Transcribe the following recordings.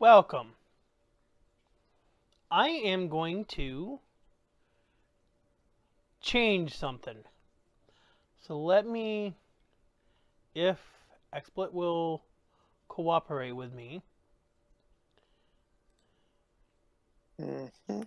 Welcome. I am going to change something. So let me, if XSplit will cooperate with me. Mm-hmm.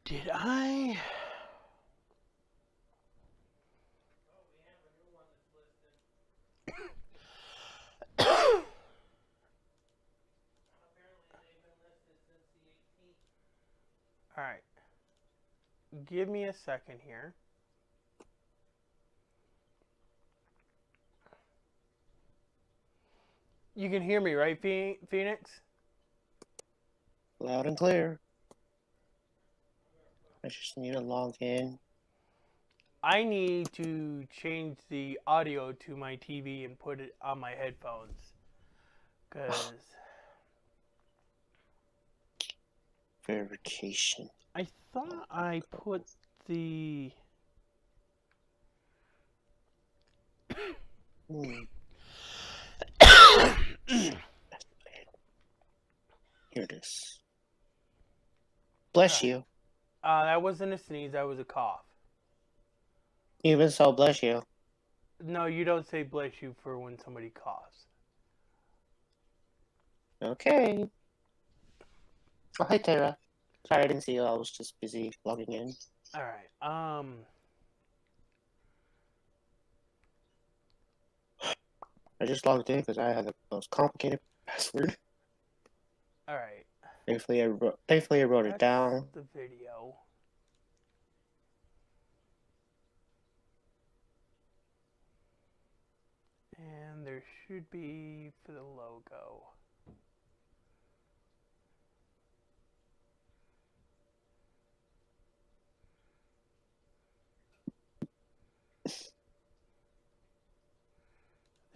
Did I? Alright. Give me a second here. You can hear me, right, Phoenix? Loud and clear. I just need to log in. I need to change the audio to my TV and put it on my headphones. Because Verification. I thought I put the... Here it is. Bless you. That wasn't a sneeze, that was a cough. Even so, bless you. No, you don't say bless you for when somebody coughs. Okay. Oh, hi, Tara. Sorry, I didn't see you. I was just busy logging in. Alright, I just logged in because I had the most complicated password. Alright. Thankfully, I wrote it down. The video. And there should be for the logo.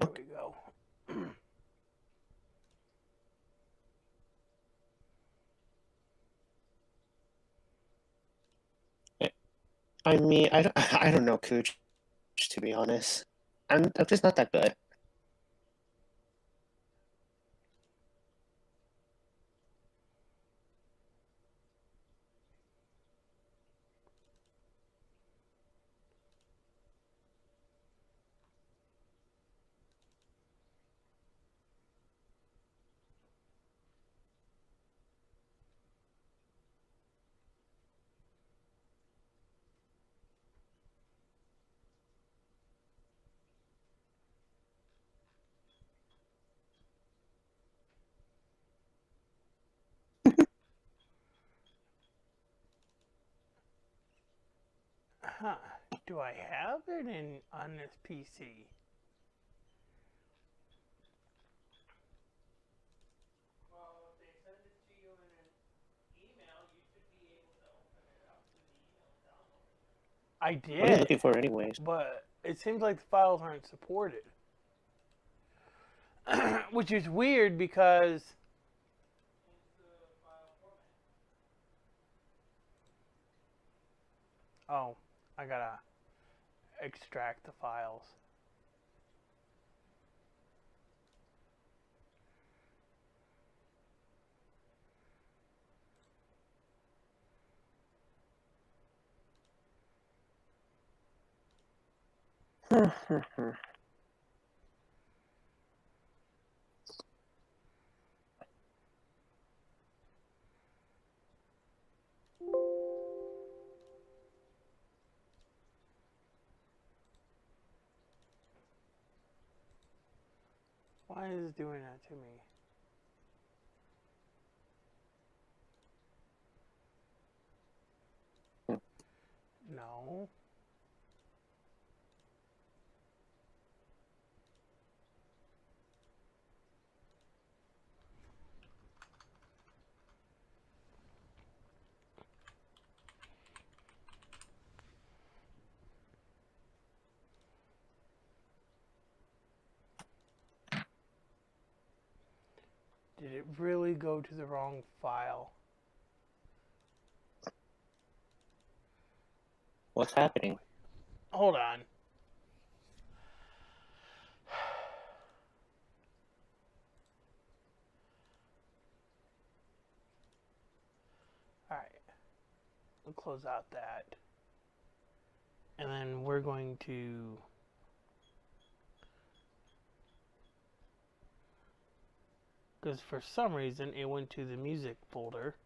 There we go. I mean, I don't know Cooch, to be honest. I'm just not that good. Huh. Do I have it on this PC? Well, if they send it to you in an email, you should be able to open it up through the email and download it. I did. What are you looking for anyways? But it seems like the files aren't supported. Which is weird because... Oh, I gotta extract the files. Why is it doing that to me? No. Did it really go to the wrong file? What's happening? Hold on. Alright. We'll close out that. And then we're going to because for some reason it went to the music folder.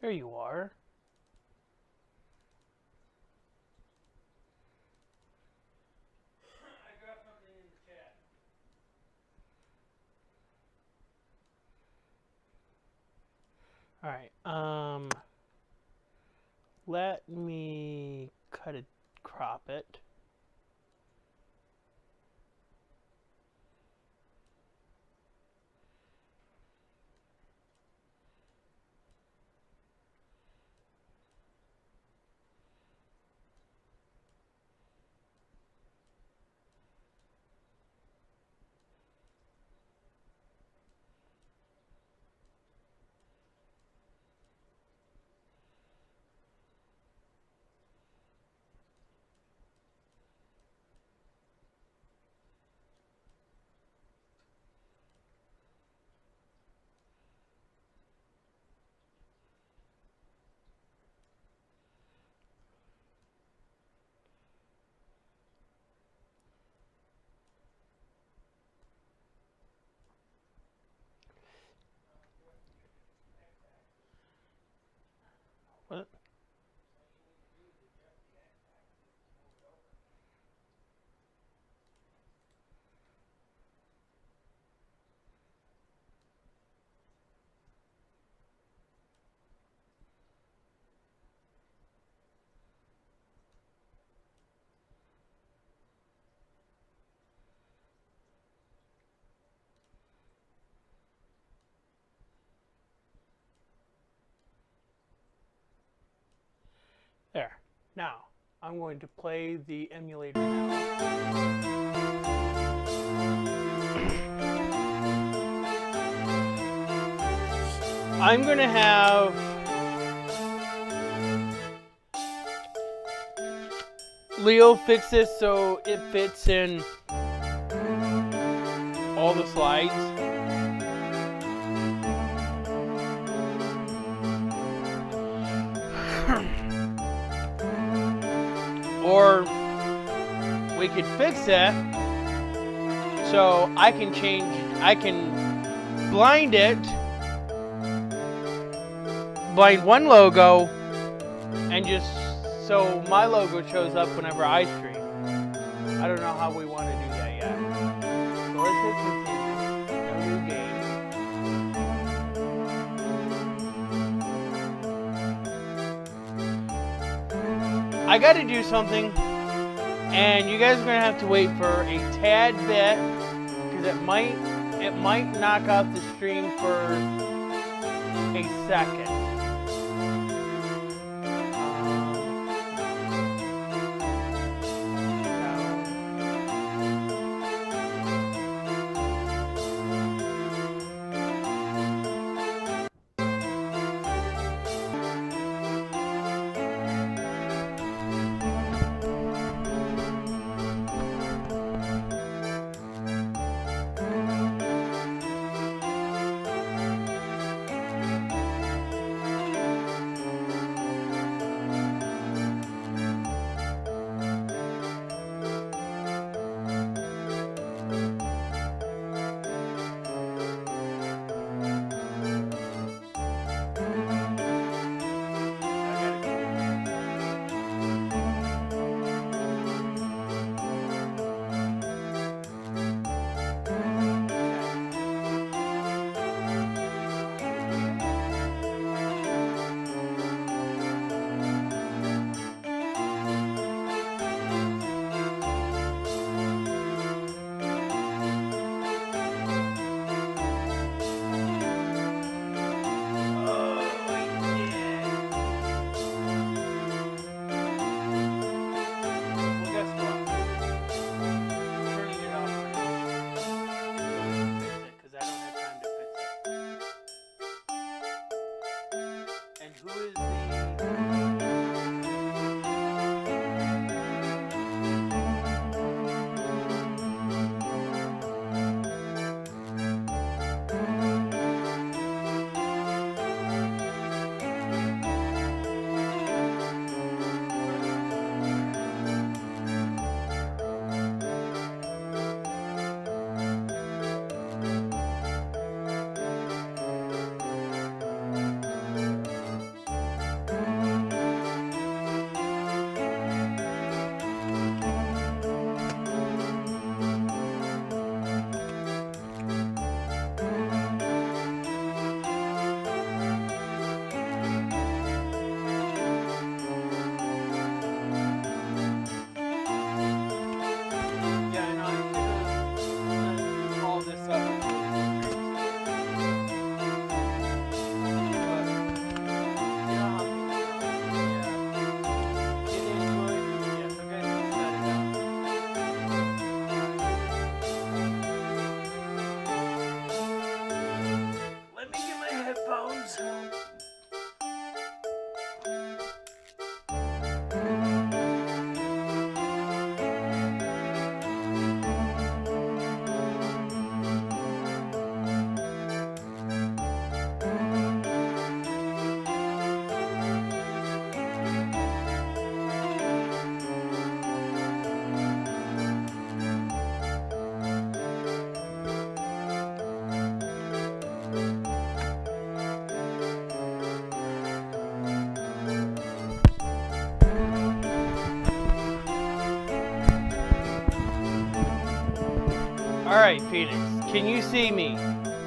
There you are. I got something in the chat. Alright, let me crop it. What? There. Now, I'm going to play the emulator now. I'm going to have Leo fix this so it fits in all the slides. Or we could fix it so I can blind one logo, and just so my logo shows up whenever I stream. I don't know how we want to do that yet. So let's hit continue. No new game. I got to do something, and you guys are going to have to wait for a tad bit, because it might knock out the stream for a second. Alright, Phoenix. Can you see me?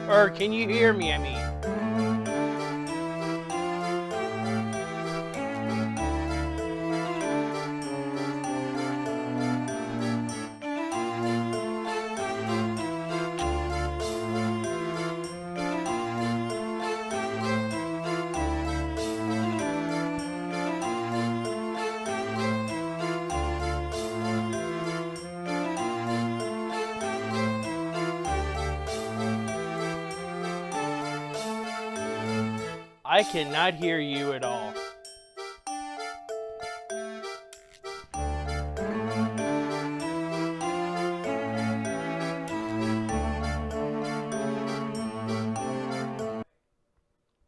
Or can you hear me, I mean? I cannot hear you at all.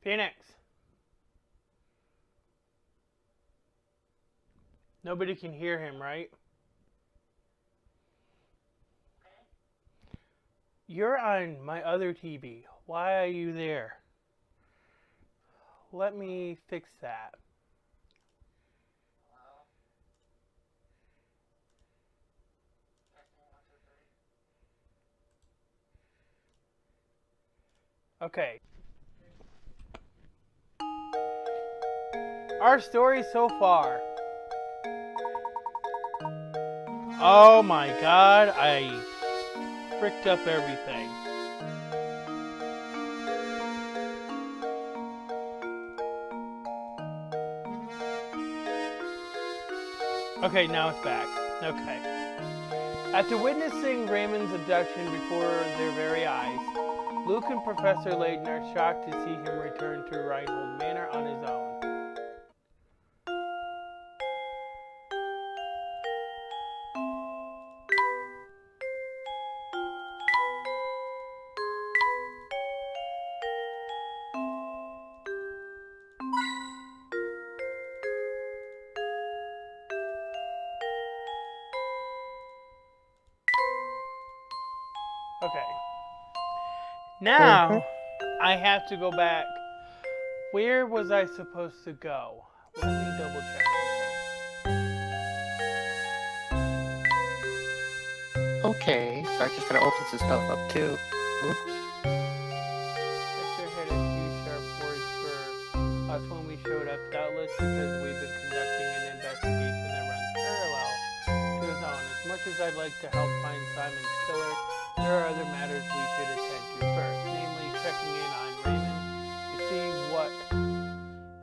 Phoenix. Nobody can hear him, right? You're on my other TV. Why are you there? Let me fix that. Okay. Our story so far. Oh my god, I fricked up everything. Okay, now it's back. Okay. After witnessing Raymond's abduction before their very eyes, Luke and Professor Layton are shocked to see him return to Reinhold Manor on his own. Okay. Now, I have to go back. Where was I supposed to go? Let me double check something. Okay, so I just gotta open some stuff up too. Victor had a few sharp words for us when we showed up, doubtless because we've been conducting an investigation that runs parallel to his own. As much as I'd like to help find Simon's killer, there are other matters we should attend to first, namely checking in on Raymond to see what,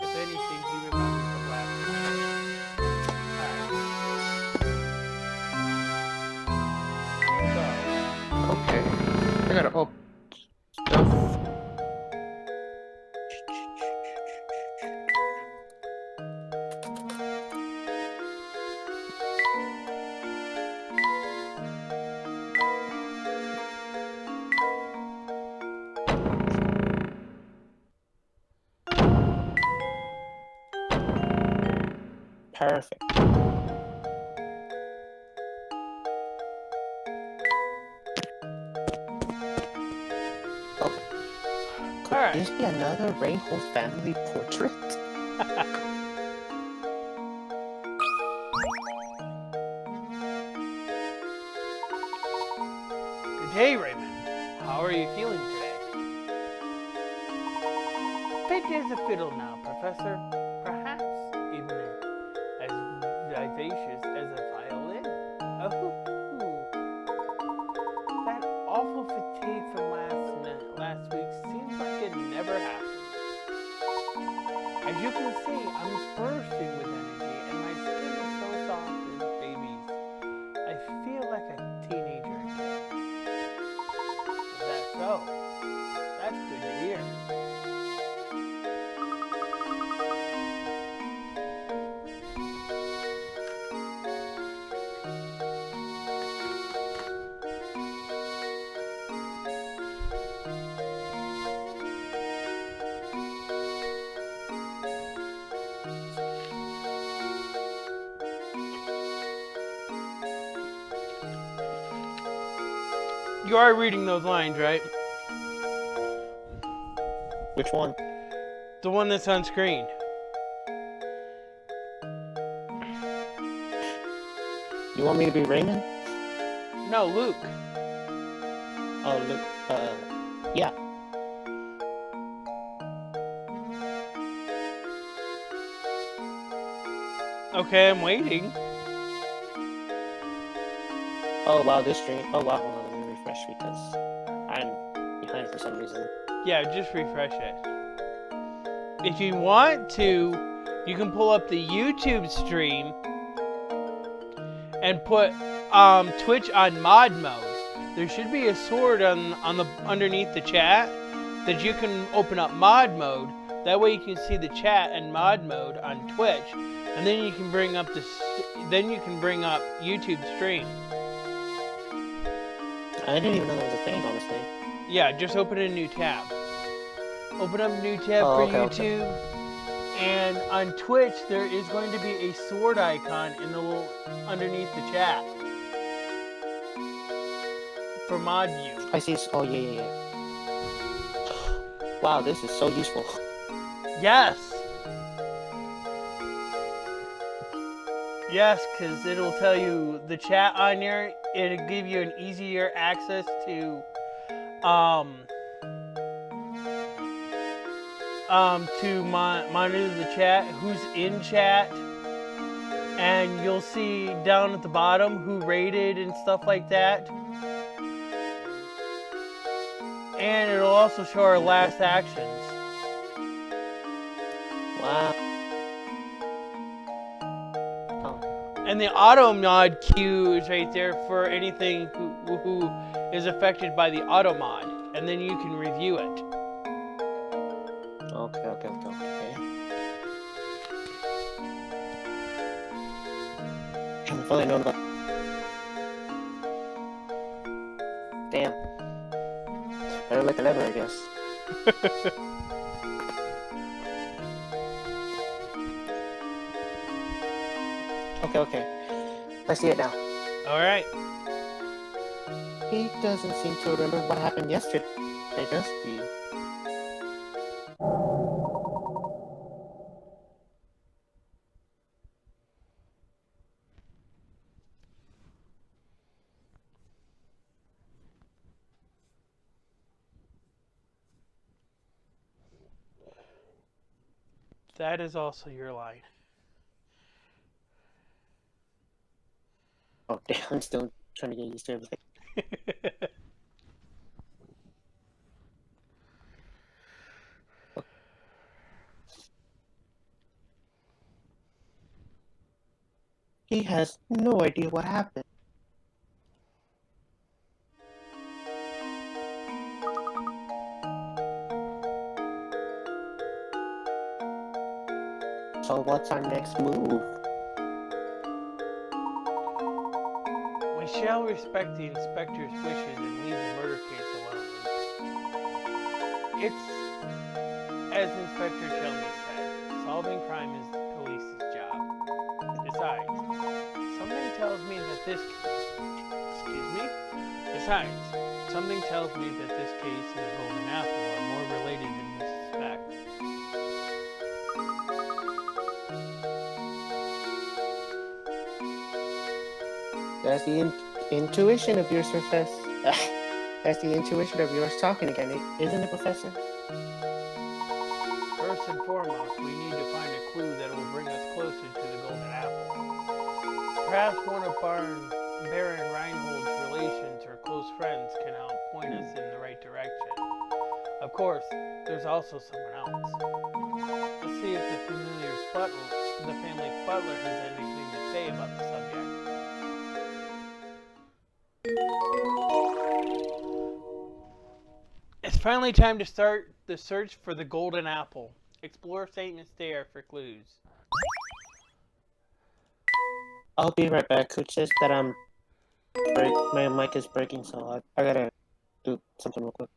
if anything, he remembers of last night. Okay, I gotta open stuff. Perfect. Okay. Could Alright. this be another Reinhold family portrait? Good day, Raymond. How are you feeling today? Fit as a fiddle now, Professor. Perhaps even as vivacious as a violin. Oh, that awful fatigue from last week seems like it never happened. As you can see, I'm bursting with energy, and my skin is so soft as baby's. I feel like a teenager again. Is that so? That's good to hear. You are reading those lines, right? Which one? The one that's on screen. You want me to be Raymond? No, Luke. Oh, look. Yeah. Okay, I'm waiting. Oh, wow, this stream. Oh, wow, hold on, let me refresh because I'm behind for some reason. Yeah, just refresh it. If you want to, you can pull up the YouTube stream and put Twitch on mod mode. There should be a sword on the underneath the chat that you can open up mod mode. That way you can see the chat in mod mode on Twitch, and then you can bring up YouTube stream. I didn't even know that was a thing, honestly. Yeah, just open a new tab. Open up a new tab for okay, YouTube. Okay. And on Twitch, there is going to be a sword icon in the little underneath the chat for mod view. I see. Oh, yeah. Wow, this is so useful. Yes. Yes, because it'll tell you the chat on there. It'll give you an easier access to monitor the chat, who's in chat, and you'll see down at the bottom who rated and stuff like that. And it'll also show our last actions. Wow. And the auto mod queue is right there for anything who is affected by the auto mod, and then you can review it. Okay. If only known about. Damn. Better late than ever, I guess. Okay. I see it now. Alright. He doesn't seem to remember what happened yesterday, does he? That is also your line. Oh, damn, I'm still trying to get used to everything. He has no idea what happened. So what's our next move? We shall respect the inspector's wishes and leave the murder case alone. It's, as Inspector Chelmy said, solving crime is the police's job. Besides, something tells me that this case and the Golden Apple are more related than we suspect. That's the intuition of yours, Professor. That's the intuition of yours talking again, isn't it, Professor? First and foremost, we need to find a clue that will bring us closer to the Golden Apple. Perhaps one of Baron Reinhold's relations or close friends can help point us in the right direction. Of course, there's also someone else. Let's see if the family butler has anything to say about the subject. It's finally time to start the search for the Golden Apple. Explore St. Mystere for clues. I'll be right back. Coach says that my mic is breaking, so I gotta do something real quick.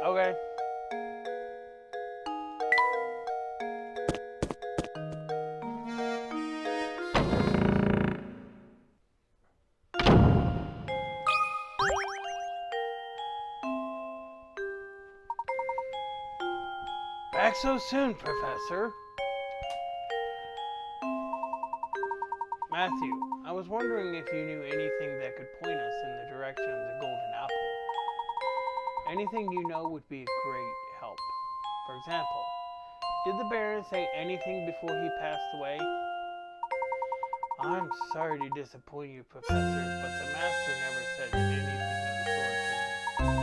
Okay. Back so soon, Professor. Matthew, I was wondering if you knew anything that could point us in the direction of the Golden Apple. Anything you know would be a great help. For example, did the Baron say anything before he passed away? I'm sorry to disappoint you, Professor, but the Master never said anything of the sort to me.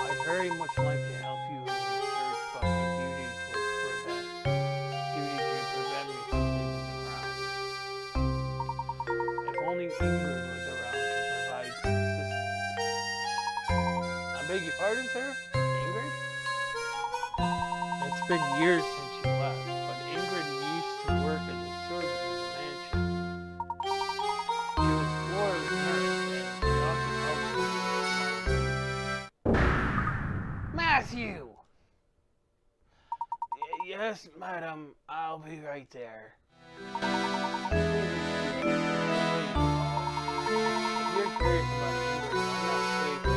I'd very much like to help you in your search, but my duties would prevent me from leaving the grounds. If only Ingrid was around to provide some assistance. I beg your pardon, sir? Ingrid? It's been years since you left, but Ingrid used to work as a servant in the mansion. She was Flora's nurse, and she often helped me. Matthew! Yes, madam, I'll be right there. If you're curious about Ingrid, I'm not safe for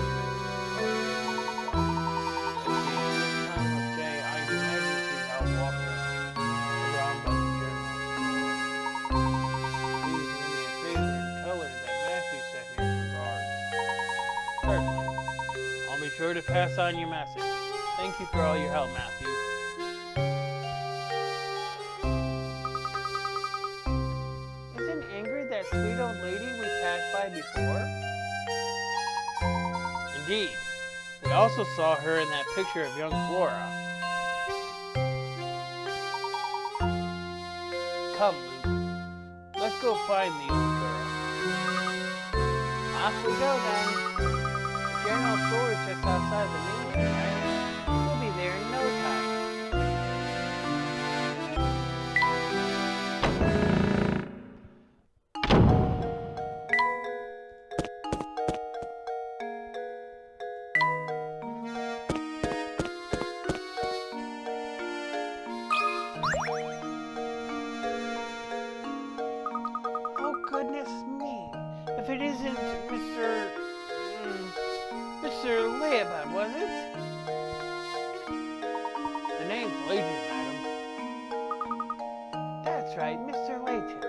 sure to pass on your message. Thank you for all your help, Matthew. Isn't Ingrid that sweet old lady we passed by before? Indeed. We also saw her in that picture of young Flora. Come, Luke. Let's go find the old girl. Off we go, then. General store is just outside the main area, right? We'll be there in no time. Oh, goodness me. If it isn't Mr. Layton, was it? The name's Layton, madam. That's right, Mr. Layton.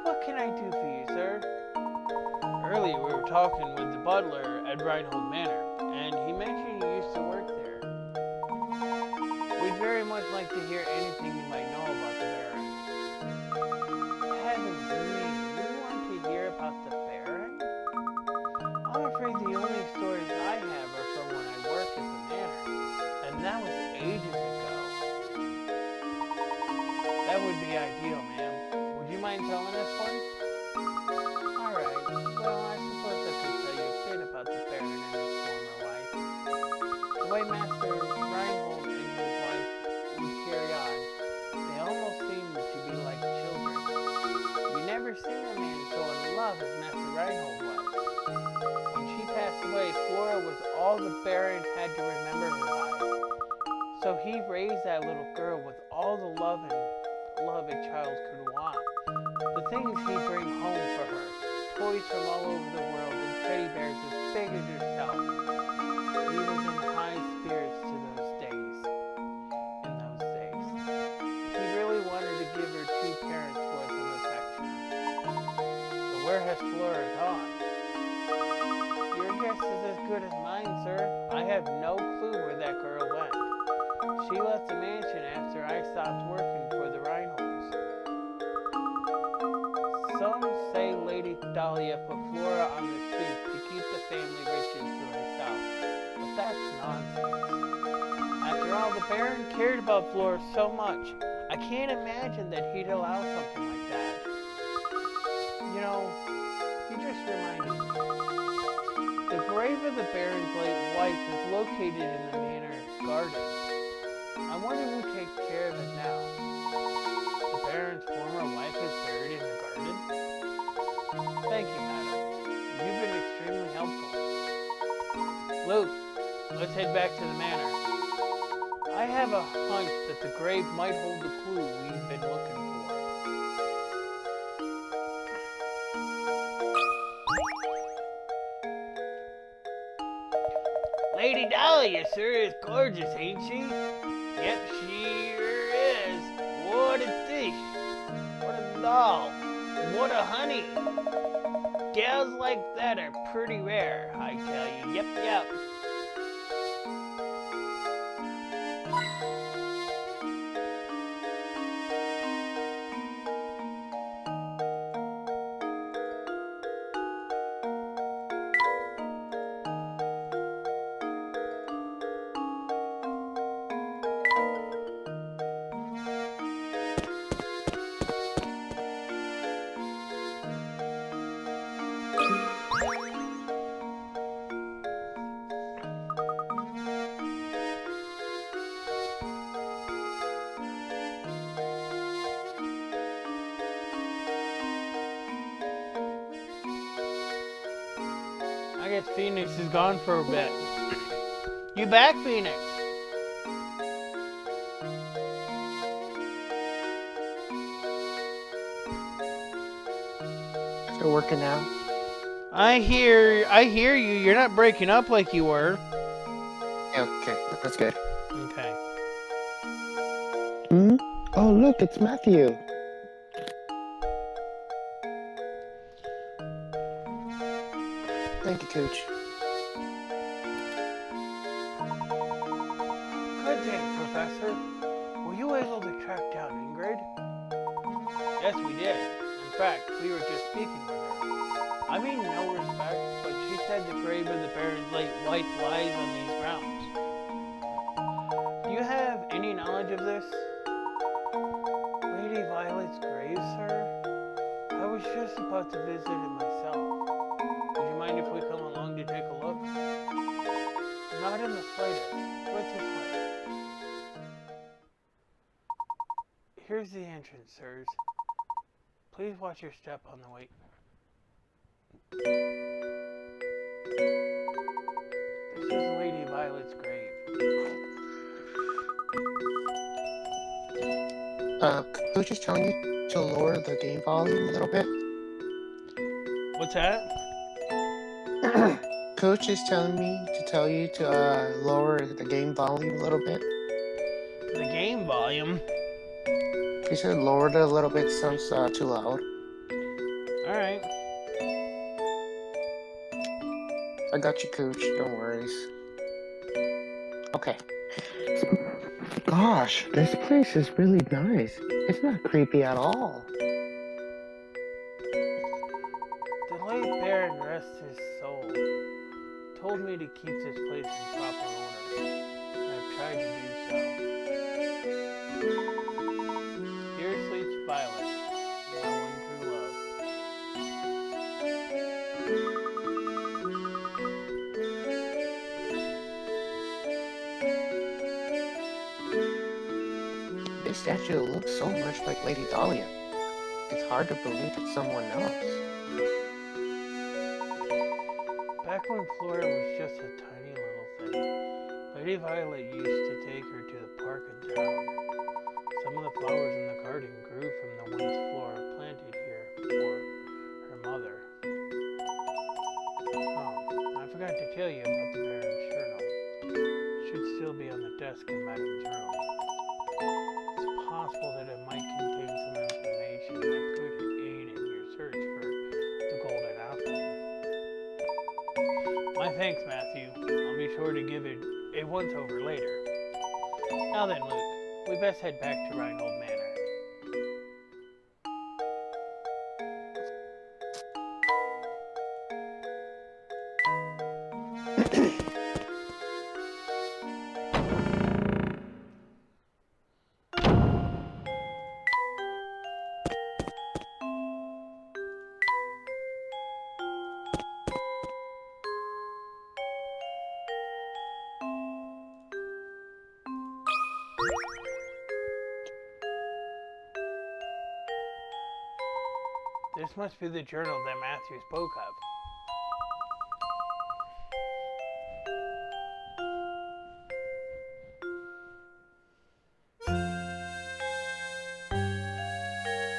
What can I do for you, sir? Earlier we were talking with the butler at Reinhold Manor, and he mentioned you used to work there. We'd very much like to hear anything you might know about the Baron. Heavens me, you want to hear about the Baron? I'm afraid the only stories I have are from when I worked at the manor, and that was ages ago. That would be ideal, ma'am. Would you mind telling us one? Alright, well, I suppose I could tell you a bit about the Baron and his former wife. The way Master Reinhold and his wife would carry on, they almost seemed to be like children. You never seen a man so in love as Master Reinhold was. When she passed away, Flora was all the Baron had to remember her by. So he raised that little girl with all the love a child could want. The things he'd bring home for her, toys from all over the world and teddy bears as big as herself. He was in high spirits in those days. He really wanted to give her two parents' worth of affection. So where has Flora gone? Your guess is as good as mine, sir. I have no clue where that girl went. She left the mansion after I stopped working for the Reinholds. Some say Lady Dahlia put Flora on the stoop to keep the family riches to herself, but that's nonsense. After all, the Baron cared about Flora so much. I can't imagine that he'd allow something like that. You know, you just reminded me. The grave of the Baron's late wife is located in the manor garden. I wonder who takes care of it now. The Baron's former wife is buried in the garden? Thank you, madam. You've been extremely helpful. Luke, let's head back to the manor. I have a hunch that the grave might hold the clue we've been looking for. Lady Dahlia sure is gorgeous, ain't she? Yep, she sure is. What a dish. What a doll. What a honey. Gals like that are pretty rare, I tell you. Yep. guess Phoenix is gone for a bit. You back, Phoenix? Still working out? I hear you. You're not breaking up like you were. Okay, that's good. Okay. Hmm? Oh, look, it's Matthew. Thank you, Coach. Good day, Professor. Were you able to track down Ingrid? Yes, we did. In fact, we were just speaking with her. I mean no respect, but she said the grave of the Baron's late wife lies on these grounds. Do you have any knowledge of this? Lady Violet's grave, sir? I was just about to visit it myself. Would you mind if we come along to take a look? Not in the slightest. What's this way? Here's the entrance, sirs. Please watch your step on the way. This is Lady Violet's grave. Coach is telling you to lower the game volume a little bit. What's that? Coach is telling me to tell you to lower the game volume a little bit. The game volume? He said lower it a little bit, sounds too loud. Alright. I got you, Coach, don't worry. Okay. Gosh, this place is really nice. It's not creepy at all. The late Baron, rest his soul, told me to keep this place in proper order, and I've tried to do so. Here sleeps Violet, my one true love. This statue looks so much like Lady Dahlia. It's hard to believe it's someone else. Back when Flora was just a tiny little thing, Lady Violet used to take her to the park in town. Some of the flowers in the garden grew from the ones Flora planted here for her mother. Oh, I forgot to tell you about the Baron's journal. It should still be on the desk in Madame's room. It's possible that it might contain some information that could aid in your search for the golden apple. My thanks, Matthew. I'll be sure to give it a once-over later. Now then, Luke, we best head back to Rheingold Manor. This must be the journal that Matthew spoke of.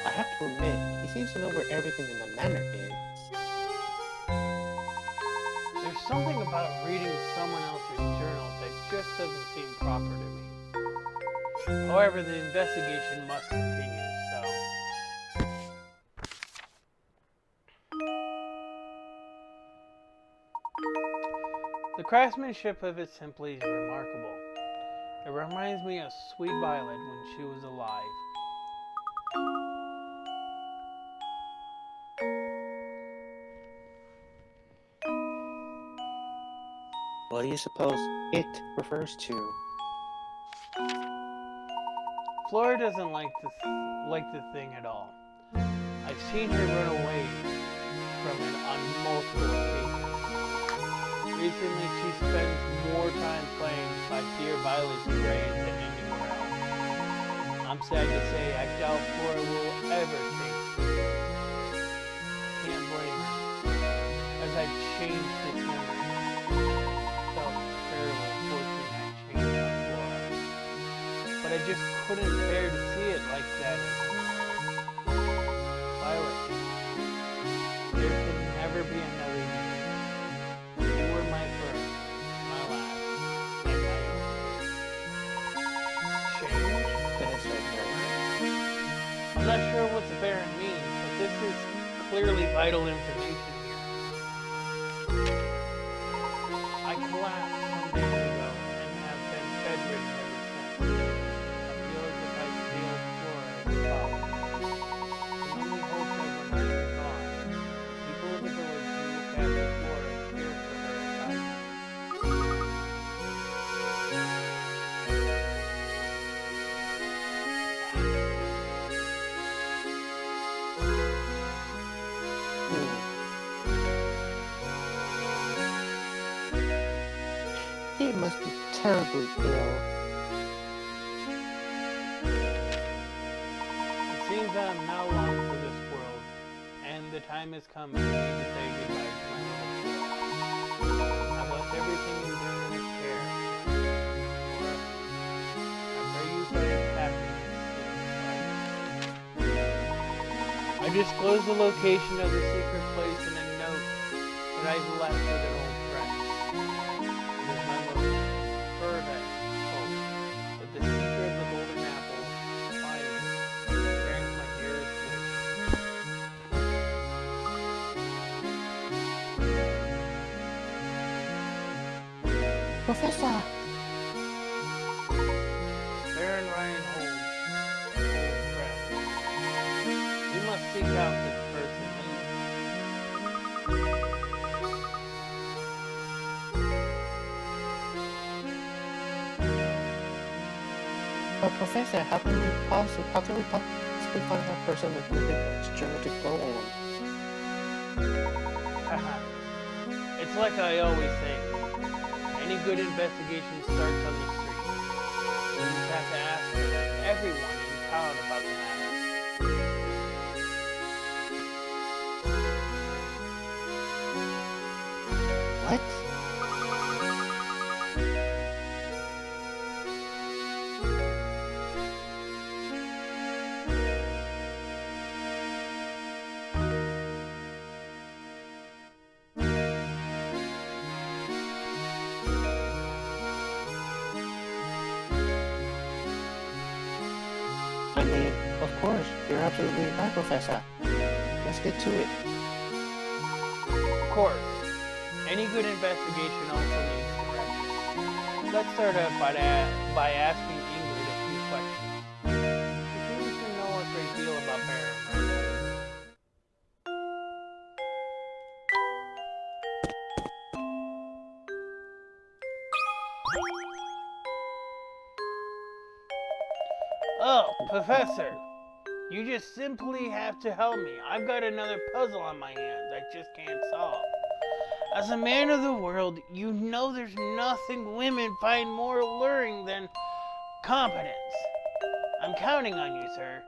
I have to admit, he seems to know where everything in the manor is. There's something about reading someone else's journal that just doesn't seem proper to me. However, the investigation must continue, so... The craftsmanship of it simply is remarkable. It reminds me of sweet Violet when she was alive. What do you suppose it refers to? Flora doesn't like the thing at all. I've seen her run away from it on multiple occasions. Recently, she spends more time playing by dear Violet's grave than anywhere else. I'm sad to say I doubt Flora will ever think. Can't blame her, as I changed this memory. Felt terrible forcing that change on Flora. But I just couldn't bear to see it like that anymore. Violet, there can never be another you. You were my first, my last, and my only. Change? That's right. I'm not sure what the Baron means, but this is clearly vital information here. I collapsed some days ago and have been bedridden ever since. I feel as if I failed Flora as a father. The only hope that when I am gone, people of the village will look after Flora and care for her as I do. He must be terribly ill. It seems I am now long for this world, and the time has come for me to say goodbye to my little Flora. I've left everything in Baron's care. Flora, I pray you find happiness in life. I disclose the location of the secret place in a note that I left with an old friend. It is my most fervent hope that the seeker of the golden apple finds it, grants my dearest wish. Professor! Baron Ryan Holmes, old friend. We must seek out this person. But Professor, how can we possibly find that person with nothing but this journal to go on? Haha. It's like I always say. Any good investigation starts on the street. We just have to ask everyone in town about the matter. What? I mean, of course, you're absolutely right, Professor. Let's get to it. Of course, any good investigation also needs direction. Let's start off by asking Ingrid a few questions. She seems to know a great deal about Baron. Oh, Professor, you just simply have to help me. I've got another puzzle on my hands I just can't solve. As a man of the world, you know there's nothing women find more alluring than competence. I'm counting on you, sir.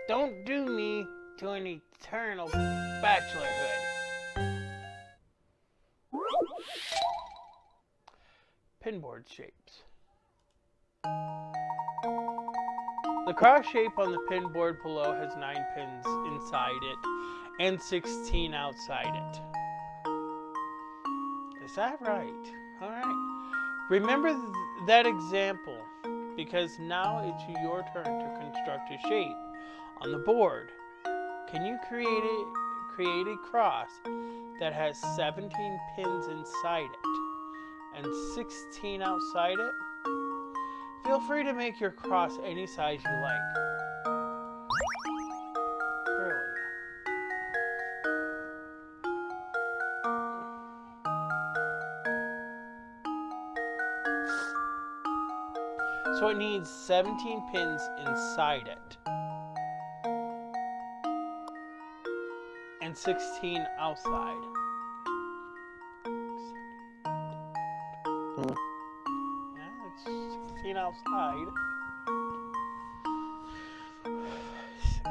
Don't doom me to an eternal bachelorhood. Pinboard shapes. The cross shape on the pin board below has 9 pins inside it and 16 outside it. Is that right? Alright. Remember that example, because now it's your turn to construct a shape on the board. Can you create a cross that has 17 pins inside it and 16 outside it? Feel free to make your cross any size you like. Really. So it needs 17 pins inside it. And 16 outside. Yeah, it's 16 outside. 6.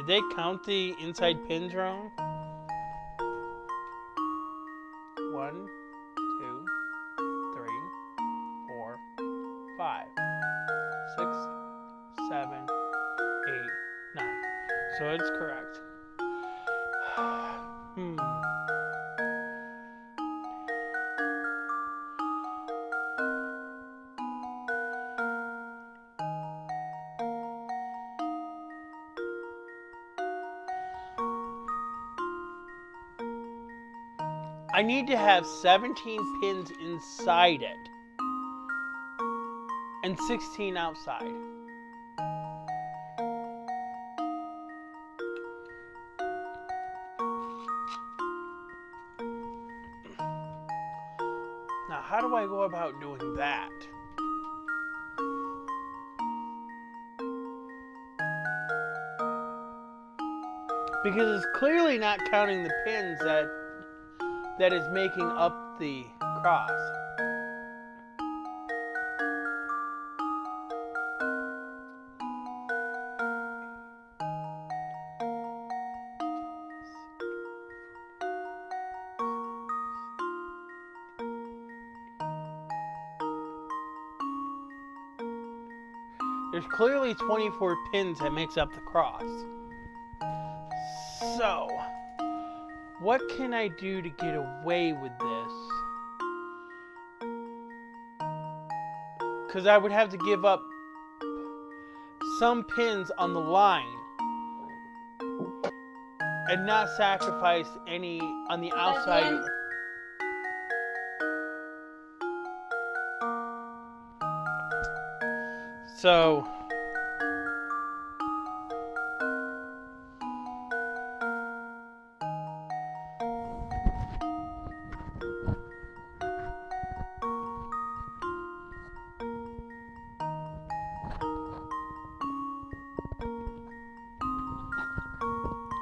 Did they count the inside pins wrong? 1, 2, 3, 4, 5, 6, 7, 8, 9. So it's correct. I need to have 17 pins inside it and 16 outside. Now, how do I go about doing that? Because it's clearly not counting the pins that is making up the cross. There's clearly 24 pins that makes up the cross. So, what can I do to get away with this? Because I would have to give up some pins on the line and not sacrifice any on the outside. So,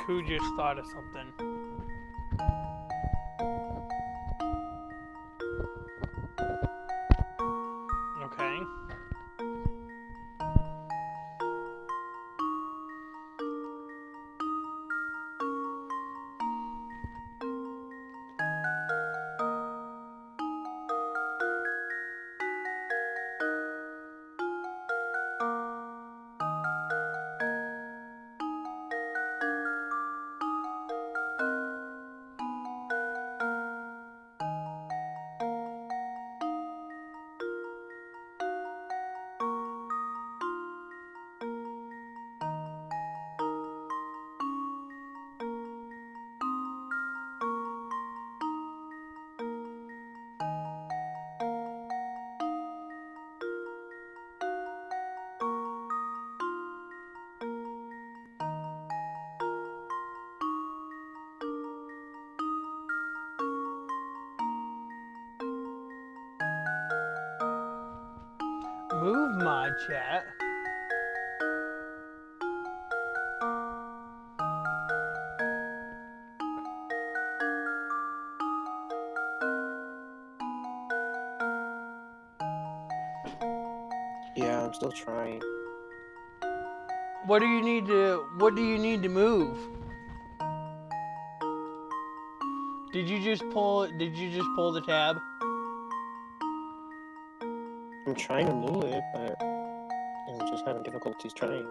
Koo just thought of something. Okay. Move mod chat. Yeah, I'm still trying. What do you need to move? Did you just pull the tab? I'm trying to move it, but I'm just having difficulties trying.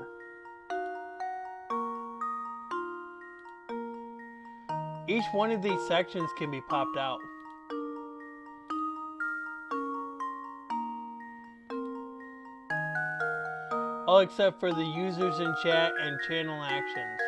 Each one of these sections can be popped out. All except for the users in chat and channel actions.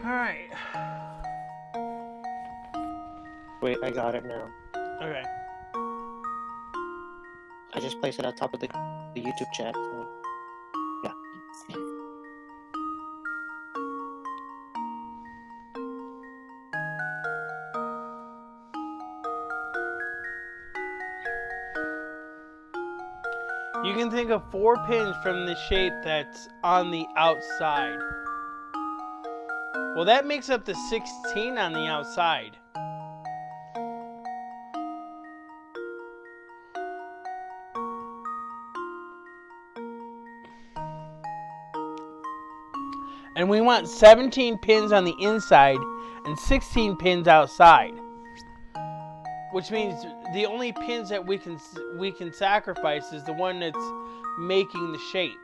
Alright. Wait, I got it now. Okay. I just placed it on top of the YouTube chat. So, yeah. You can think of 4 pins from the shape that's on the outside. Well, that makes up the 16 on the outside. And we want 17 pins on the inside and 16 pins outside. Which means the only pins that we can sacrifice is the one that's making the shape.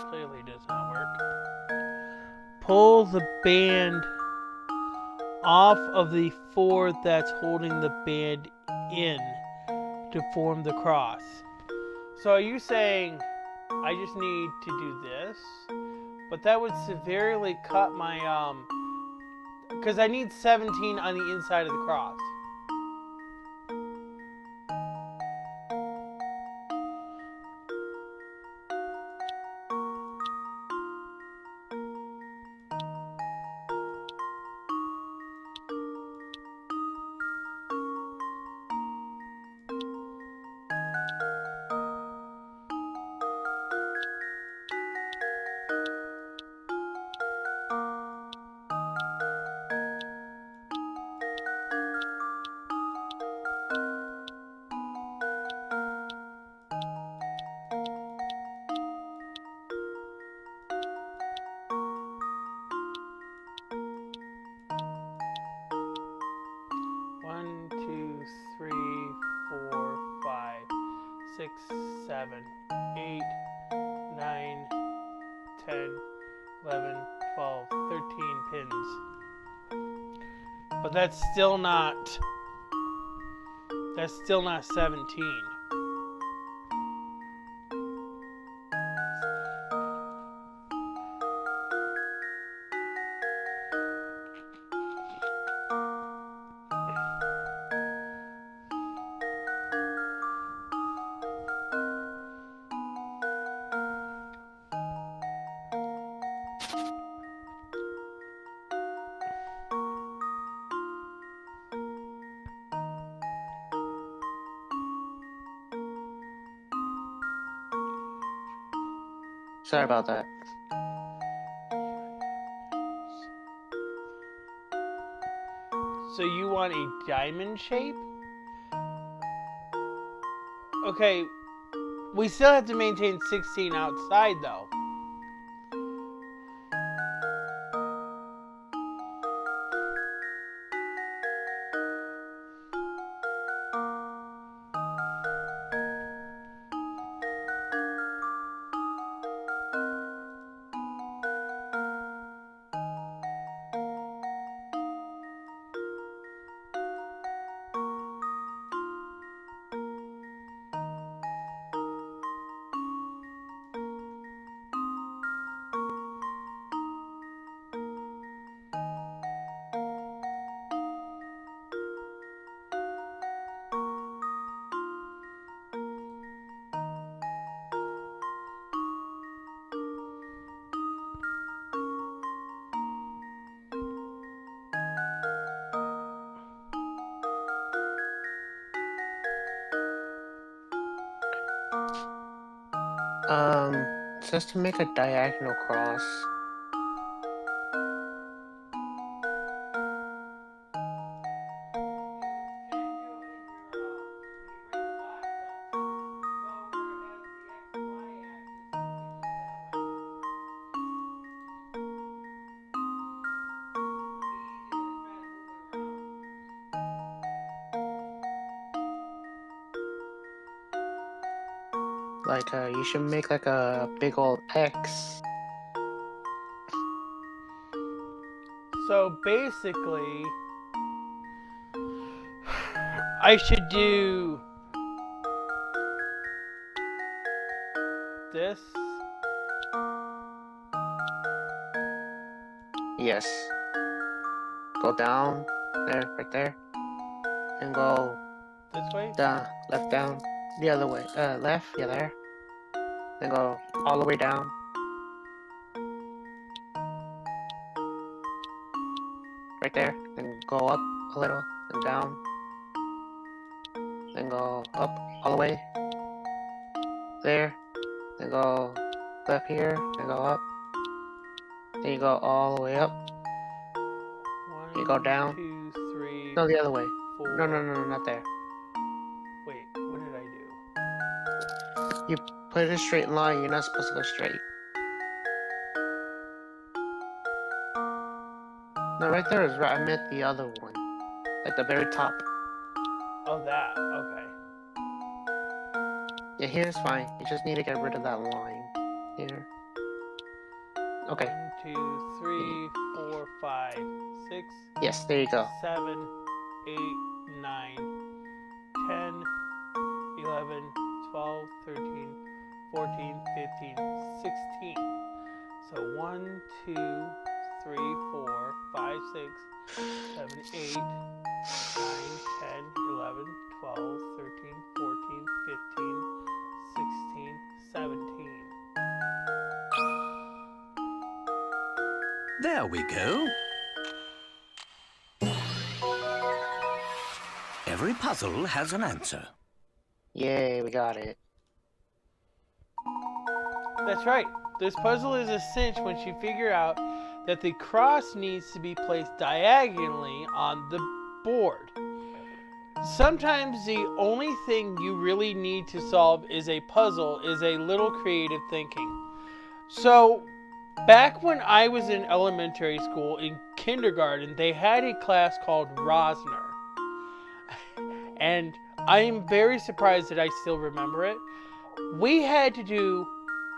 Clearly does not work. Pull the band off of the 4 that's holding the band in to form the cross. So are you saying I just need to do this? But that would severely cut my because I need 17 on the inside of the cross. One, two, three, 4, 5, 6, 7, 8, 9, 10, 11, 12, 13 pins. But that's still not 17. Sorry about that. So you want a diamond shape? Okay, we still have to maintain 16 outside though. Just to make a diagonal cross. Like, you should make like a big old X. So basically, I should do this. Yes. Go down. There, right there. And go This way? down, left down. The other way. Left, yeah, there. Then go all the way down. Right there. Then go up a little and down. Then go up all the way. There. Then go left here. Then go up. Then you go all the way up. One, You go down. 2, 3. No, the other way. 4. No, not there. Wait, what did I do? You put it in a straight line. You're not supposed to go straight. No, right there is right. I meant the other one. Like the very top. Oh, that. Okay. Yeah, here's fine. You just need to get rid of that line. Here. Okay. 1, 2, 3, 4, 5, 6. Yes, there you go. 7, 8, 9, 10, 11, 12, 13, 14, 15, 16. So 1, 2, 3, 4, 5, 6, 7, 8, 9, 10, 11, 12, 13, 14, 15, 16, 17. There we go. Every puzzle has an answer. Yay, we got it. That's right. This puzzle is a cinch once you figure out that the cross needs to be placed diagonally on the board. Sometimes the only thing you really need to solve is a puzzle, is a little creative thinking. So, back when I was in elementary school, in kindergarten, they had a class called Rosner. And I'm very surprised that I still remember it. We had to do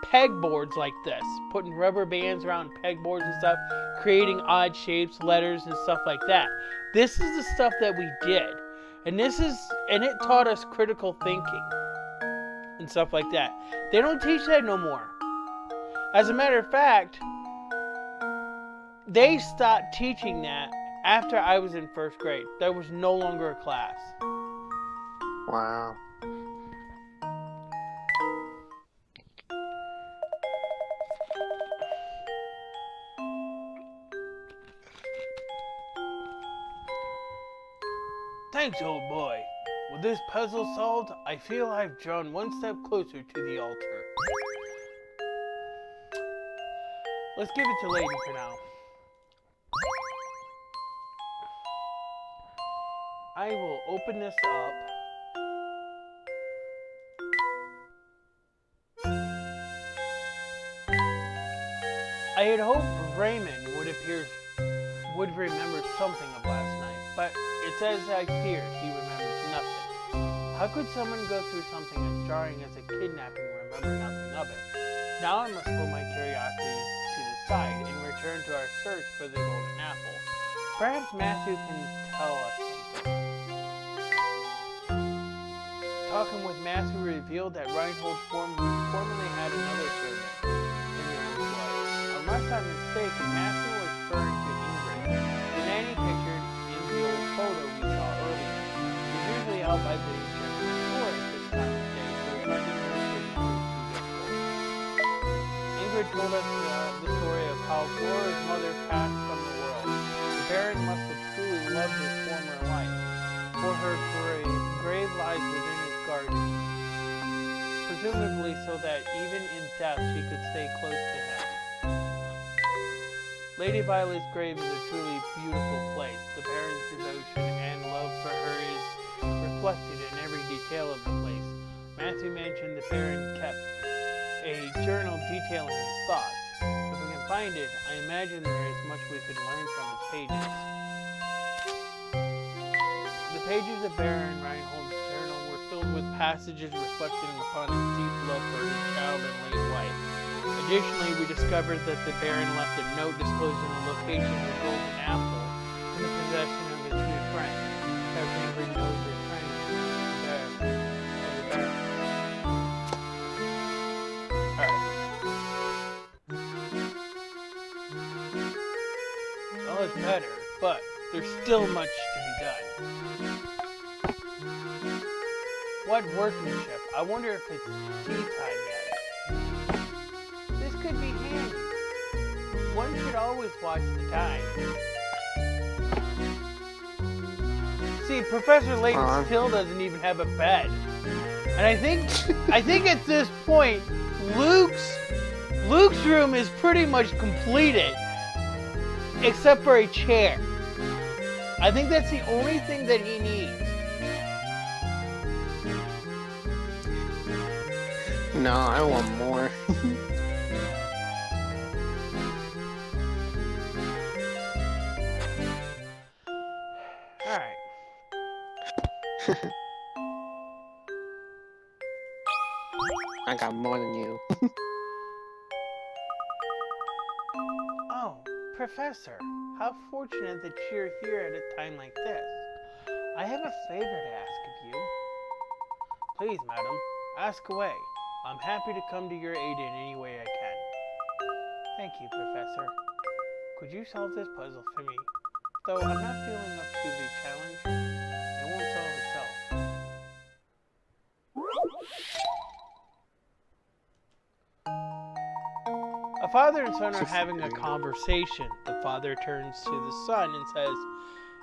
pegboards like this, putting rubber bands around pegboards and stuff, creating odd shapes, letters, and stuff like that. This is the stuff that we did. And it taught us critical thinking and stuff like that. They don't teach that no more. As a matter of fact, they stopped teaching that after I was in first grade. That was no longer a class. Wow. Thanks, old boy. With this puzzle solved, I feel I've drawn one step closer to the altar. Let's give it to Layton for now. I will open this up. I had hoped Raymond would remember something of last night, but it's as I feared, he remembers nothing. How could someone go through something as jarring as a kidnapping and remember nothing of it? Now I must put my curiosity to the side and return to our search for the golden apple. Perhaps Matthew can tell us something. Talking with Matthew revealed that Reinhold formerly had another servant in their employ. Unless I'm mistaken, Matthew was referring to Ingrid, the nanny pictured in the old photo we saw earlier. She's usually out by the store at this time of day, so finding her shouldn't prove too difficult. Ingrid told us the story of how Flora's mother passed from the world. The Baron must have truly loved his former life, for her grave lies within his garden, presumably so that even in death she could stay close to him. Lady Violet's grave is a truly beautiful place. The Baron's devotion and love for her is reflected in every detail of the place. Matthew mentioned the Baron kept a journal detailing his thoughts. If we can find it, I imagine there is much we could learn from its pages. The pages of Baron Reinhold's journal were filled with passages reflecting upon his deep love for his child and late wife. Additionally, we discovered that the Baron left a note disclosing the location of the golden apple in the possession of his two friends. Captain Angry knows their friends. Alright. Well, it's better, but there's still much to be done. What workmanship? I wonder if it's tea time yet. This could be handy. One should always watch the time. See, Professor Layton still doesn't even have a bed. And I think at this point, Luke's room is pretty much completed. Except for a chair. I think that's the only thing that he needs. No, I want more. Alright. I got more than you. Oh, Professor, how fortunate that you're here at a time like this. I have a favor to ask of you. Please, madam, ask away. I'm happy to come to your aid in any way I can. Thank you, Professor. Could you solve this puzzle for me? Though I'm not feeling up to the challenge, it won't solve itself. A father and son are having a conversation. The father turns to the son and says,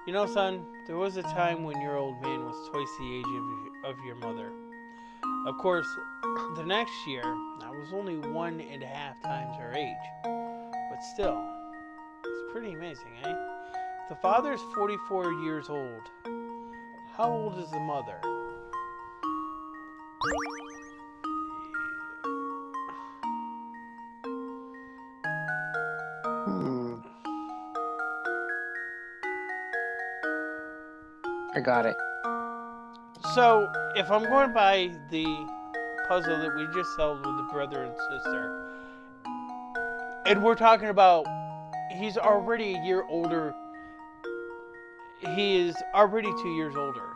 "You know, son, there was a time when your old man was twice the age of your mother. Of course, the next year, I was only 1.5 times her age. But still, it's pretty amazing, eh? The father's 44 years old. How old is the mother?" I got it. So, if I'm going by the puzzle that we just solved with the brother and sister, and we're talking about he's already a year older, he is already 2 years older.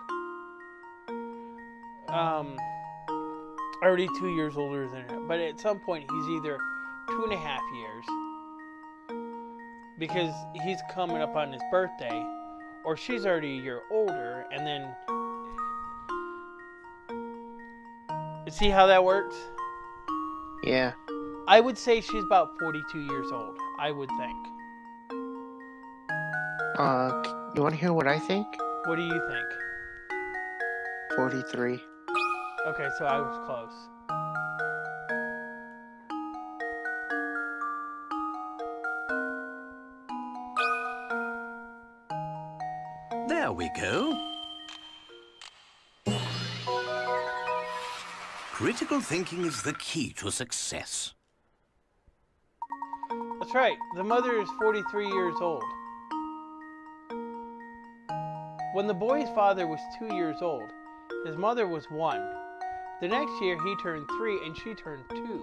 Already 2 years older than her, but at some point he's either 2.5 years, because he's coming up on his birthday, or she's already a year older, and then... See how that works? Yeah. I would say she's about 42 years old, I would think. You want to hear what I think? What do you think? 43. Okay, so I was close. There we go. Critical thinking is the key to success. That's right, the mother is 43 years old. When the boy's father was 2 years old, his mother was 1. The next year he turned 3 and she turned 2.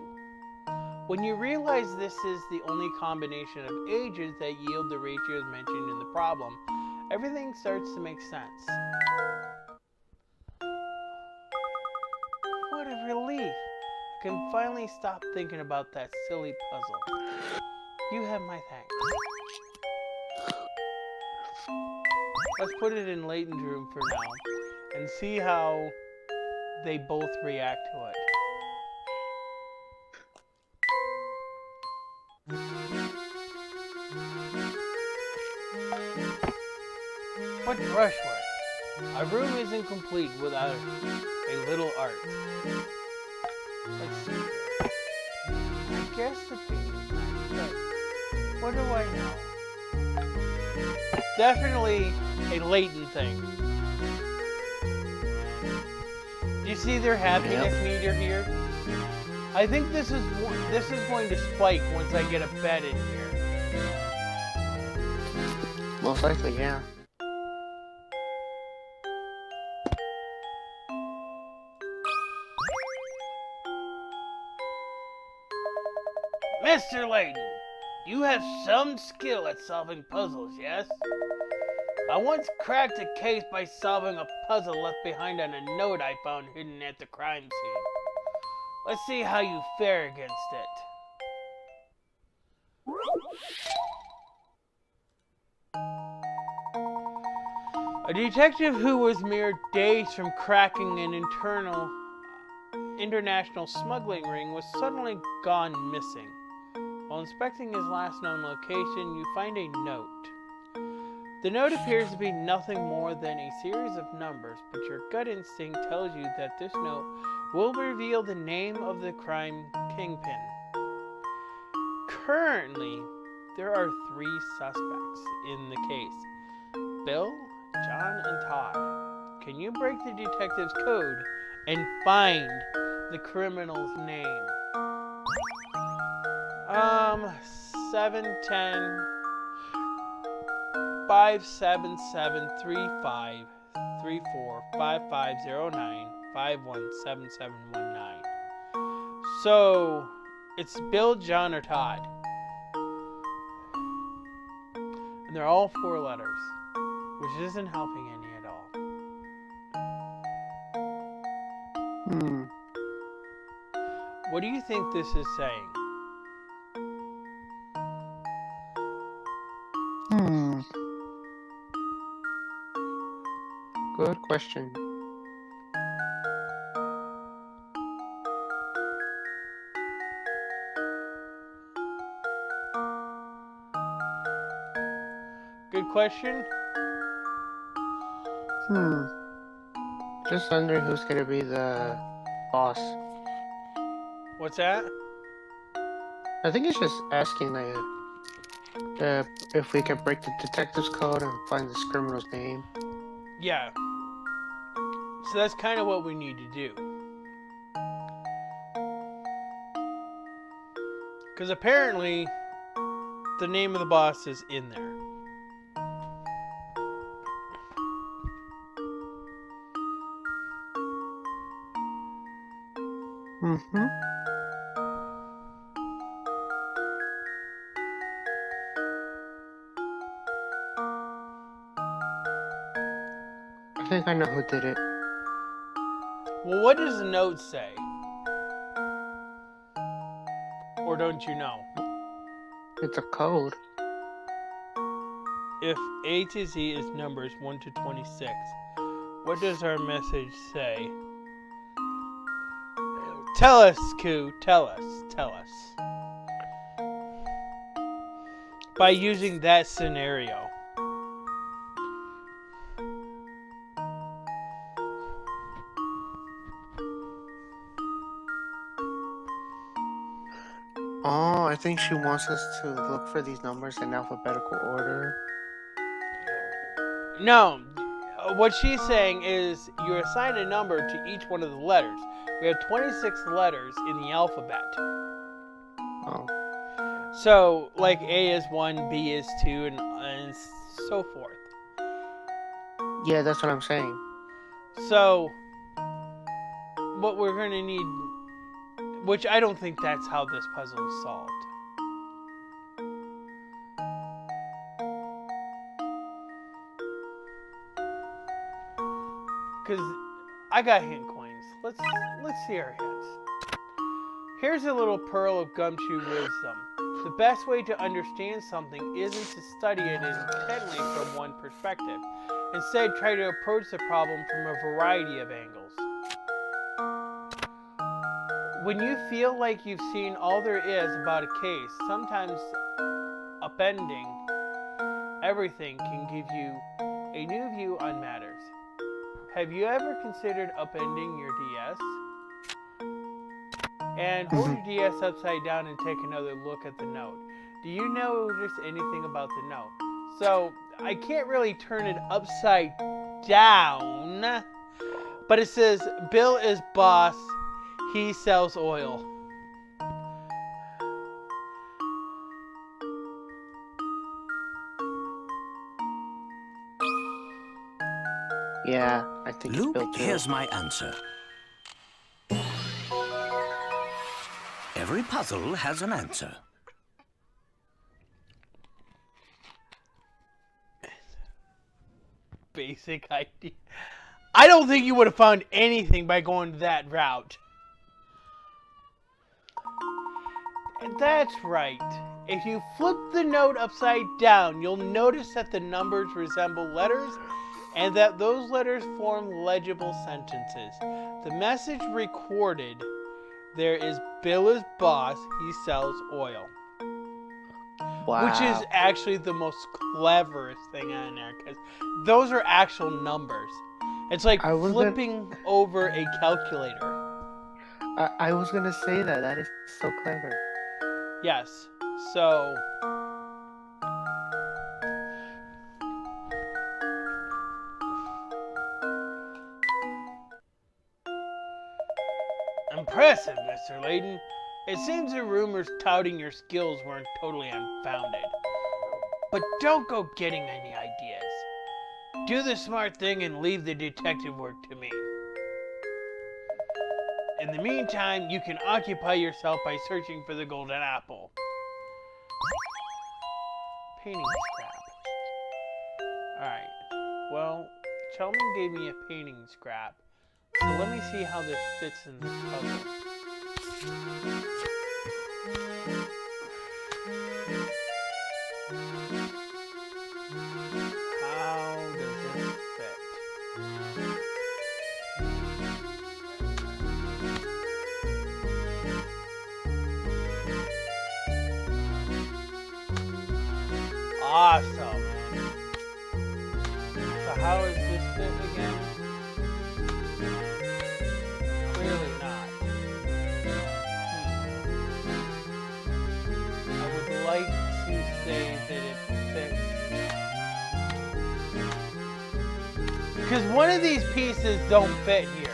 When you realize this is the only combination of ages that yield the ratios mentioned in the problem, everything starts to make sense. What a relief! I can finally stop thinking about that silly puzzle. You have my thanks. Let's put it in Layton's room for now and see how they both react to it. What brushwork! A room isn't complete without a little art. Let's see here. I guess the painting's not good. What do I know? Definitely a Layton thing. Do you see their happiness meter here? I think this is going to spike once I get a bed in here. Most likely, yeah. Mr. Layton, you have some skill at solving puzzles, yes? I once cracked a case by solving a puzzle left behind on a note I found hidden at the crime scene. Let's see how you fare against it. A detective who was mere days from cracking an international smuggling ring was suddenly gone missing. While inspecting his last known location, you find a note. The note appears to be nothing more than a series of numbers, but your gut instinct tells you that this note will reveal the name of the crime kingpin. Currently, there are 3 suspects in the case: Bill, John, and Todd. Can you break the detective's code and find the criminal's name? 710 577 35 34 5509 517719. So it's Bill, John, or Todd. And they're all 4 letters, which isn't helping any at all. What do you think this is saying? Good question. Good question? Just wondering who's gonna be the boss. What's that? I think it's just asking like if we can break the detective's code and find this criminal's name. Yeah. So that's kind of what we need to do. Because apparently, the name of the boss is in there. I think I know who did it. Well, what does the note say? Or don't you know? It's a code. If A to Z is numbers 1 to 26, what does our message say? Tell us, Q. Tell us. Tell us. By using that scenario. Oh, I think she wants us to look for these numbers in alphabetical order. No. What she's saying is you assign a number to each one of the letters. We have 26 letters in the alphabet. Oh. So, like A is 1, B is 2, and so forth. Yeah, that's what I'm saying. So, what we're going to need, which I don't think that's how this puzzle is solved. Because I got hint coins. Let's see our hints. Here's a little pearl of gumshoe wisdom. The best way to understand something isn't to study it intently from one perspective. Instead, try to approach the problem from a variety of angles. When you feel like you've seen all there is about a case, sometimes upending everything can give you a new view on matters. Have you ever considered upending your DS? And hold your DS upside down and take another look at the note. Do you notice anything about the note? So, I can't really turn it upside down, but it says, Bill is boss, he sells oil. Yeah, I think it's Luke, Bill too. here's my answer. Every puzzle has an answer. basic idea. I don't think you would have found anything by going that route. And that's right. If you flip the note upside down, you'll notice that the numbers resemble letters and that those letters form legible sentences. The message recorded there is Bill is boss, he sells oil. Wow. Which is actually the most cleverest thing on there, because those are actual numbers. It's like flipping over a calculator. I was gonna say that. That is so clever. Yes. So... Impressive, Mr. Layton. It seems the rumors touting your skills weren't totally unfounded. But don't go getting any ideas. Do the smart thing and leave the detective work to me. In the meantime, you can occupy yourself by searching for the golden apple. Painting scrap. Alright. Well, Chelman gave me a painting scrap. So let me see how this fits in this puzzle. How does this fit? Awesome. So how does this fit again? Clearly not. I would like to say that it fits. Because one of these pieces don't fit here.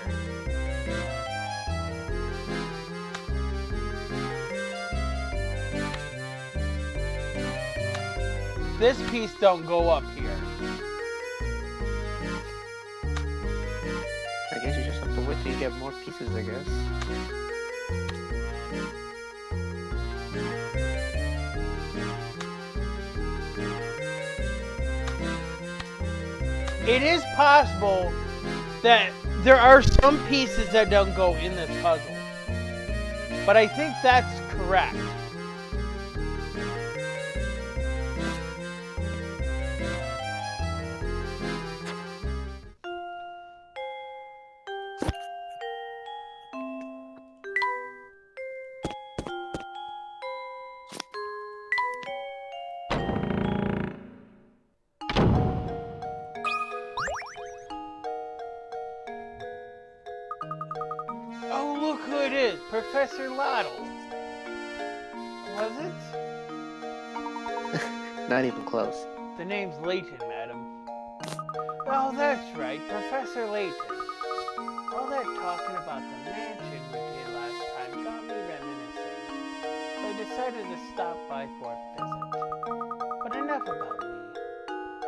This piece don't go up here. I guess you just have to wait till you get more pieces, I guess. It is possible that there are some pieces that don't go in this puzzle. But I think that's correct. Oh, look who it is! Professor Lottle. Was it? Not even close. The name's Layton, madam. Oh, that's right, Professor Layton. All that talking about the mansion we did last time got me reminiscing, so I decided to stop by for a visit. But enough about me.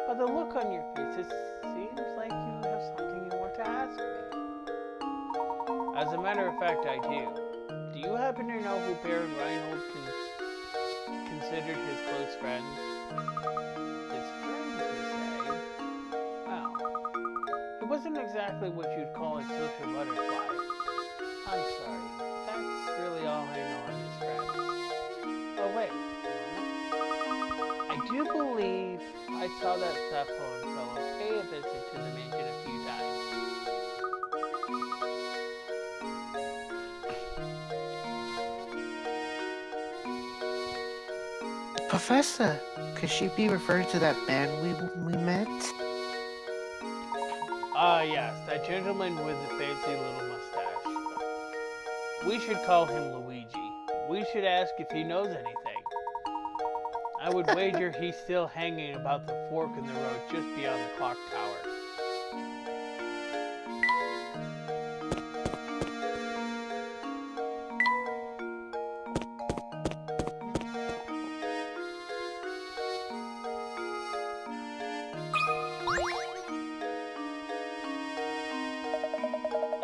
By the look on your face, it seems like you have something you want to ask me. As a matter of fact, I do. Do you happen to know who Baron Reinhold considered his close friends? His friends, you say? Well, it wasn't exactly what you'd call a social butterfly. I'm sorry. That's really all I know on his friends. Oh, wait. I do believe I saw that sapphire fellow pay a visit to the mansion a few times. Professor, could she be referring to that man we met? Ah, yes, that gentleman with the fancy little mustache. We should call him Luigi. We should ask if he knows anything. I would wager he's still hanging about the fork in the road just beyond the clock tower.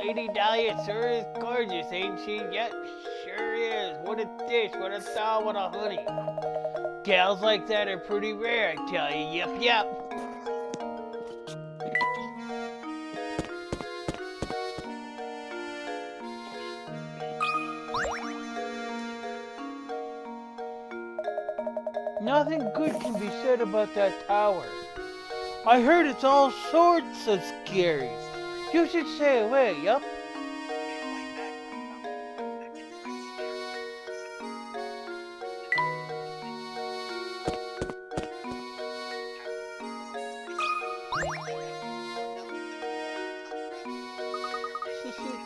Lady Dahlia sure is gorgeous, ain't she? Yep, sure is. What a dish, what a doll, what a honey. Gals like that are pretty rare, I tell you. Yep, yep. Nothing good can be said about that tower. I heard it's all sorts of scary. You should stay away, yup.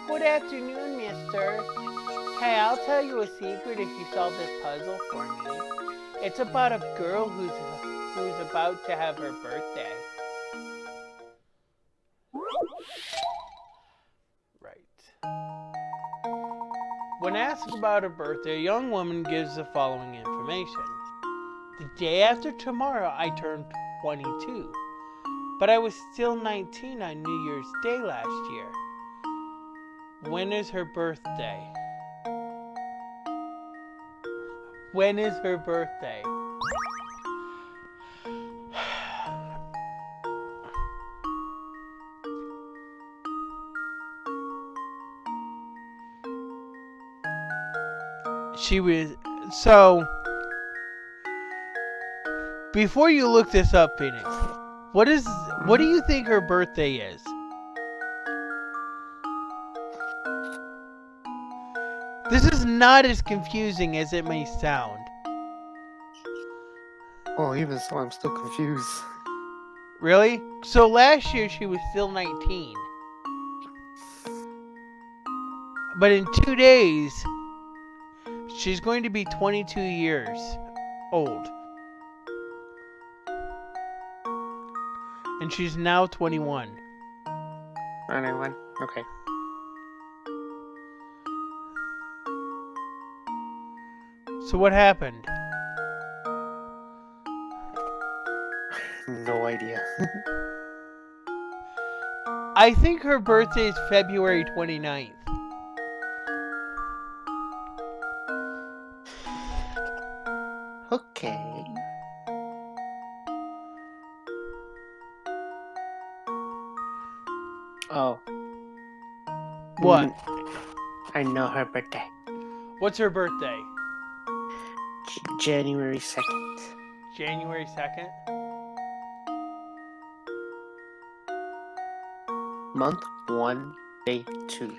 Good afternoon, mister. Hey, I'll tell you a secret if you solve this puzzle for me. It's about a girl who's about to have her birthday. Right. When asked about her birthday, a young woman gives the following information. The day after tomorrow, I turned 22. But I was still 19 on New Year's Day last year. When is her birthday? When is her birthday? She was... So... Before you look this up, Phoenix, what do you think her birthday is? This is not as confusing as it may sound. Well, even so, I'm still confused. Really? So last year she was still 19. But in 2 days, she's going to be 22 years old. And she's now 21. 21? Okay. So what happened? No idea. I think her birthday is February 29th. Okay. Oh. What? I know her birthday. What's her birthday? January 2nd. January 2nd? Month 1, day 2.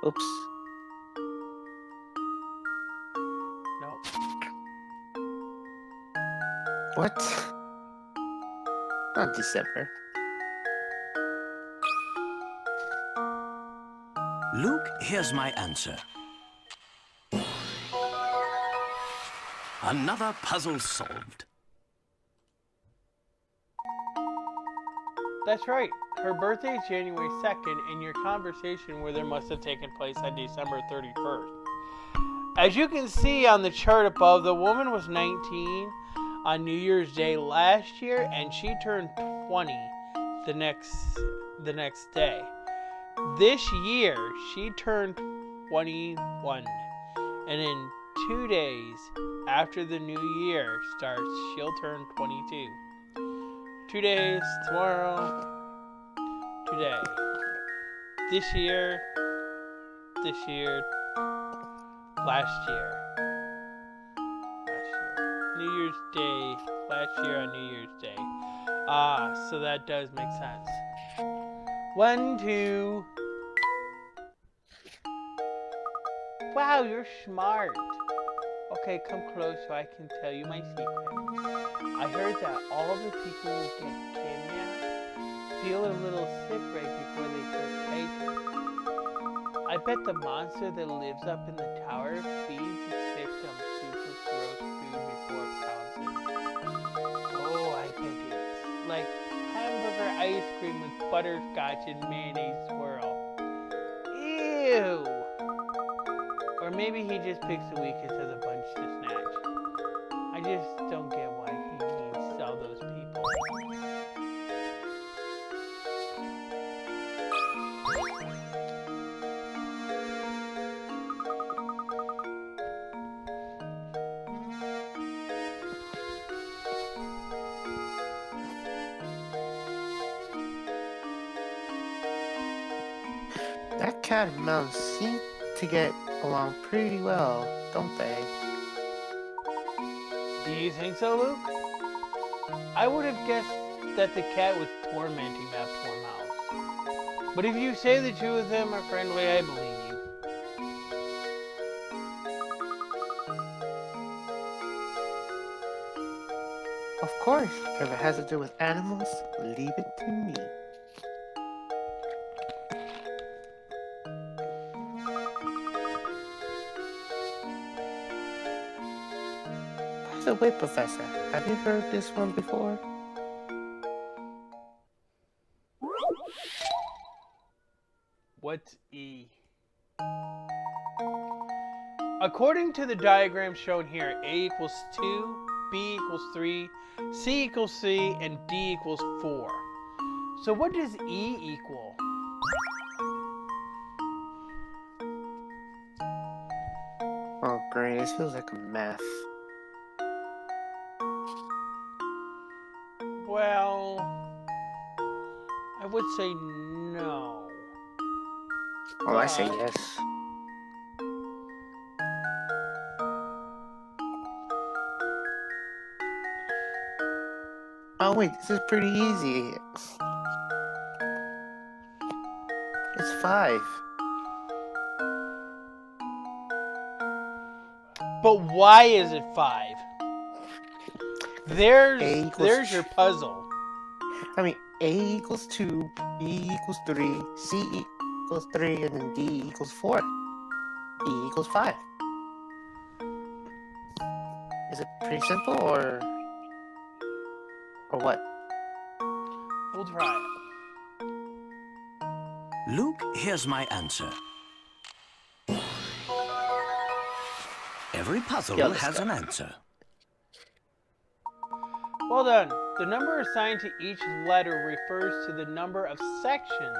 Oops. No. What? Not December. Luke, here's my answer. Another puzzle solved. That's right. Her birthday is January 2nd, and your conversation with her must have taken place on December 31st. As you can see on the chart above, the woman was 19 on New Year's Day last year, and she turned 20 the next day. This year, she turned 21, and in 2 days after the new year starts, she'll turn 22. 2 days, tomorrow, today. This year, last year. New Year's Day, last year on New Year's Day. Ah, so that does make sense. 1, 2. Wow, you're smart. Okay, come close so I can tell you my secret. I heard that all the people who get kidnapped feel a little sick right before they cook bacon. I bet the monster that lives up in the tower feeds its victims super gross food before it pounds it. Oh, I bet it's like hamburger ice cream with butterscotch and mayonnaise swirl. Ew! Or maybe he just picks the weakest of the bunch to snatch. I just don't get why he needs all those people. That cat and mouse seem to get along pretty well, don't they? Do you think so, Luke? I would have guessed that the cat was tormenting that poor mouse. But if you say the two of them are friendly, I believe you. Of course, if it has to do with animals, leave it to me. By the way, Professor, have you heard this one before? What's E? According to the diagram shown here, A equals 2, B equals 3, C equals C, and D equals 4. So what does E equal? Oh great, this feels like a math. Well, I would say no. Oh, I say yes. Oh wait, this is pretty easy. It's 5. But why is it 5? There's your puzzle. I mean, A equals 2, B equals 3, C equals 3, and then D equals 4. E equals 5. Is it pretty simple, or what? We'll try it. Luke, here's my answer. Every puzzle has an answer. Well done. The number assigned to each letter refers to the number of sections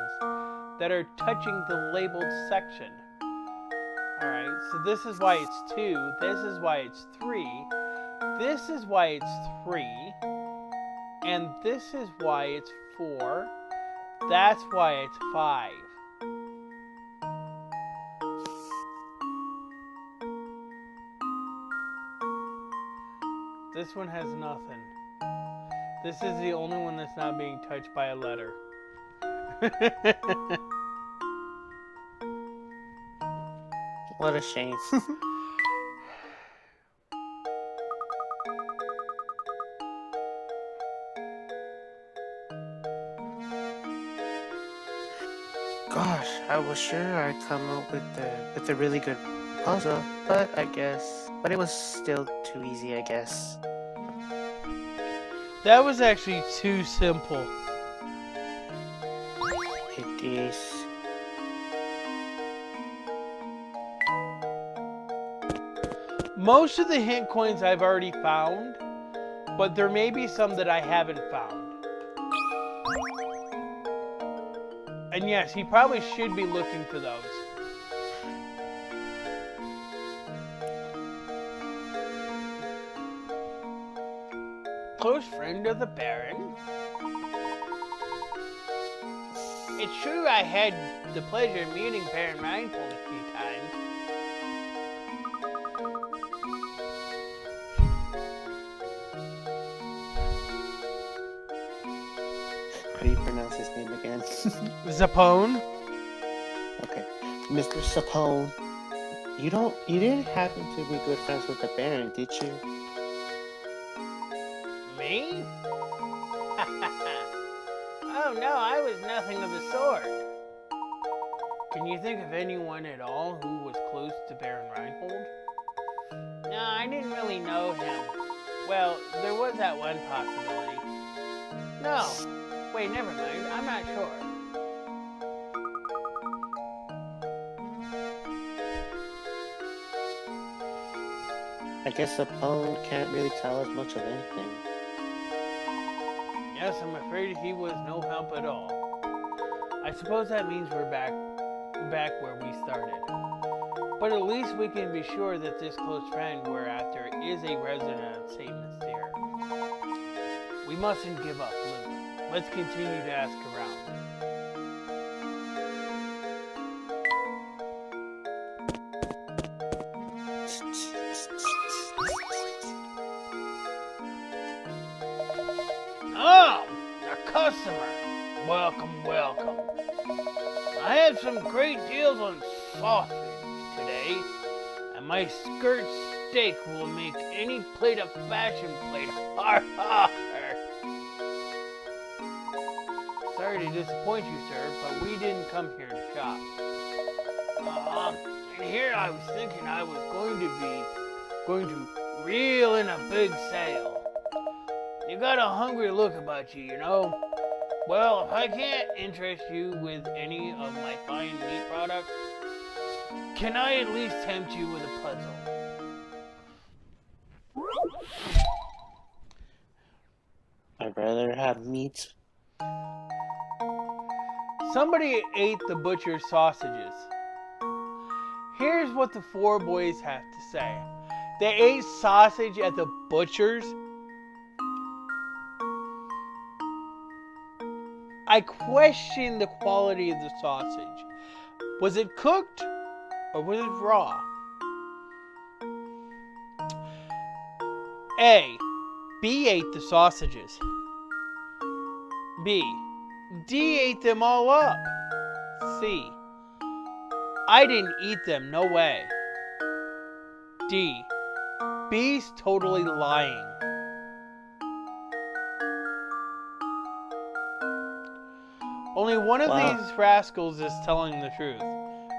that are touching the labeled section. Alright, so this is why it's 2, this is why it's 3, this is why it's 3, and this is why it's 4, that's why it's 5. This one has nothing. This is the only one that's not being touched by a letter. What a shame. Gosh, I was sure I'd come up with a really good puzzle, but it was still too easy, I guess. That was actually too simple. It is. Most of the hint coins I've already found, but there may be some that I haven't found. And yes, he probably should be looking for those. Close friend of the Baron. It's true I had the pleasure of meeting Baron Reinhold a few times. How do you pronounce his name again? Zapone? Okay. Mr. Sapone. You didn't happen to be good friends with the Baron, did you? Me? Oh no, I was nothing of the sort. Can you think of anyone at all who was close to Baron Reinhold? No, I didn't really know him. Well, there was that one possibility. No. Wait, never mind. I'm not sure. I guess Sapone can't really tell us much of anything. Yes, I'm afraid he was no help at all. I suppose that means we're back where we started. But at least we can be sure that this close friend we're after is a resident of St. Mystere. We mustn't give up, Luke. Let's continue to ask around. welcome, welcome. I have some great deals on sausage today, and my skirt steak will make any plate a fashion plate. Har har! Sorry to disappoint you, sir, but we didn't come here to shop. And here I was thinking I was going to reel in a big sale. You got a hungry look about you, you know. Well, if I can't interest you with any of my fine meat products, can I at least tempt you with a puzzle? I'd rather have meat. Somebody ate the butcher's sausages. Here's what the four boys have to say. They ate sausage at the butcher's. I question the quality of the sausage. Was it cooked or was it raw? A. B ate the sausages. B. D ate them all up. C. I didn't eat them, no way. D. B's totally lying. Only one of these rascals is telling the truth,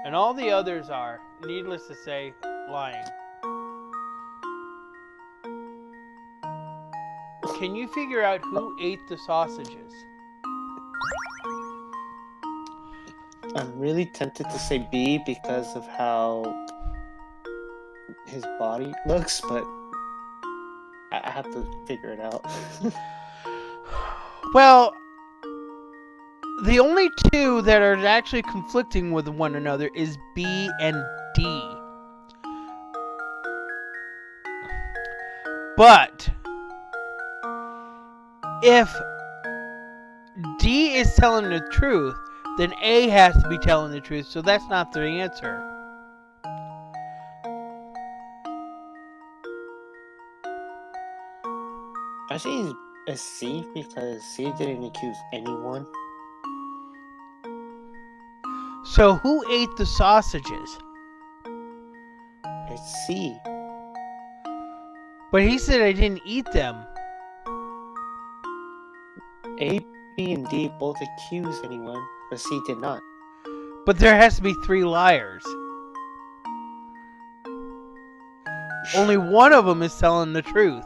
and all the others are, needless to say, lying. Can you figure out who ate the sausages? I'm really tempted to say B because of how his body looks, but I have to figure it out. Well, the only two that are actually conflicting with one another is B and D. But if D is telling the truth, then A has to be telling the truth, so that's not the answer. I say a C because C didn't accuse anyone. So who ate the sausages? It's C. But he said I didn't eat them. A, B, and D both accuse anyone, but C did not. But there has to be three liars. Only one of them is telling the truth.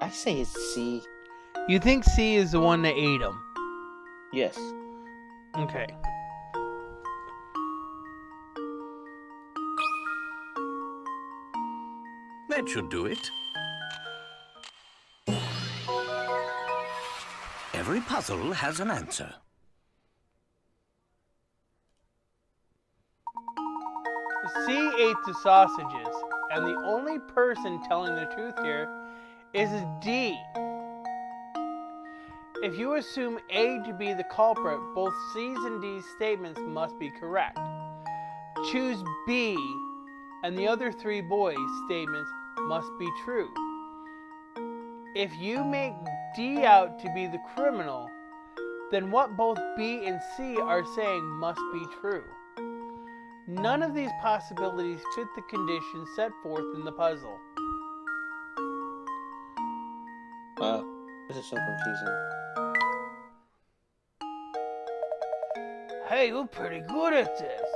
I say it's C. You think C is the one that ate them? Yes. Okay. That should do it. Every puzzle has an answer. C ate the sausages, and the only person telling the truth here is D. If you assume A to be the culprit, both C's and D's statements must be correct. Choose B, and the other three boys' statements must be true. If you make D out to be the criminal, then what both B and C are saying must be true. None of these possibilities fit the conditions set forth in the puzzle. Wow, this is so confusing. Hey, you're pretty good at this.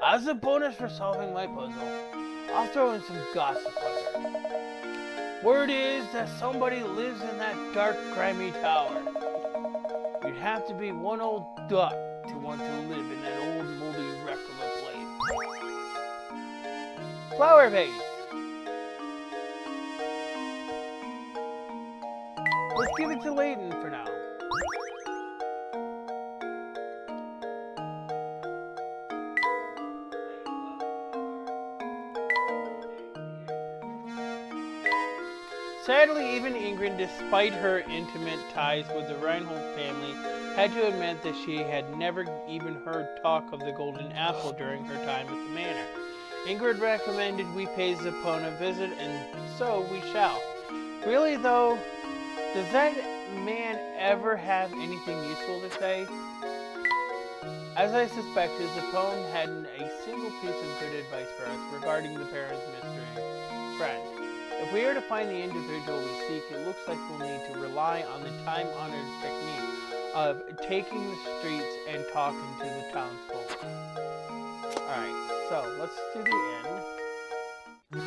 As a bonus for solving my puzzle, I'll throw in some gossip on her. Word is that somebody lives in that dark, grimy tower. You'd have to be one old duck to want to live in that old, moldy wreck of a place. Flower vase. Let's give it to Layton for now. Sadly, even Ingrid, despite her intimate ties with the Reinhold family, had to admit that she had never even heard talk of the golden apple during her time at the manor. Ingrid recommended we pay Zappone a visit, and so we shall. Really though, does that man ever have anything useful to say? As I suspected, Zappone hadn't a single piece of good advice for us regarding the parents' mystery friend. If we are to find the individual we seek, it looks like we'll need to rely on the time-honored technique of taking the streets and talking to the townsfolk. Alright, so let's do the end.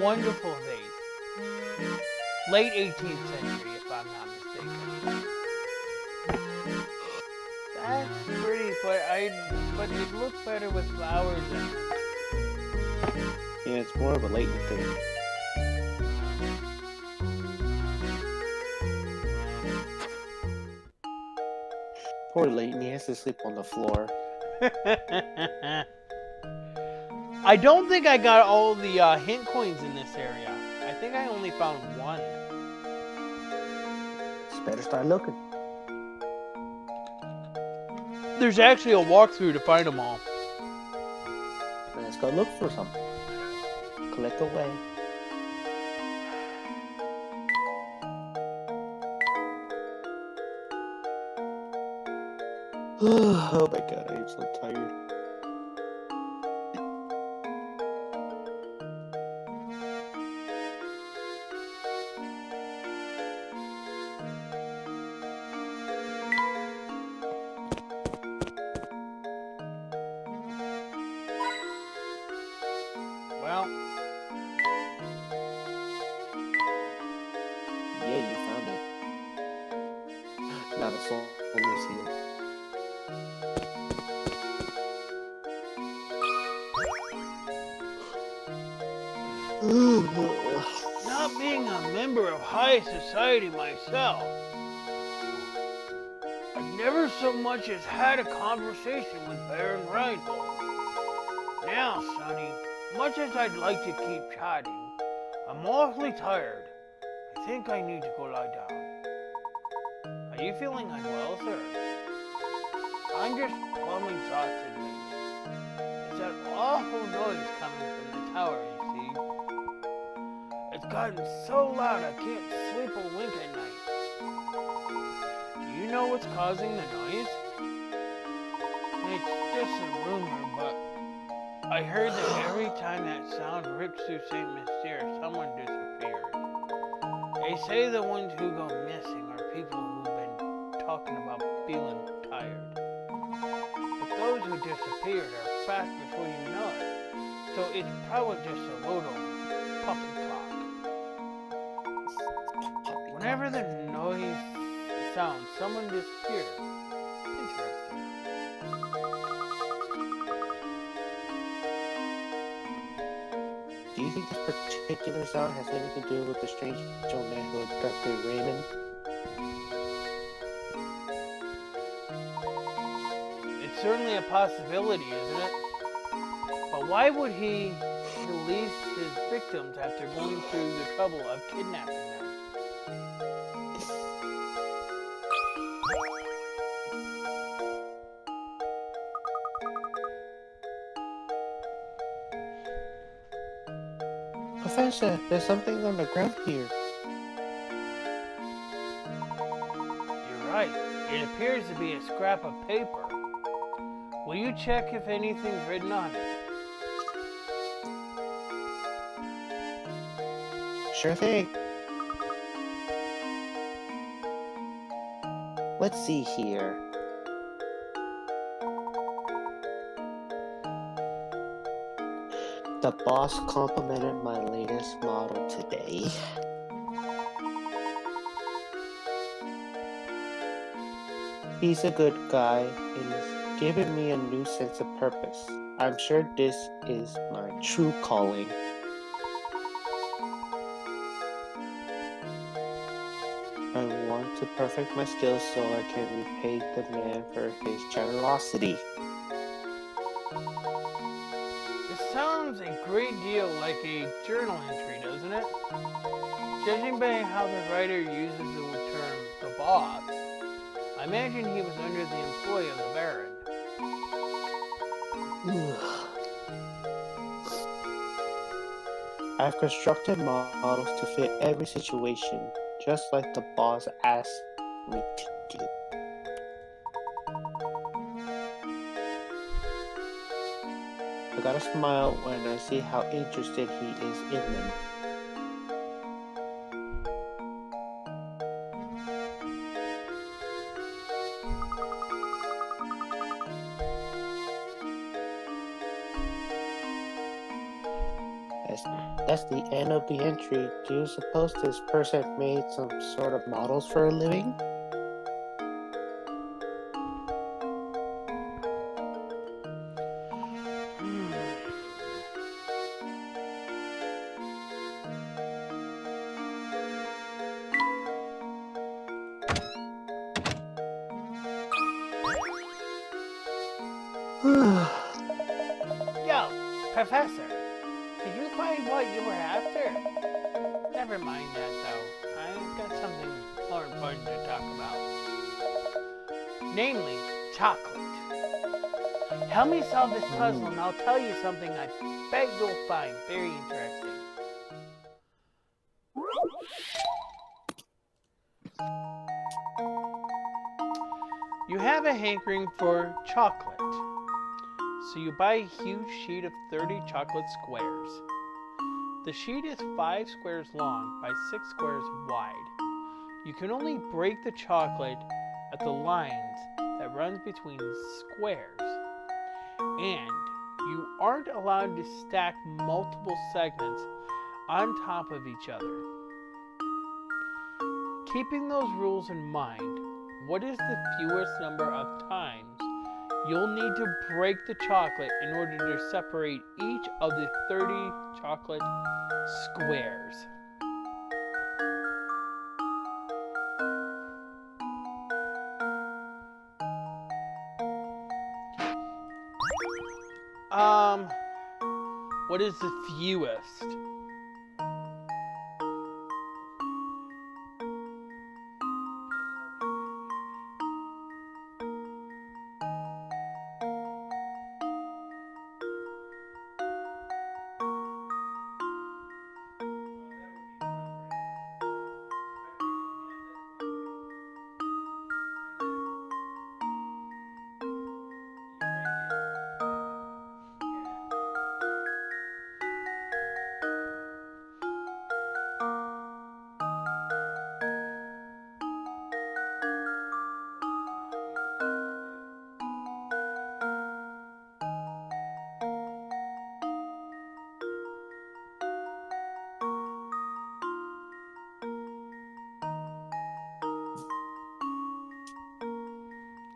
Wonderful vase. Late 18th century, if I'm not mistaken. That's pretty, but it looked better with flowers in it. Yeah, it's more of a Layton thing. Poor Layton, he has to sleep on the floor. I don't think I got all the hint coins in this area. I think I only found one. Just better start looking. There's actually a walkthrough to find them all. Let's go look for something. Click away. Oh my god, I am so tired. Well, yeah, you found it. Not a soul lives here. not being a member of high society myself, I've never so much as had a conversation with Baron Reinhold. Now, Sonny, much as I'd like to keep chatting, I'm awfully tired. I think I need to go lie down. Are you feeling unwell, sir? I'm just plumb exhausted lately. It's that awful noise coming from the tower, you see. It's gotten so loud I can't sleep a wink at night. Do you know what's causing the noise? It's just a rumor, but I heard that every time that sound rips through St. Mystere, someone disappears. They say the ones who go missing are people who've been talking about feeling tired. But those who disappeared are back before you know it, so it's probably just a load of poppycock. Whenever the noise sounds, someone disappears. Interesting. Do you think this particular sound has anything to do with the strange old man who abducted Raymond? It's certainly a possibility, isn't it? But why would he release his victims after going through the trouble of kidnapping them? Professor, there's something on the ground here. You're right. It appears to be a scrap of paper. Will you check if anything's written on it? Sure thing. Let's see here. The boss complimented my latest model today. He's a good guy and he's given me a new sense of purpose. I'm sure this is my true calling. I want to perfect my skills so I can repay the man for his generosity. It sounds a great deal feel like a journal entry, doesn't it? Judging by how the writer uses the term the boss, I imagine he was under the employ of the Baron. I've constructed models to fit every situation, just like the boss asked me to do. I gotta smile when I see how interested he is in them. That's the end of the entry. Do you suppose this person made some sort of models for a living? Yo, Professor, did you find what you were after? Never mind that though. I've got something more important to talk about. Namely, chocolate. Help me solve this puzzle and I'll tell you something I bet you'll find very interesting. You have a hankering for chocolate. So you buy a huge sheet of 30 chocolate squares. The sheet is 5 squares long by 6 squares wide. You can only break the chocolate at the lines that runs between squares. And you aren't allowed to stack multiple segments on top of each other. Keeping those rules in mind, what is the fewest number of times you'll need to break the chocolate in order to separate each of the 30 chocolate squares? What is the fewest?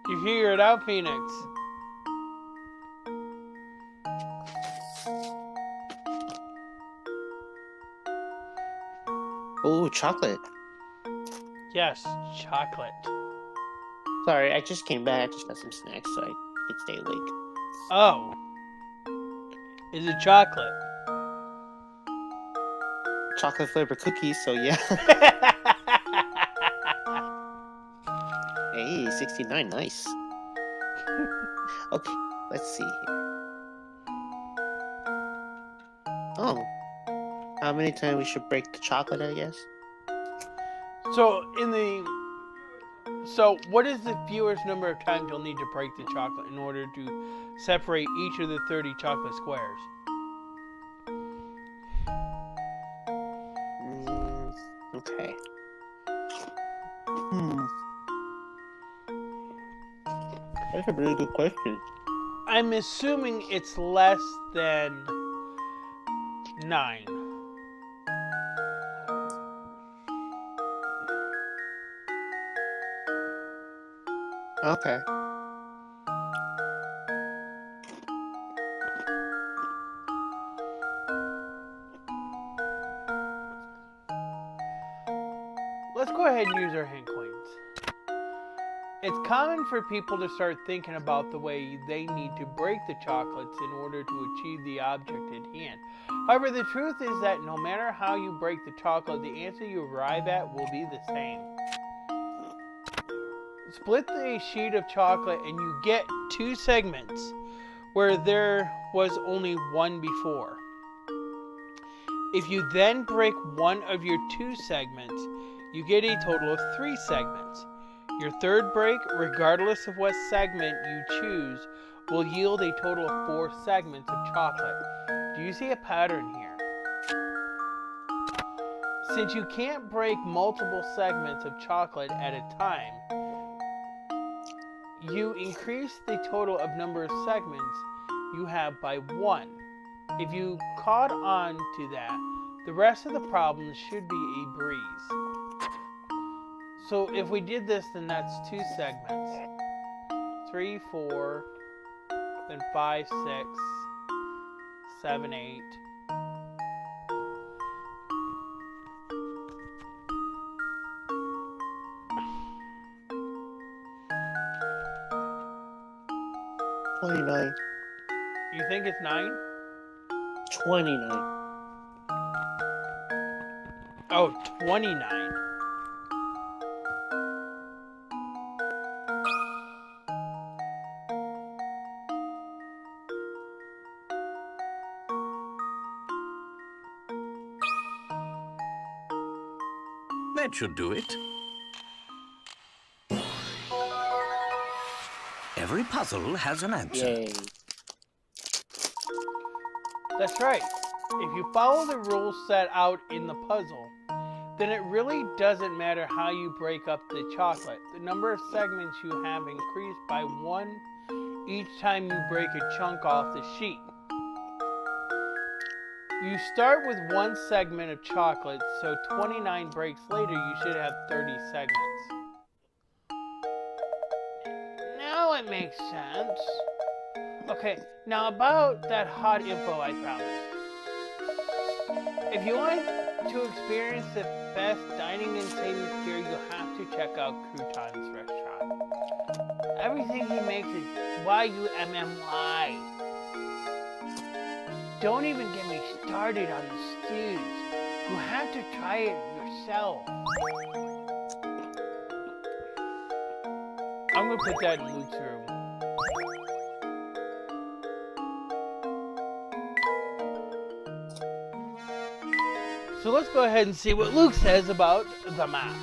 You figure it out, Phoenix. Ooh, chocolate. Yes, chocolate. Sorry, I just came back. I just got some snacks so I could stay awake. Oh. Is it chocolate? Chocolate flavored cookies, so yeah. Hey, 69, nice. Okay, let's see here. Oh. How many times we should break the chocolate, I guess? So what is the fewest number of times you'll need to break the chocolate in order to separate each of the 30 chocolate squares? Okay. That's a really good question. I'm assuming it's less than 9. Okay. Let's go ahead and use our hand coins. It's common for people to start thinking about the way they need to break the chocolates in order to achieve the object at hand. However, the truth is that no matter how you break the chocolate, the answer you arrive at will be the same. Split the sheet of chocolate and you get two segments where there was only one before. If you then break one of your two segments, you get a total of 3 segments. Your third break, regardless of what segment you choose, will yield a total of 4 segments of chocolate. Do you see a pattern here? Since you can't break multiple segments of chocolate at a time, you increase the total of number of segments you have by 1. If you caught on to that, the rest of the problem should be a breeze. So if we did this, then that's 2 segments. 3, 4, then 5, 6, 7, 8. $29. You think it's 9? $29. Oh, 29. That should do it. Every puzzle has an answer. Yay. That's right. If you follow the rules set out in the puzzle, then it really doesn't matter how you break up the chocolate. The number of segments you have increased by 1 each time you break a chunk off the sheet. You start with 1 segment of chocolate, so 29 breaks later you should have 30 segments. Now it makes sense. Okay, now about that hot info I promised. If you want to experience the best dining in Satan's Fury, you'll have to check out Crouton's restaurant. Everything he makes is YUMMY. Don't even get me started on the stews. You have to try it yourself. I'm gonna put that in Luke's room. So let's go ahead and see what Luke says about the map.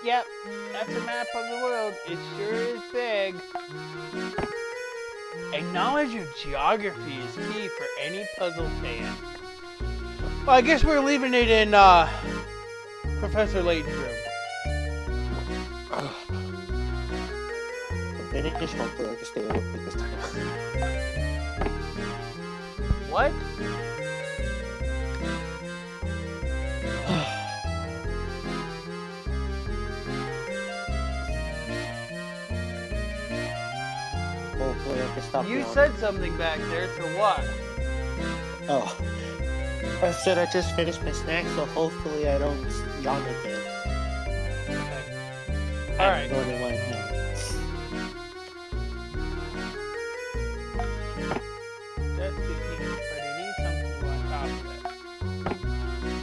Yep, that's a map of the world. It sure is big. A knowledge of geography is key for any puzzle fan. Well, I guess we're leaving it in Professor Layton's room. Finish, hopefully I can stay awake this time. What? Hopefully I can stop You yawning. said something back there, so what? Oh. I said I just finished my snack, so hopefully I don't yawn again. Okay. Alright. I'm going right now. That's good news, but it needs something on top of it.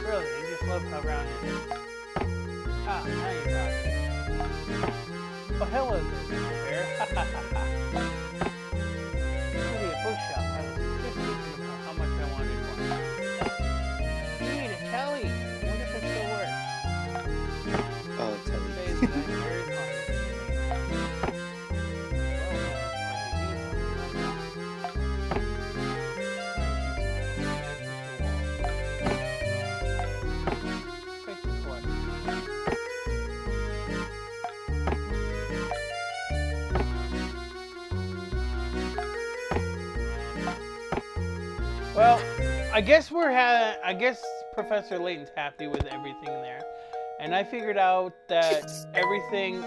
Really, I just love how round it is. Ah, now you're talking. Oh, hello there, Mr. Bear. Ha ha ha ha. Really a bookshop. I was just thinking about how much I wanted one. You need a telly. I wonder if it still works. Oh, tell me. Days that I'm very fond of gaming. Well, I guess I guess Professor Layton's happy with everything there. And I figured out that everything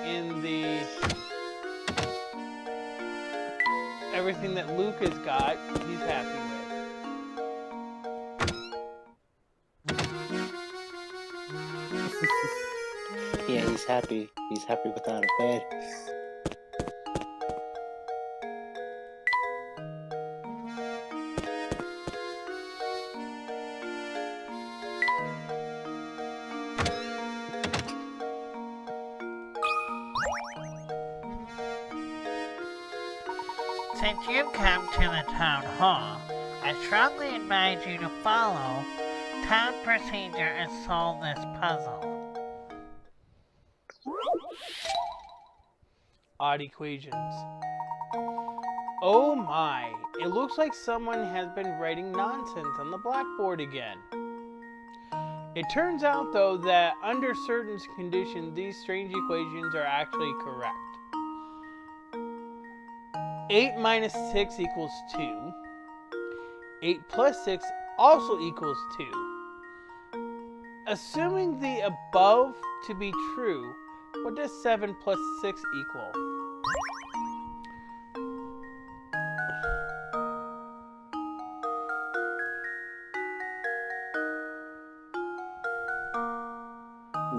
that Luke has got, he's happy with. Yeah, he's happy. He's happy without a bed. Since you've come to the town hall, I strongly advise you to follow town procedure and solve this puzzle. Odd equations. Oh my, it looks like someone has been writing nonsense on the blackboard again. It turns out though that under certain conditions these strange equations are actually correct. 8 minus 6 equals 2. 8 plus 6 also equals 2. Assuming the above to be true, what does 7 plus 6 equal?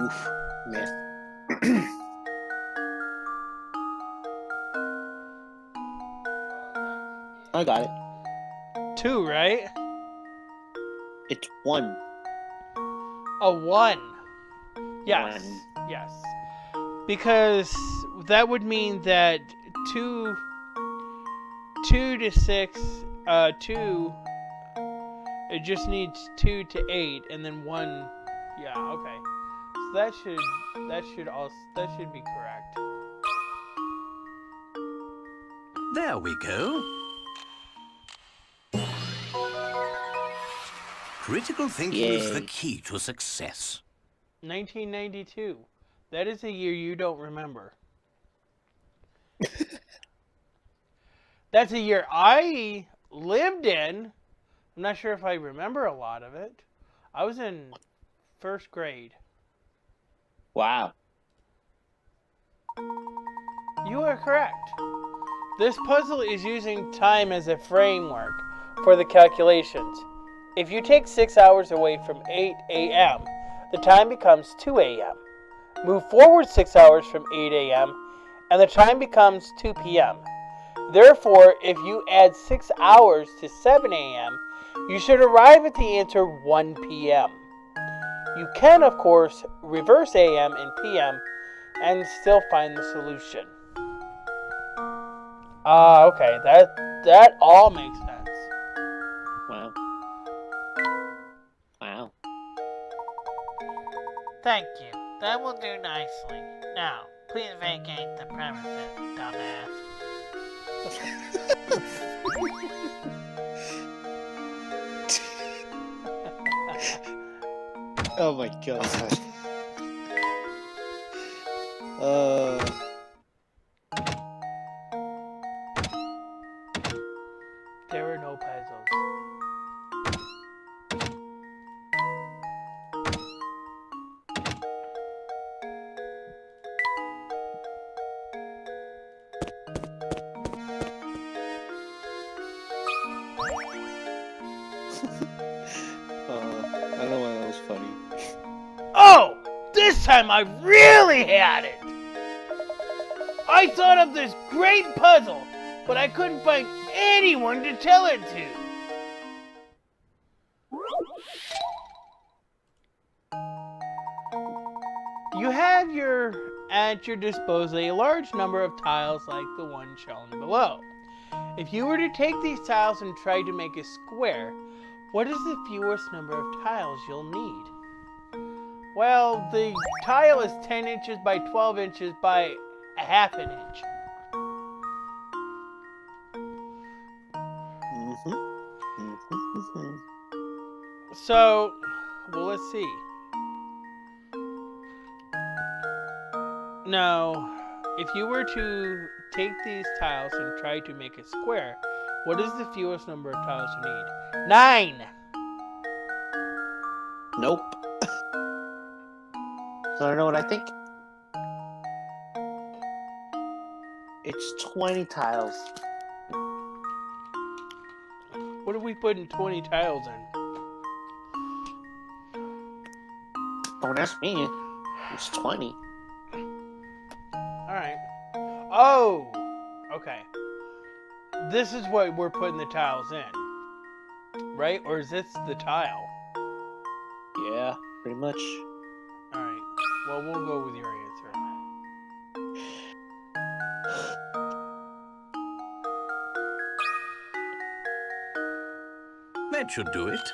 Oof, man. I got it. 2, right? It's 1. A 1. Yes. One. Yes. Because that would mean that 2 to 6, 2, it just needs 2 to 8, and then 1, yeah, okay. So that should be correct. There we go. Critical thinking is the Yay. key to success. 1992. That is a year you don't remember. That's a year I lived in. I'm not sure if I remember a lot of it. I was in first grade. Wow. You are correct. This puzzle is using time as a framework for the calculations. If you take 6 hours away from 8 a.m., the time becomes 2 a.m. Move forward 6 hours from 8 a.m., and the time becomes 2 p.m. Therefore, if you add 6 hours to 7 a.m., you should arrive at the answer 1 p.m. You can, of course, reverse a.m. and p.m. and still find the solution. Okay, that all makes sense. Wow. Wow. Thank you. That will do nicely. Now, please vacate the premises, dumbass. Oh my god. There were no puzzles. I don't know why that was funny. Oh! This time I really had it! I thought of this great puzzle, but I couldn't find anyone to tell it to. You have at your disposal a large number of tiles like the one shown below. If you were to take these tiles and try to make a square, what is the fewest number of tiles you'll need? Well, the tile is 10 inches by 12 inches by a half an inch. So, well, let's see. Now, if you were to take these tiles and try to make a square, what is the fewest number of tiles you need? 9! Nope. So I know what I think. It's 20 tiles. What are we putting 20 tiles in? Don't ask me. It's 20. Alright. Oh! Okay. This is what we're putting the tiles in. Right? Or is this the tile? Yeah, pretty much. Alright. Well, we'll go with your answer. That should do it.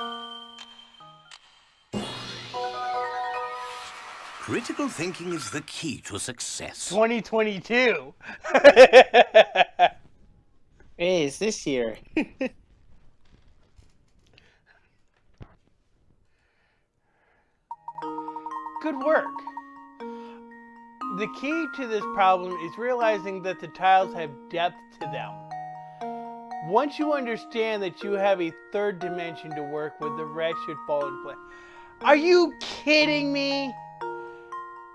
Critical thinking is the key to success. 2022! Hey, it's this year. Good work. The key to this problem is realizing that the tiles have depth to them. Once you understand that you have a third dimension to work with, the rest should fall into place. Are you kidding me?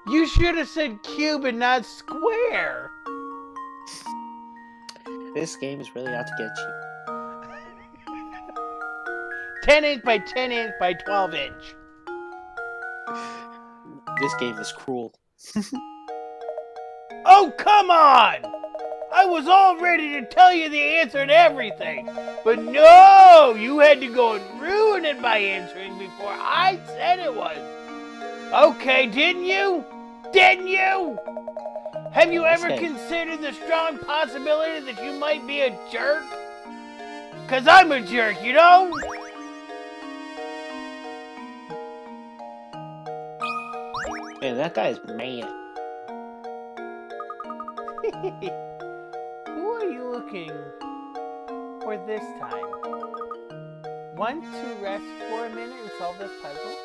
You should have said cube and not square. This game is really out to get you. 10 inch by 10 inch by 12 inch. This game is cruel. Oh, come on! I was all ready to tell you the answer to everything. But no! You had to go and ruin it by answering before I said it was. Okay, didn't you? Didn't you? Have you ever considered the strong possibility that you might be a jerk? 'Cause I'm a jerk, you know? Man, that guy is mad. Who are you looking for this time? Want to rest for a minute and solve this puzzle?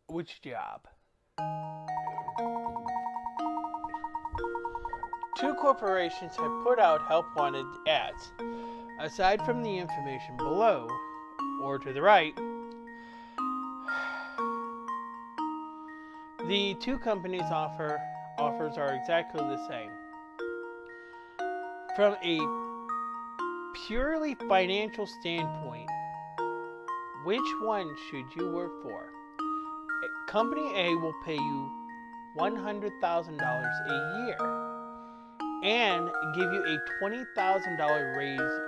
Which job? Two corporations have put out help wanted ads. Aside from the information below, or to the right, the two companies' offers are exactly the same. From a purely financial standpoint, which one should you work for? Company A will pay you $100,000 a year and give you a $20,000 raise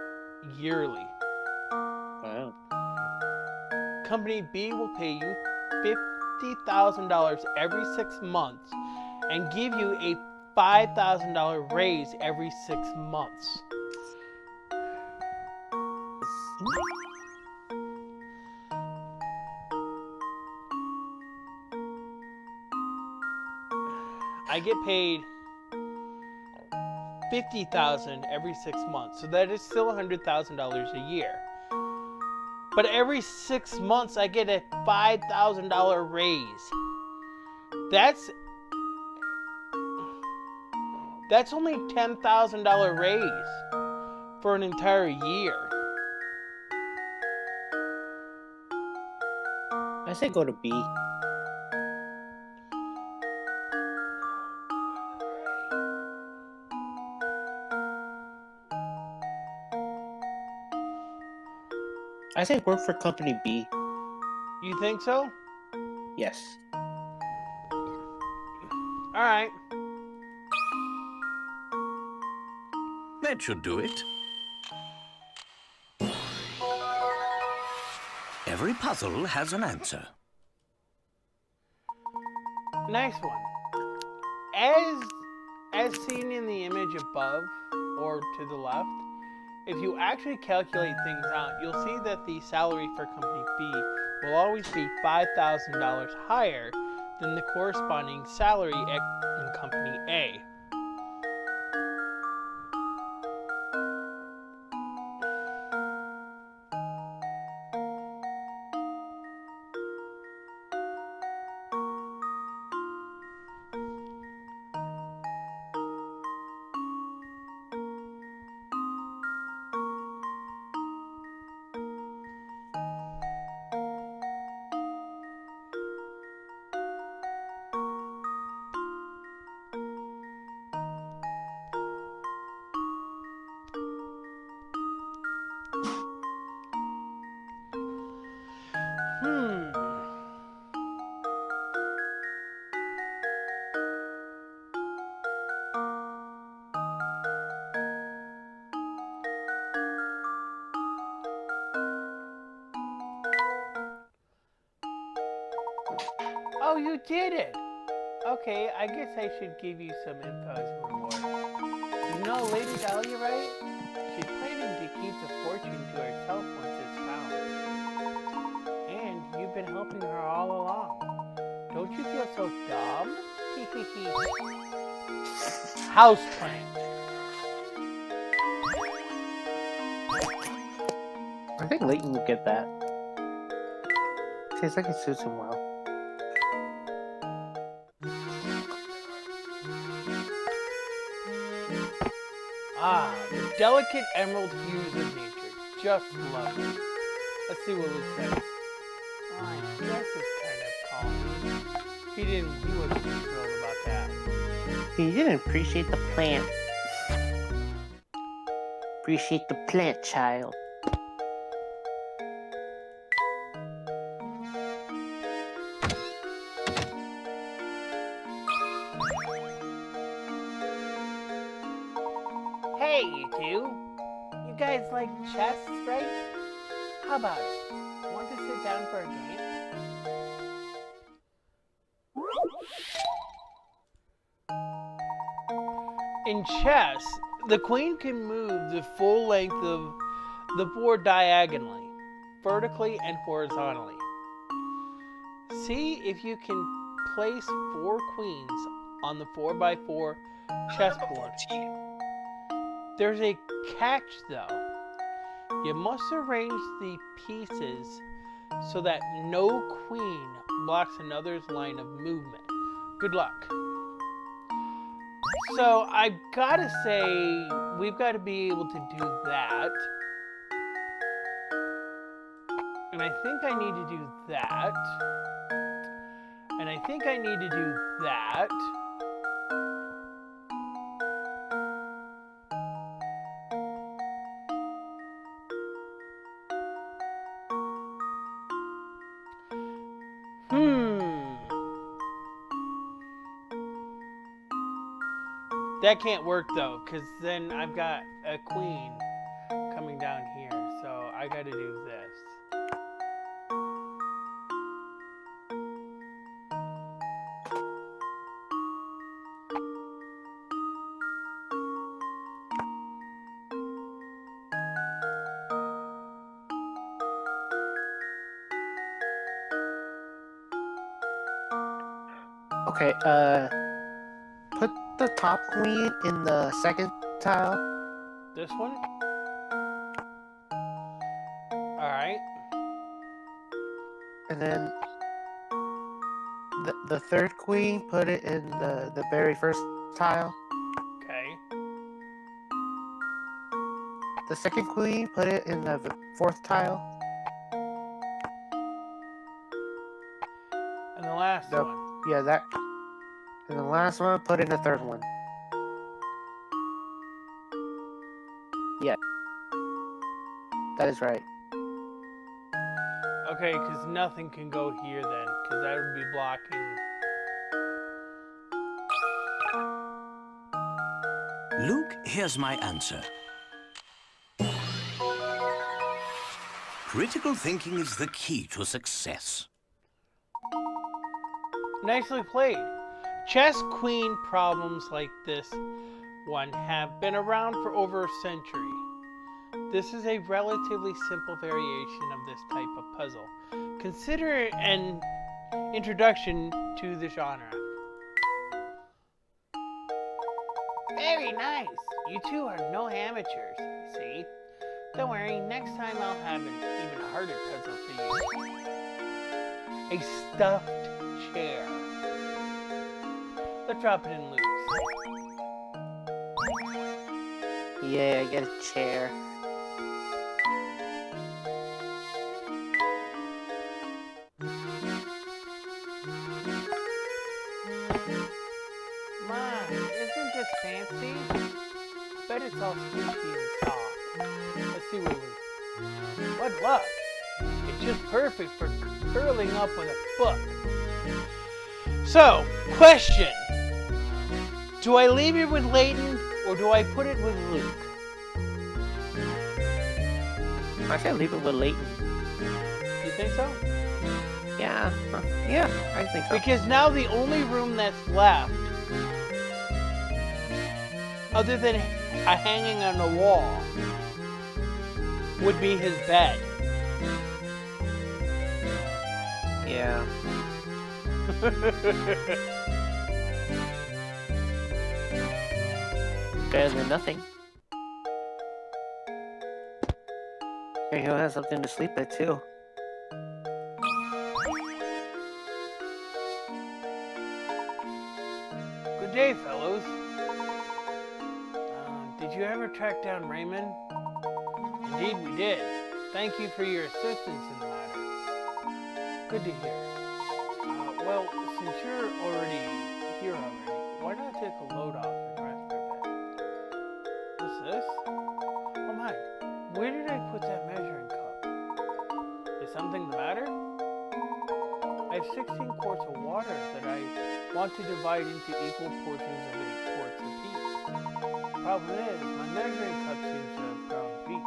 yearly. Wow. Company B will pay you $50,000 every 6 months and give you a $5,000 raise every 6 months. I get paid $50,000 every 6 months, so that is still $100,000 a year. But every 6 months, I get a $5,000 raise. That's only $10,000 raise for an entire year. I say go to B. I say work for company B. You think so? Yes. All right. That should do it. Every puzzle has an answer. Next one. As seen in the image above or to the left, if you actually calculate things out, you'll see that the salary for Company B will always be $5,000 higher than the corresponding salary in Company A. Oh, you did it! Okay, I guess I should give you some info as a reward. You know Lady Dahlia, right? She's planning to keep the fortune to herself once it's found. And you've been helping her all along. Don't you feel so dumb? Houseplant. I think Layton will get that. Seems like it suits him well. Ah, the delicate emerald hues of nature. Just lovely. Let's see what it says. Oh, this is kind of calming. He wasn't too thrilled about that. He didn't appreciate the plant. Appreciate the plant, child. Hey, you two. You guys like chess, right? How about it? Want to sit down for a game? In chess, the queen can move the full length of the board diagonally, vertically and horizontally. See if you can place 4 queens on the 4x4 chessboard. There's a catch though. You must arrange the pieces so that no queen blocks another's line of movement. Good luck. So I've got to say, we've got to be able to do that. And I think I need to do that. And I think I need to do that. That can't work though, because then I've got a queen coming down here, so I gotta do this. Okay, put the top queen in the second tile. This one? Alright. And then the third queen, put it in the very first tile. Okay. The second queen, put it in the fourth tile. And the last The- one. Yeah, that. And the last one, put in the third one. Yeah. That is right. Okay, because nothing can go here then, because that would be blocking. Luke, here's my answer. Critical thinking is the key to success. Nicely played. Chess queen problems like this one have been around for over a century. This is a relatively simple variation of this type of puzzle. Consider it an introduction to the genre. Very nice. You two are no amateurs, see? Don't worry, next time I'll have an even harder puzzle for you. A stuffed chair. Let's drop it in Luke's. Yeah, I get a chair. Mom, isn't this fancy? I bet it's all squishy and soft. Let's see what we... What luck! It's just perfect for curling up with a book. So, question. Do I leave it with Layton or do I put it with Luke? I should leave it with Layton. You think so? Yeah. Yeah, I think so. Because now the only room that's left, other than a hanging on the wall, would be his bed. Yeah. Better than nothing. Here, he'll have something to sleep at too. Good day, fellows. Did you ever track down Raymond? Indeed we did. Thank you for your assistance in the matter. Good to hear. Well, since you're already here already, why not take a load off and rest for a bit? What's this? Oh my, where did I put that measuring cup? Is something the matter? I have 16 quarts of water that I want to divide into equal portions of 8 quarts apiece. Problem is, my measuring cup seems to have grown weak.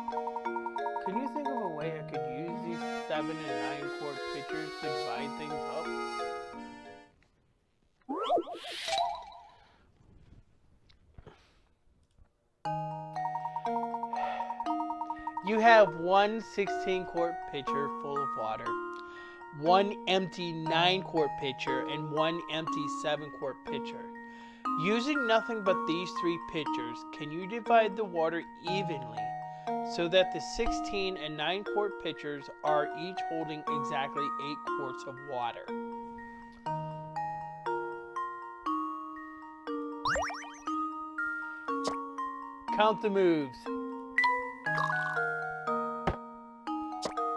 Can you think of a way I could use these 7 and 9 quart pitchers to divide things up? You have one 16-quart pitcher full of water, one empty 9-quart pitcher, and one empty 7-quart pitcher. Using nothing but these 3 pitchers, can you divide the water evenly so that the 16 and 9-quart pitchers are each holding exactly 8 quarts of water? Count the moves.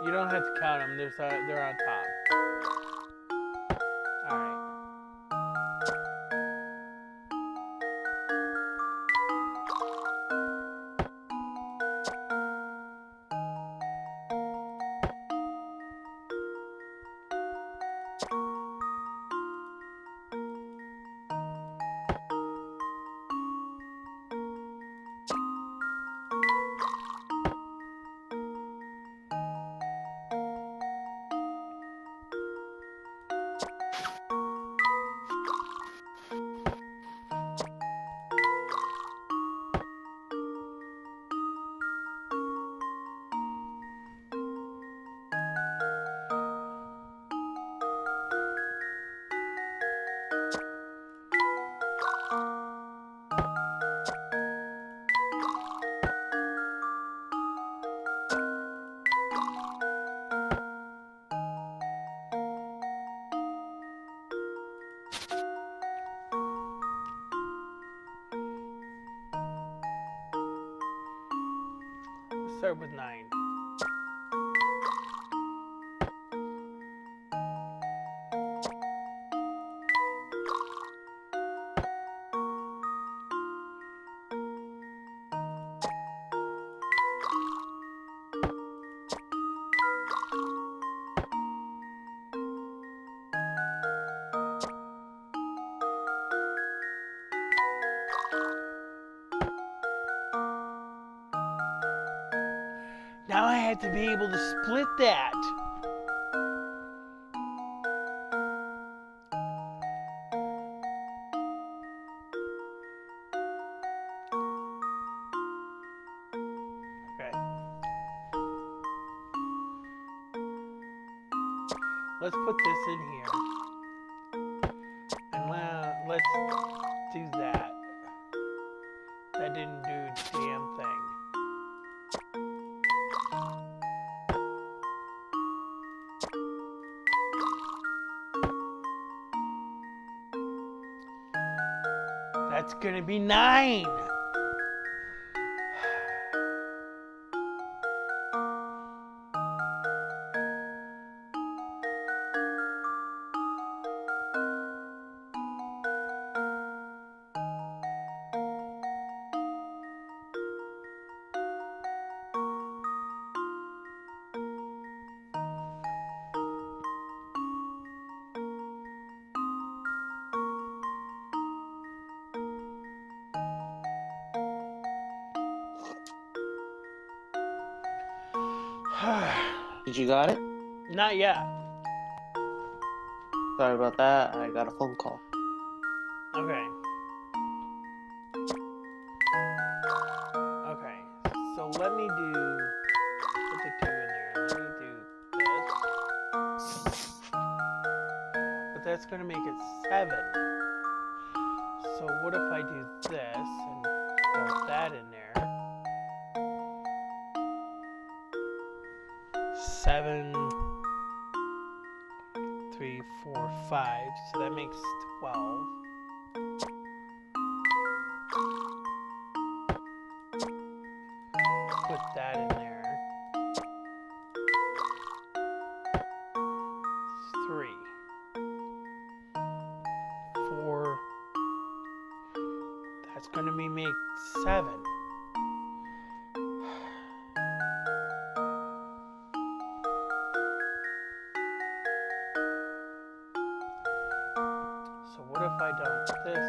You don't have to count them, they're on top. Alright. Start with 9. Now I have to be able to split that. Okay. Let's put this in here. And let's do that. That didn't do a damn thing. That's gonna be 9. Did you got it? Not yet. Sorry about that. I got a phone call. Okay. Okay. So let me do. Put the 2 in there. Let me do this. But that's going to make it 7. So what if I do this and dump that in there? 7, 3, 4, 5. So that makes 12. Put that in there. 3, 4. That's going to make 7. So what if I dump this?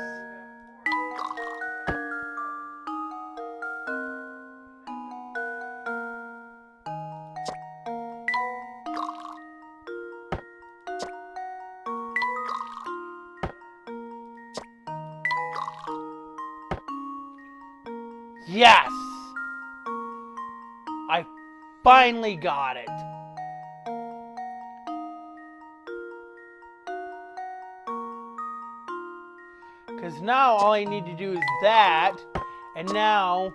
Yes! I finally got it. Because now all I need to do is that, and now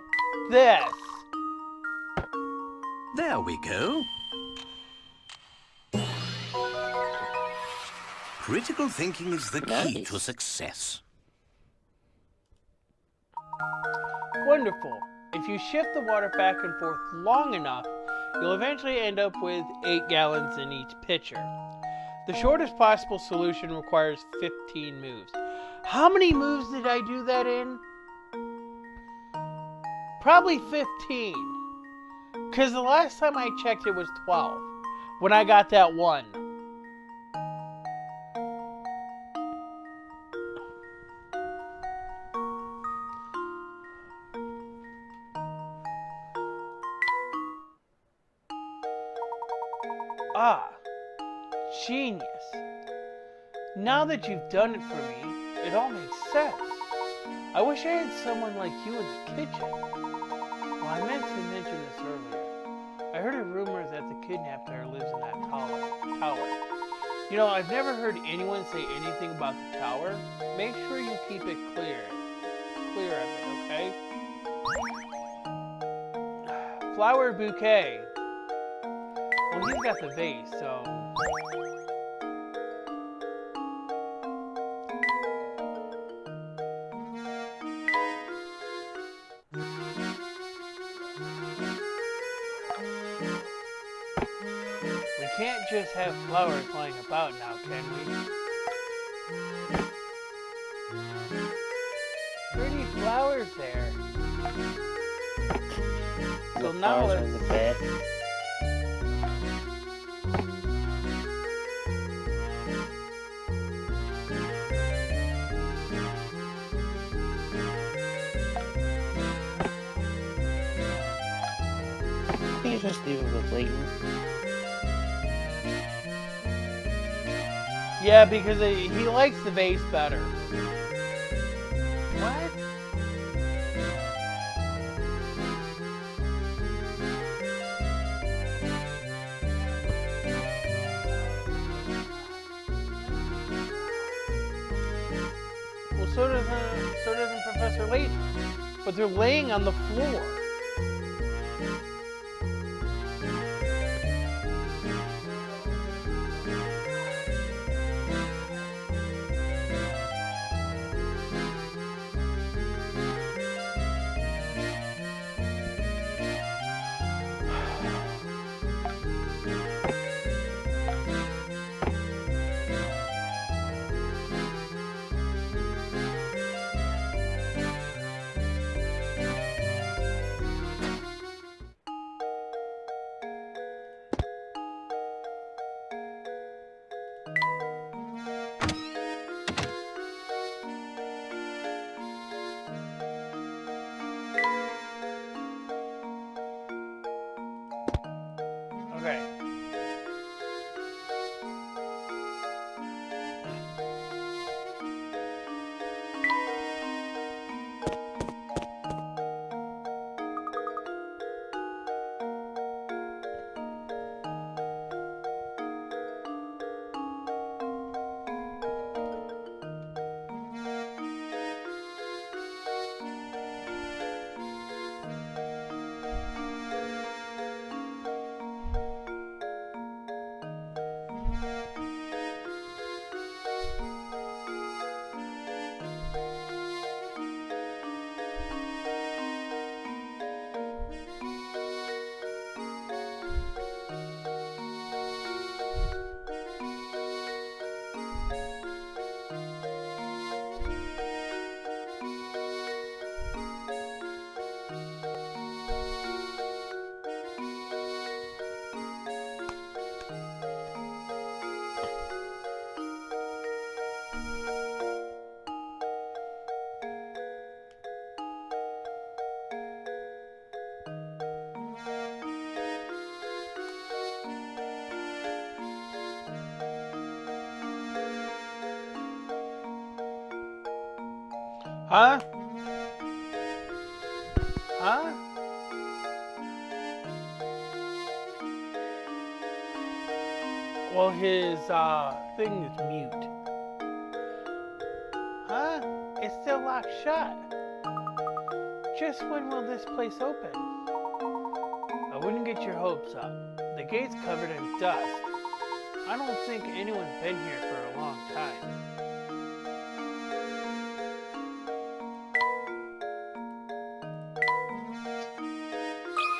this. There we go. Critical thinking is the key Nice. to success. Wonderful. If you shift the water back and forth long enough, you'll eventually end up with 8 gallons in each pitcher. The shortest possible solution requires 15 moves. How many moves did I do that in? Probably 15. Because the last time I checked it was 12. When I got that one. Ah, genius. Now that you've done it for me, it all makes sense. I wish I had someone like you in the kitchen. Well, I meant to mention this earlier. I heard a rumor that the kidnapper lives in that tower. You know, I've never heard anyone say anything about the tower. Make sure you keep it clear of it, okay? Flower bouquet. Well, he's got the vase, so... We can't just have flowers lying about now, can we? Pretty flowers there. So The now flowers are in the bed. I think you just leave it with Layton. Yeah, because he likes the vase better. What? Well, so doesn't Professor Layton. But they're laying on the floor. Huh? Huh? Well, his thing is mute. Huh? It's still locked shut. Just when will this place open? I wouldn't get your hopes up. The gate's covered in dust. I don't think anyone's been here for a long time.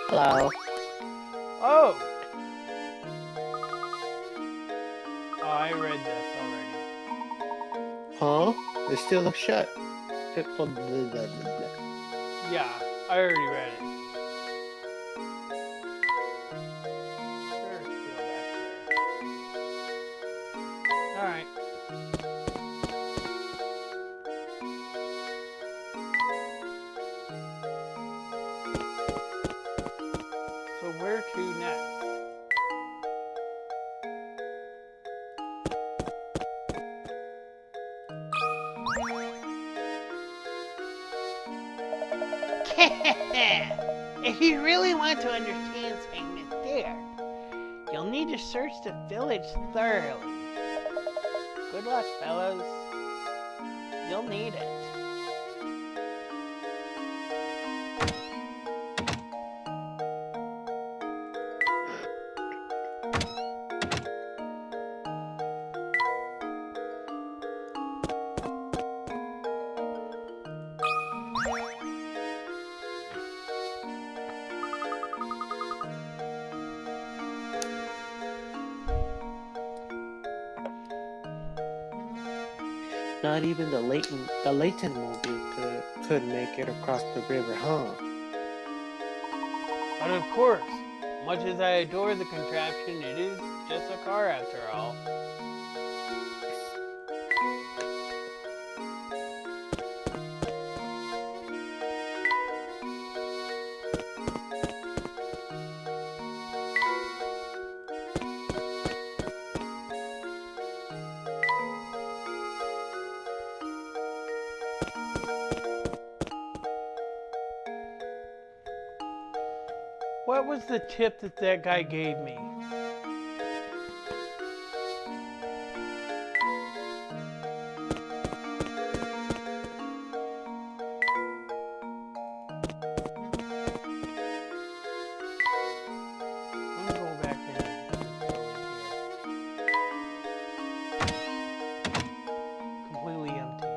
Hello. Oh! Oh, I read this already. Huh? It still looks shut. Yeah, I already read it. Sure, it's still back there. Alright. So where to next? If you really want to understand Saint there, you'll need to search the village thoroughly. Good luck, fellas. You'll need it. Not even the Layton movie could make it across the river, huh? But of course, much as I adore the contraption, it is just a car after all. What was the tip that guy gave me? I'm gonna go back in. Completely empty.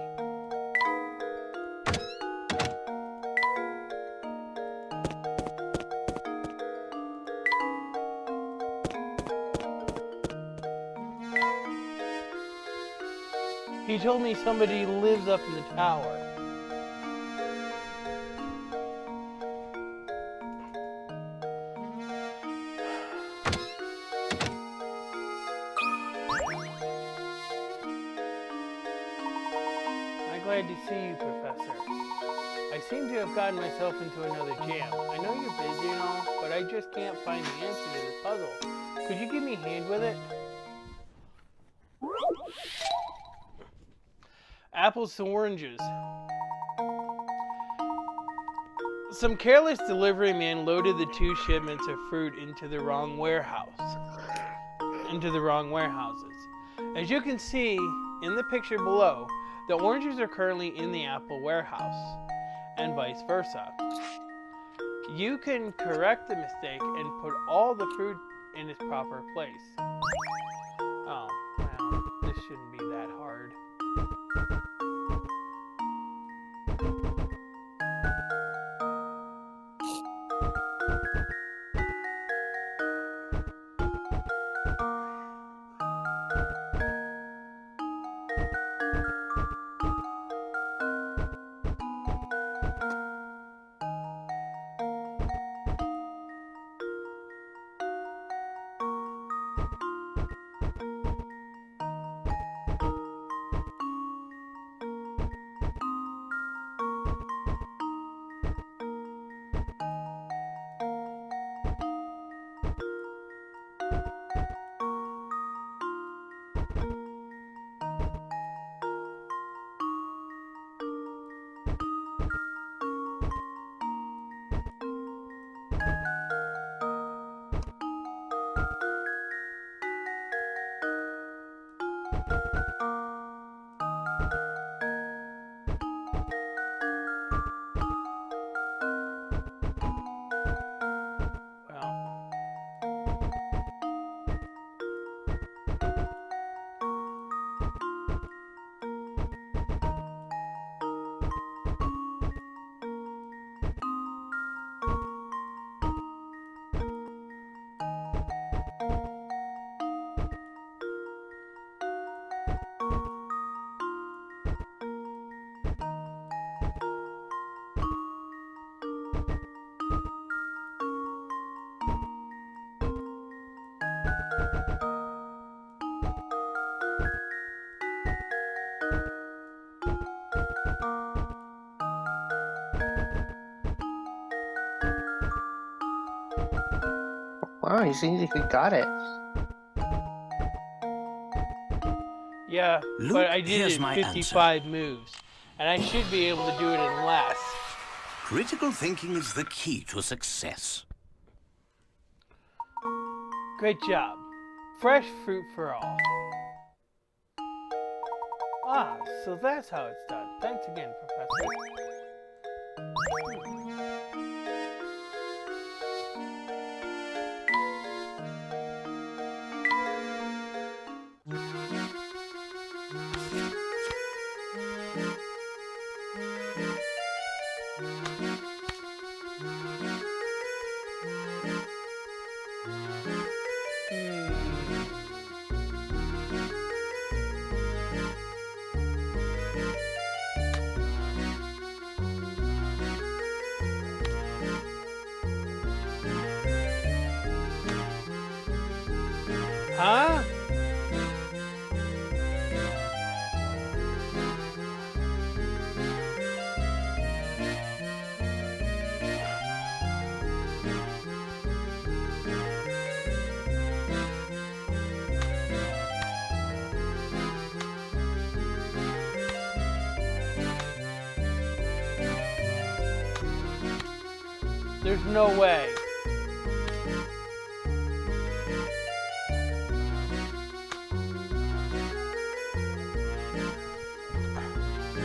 He told me somebody lives up in the tower. I'm glad to see you, Professor. I seem to have gotten myself into another jam. I know you're busy and all, but I just can't find the answer to this puzzle. Could you give me a hand with it? Apples to oranges. Some careless delivery man loaded the 2 shipments of fruit into the wrong warehouses. As you can see in the picture below, the oranges are currently in the apple warehouse, and vice versa. You can correct the mistake and put all the fruit in its proper place. Oh, well, this shouldn't be that hard. Oh, you see, you got it. Yeah, Luke, but I did it here's in my 55 moves. And I should be able to do it in less. Critical thinking is the key to success. Great job. Fresh fruit for all. Ah, so that's how it's done. Thanks again, Professor. Huh? There's no way.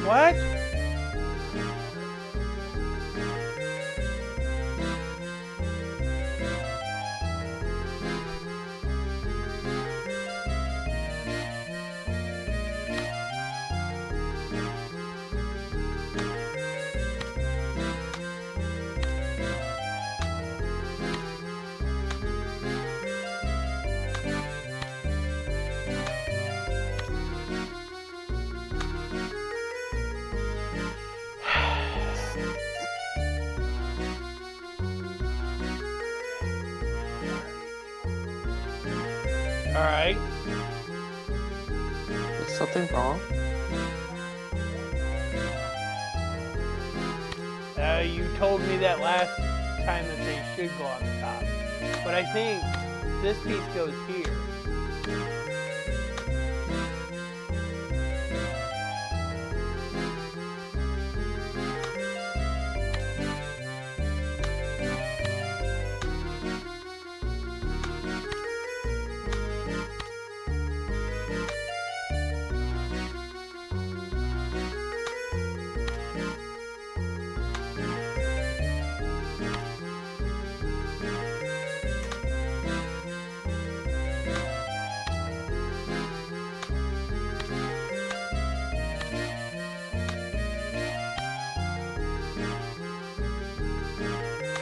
What? Alright. Is something wrong? You told me that last time that they should go on the top. But I think this piece goes here.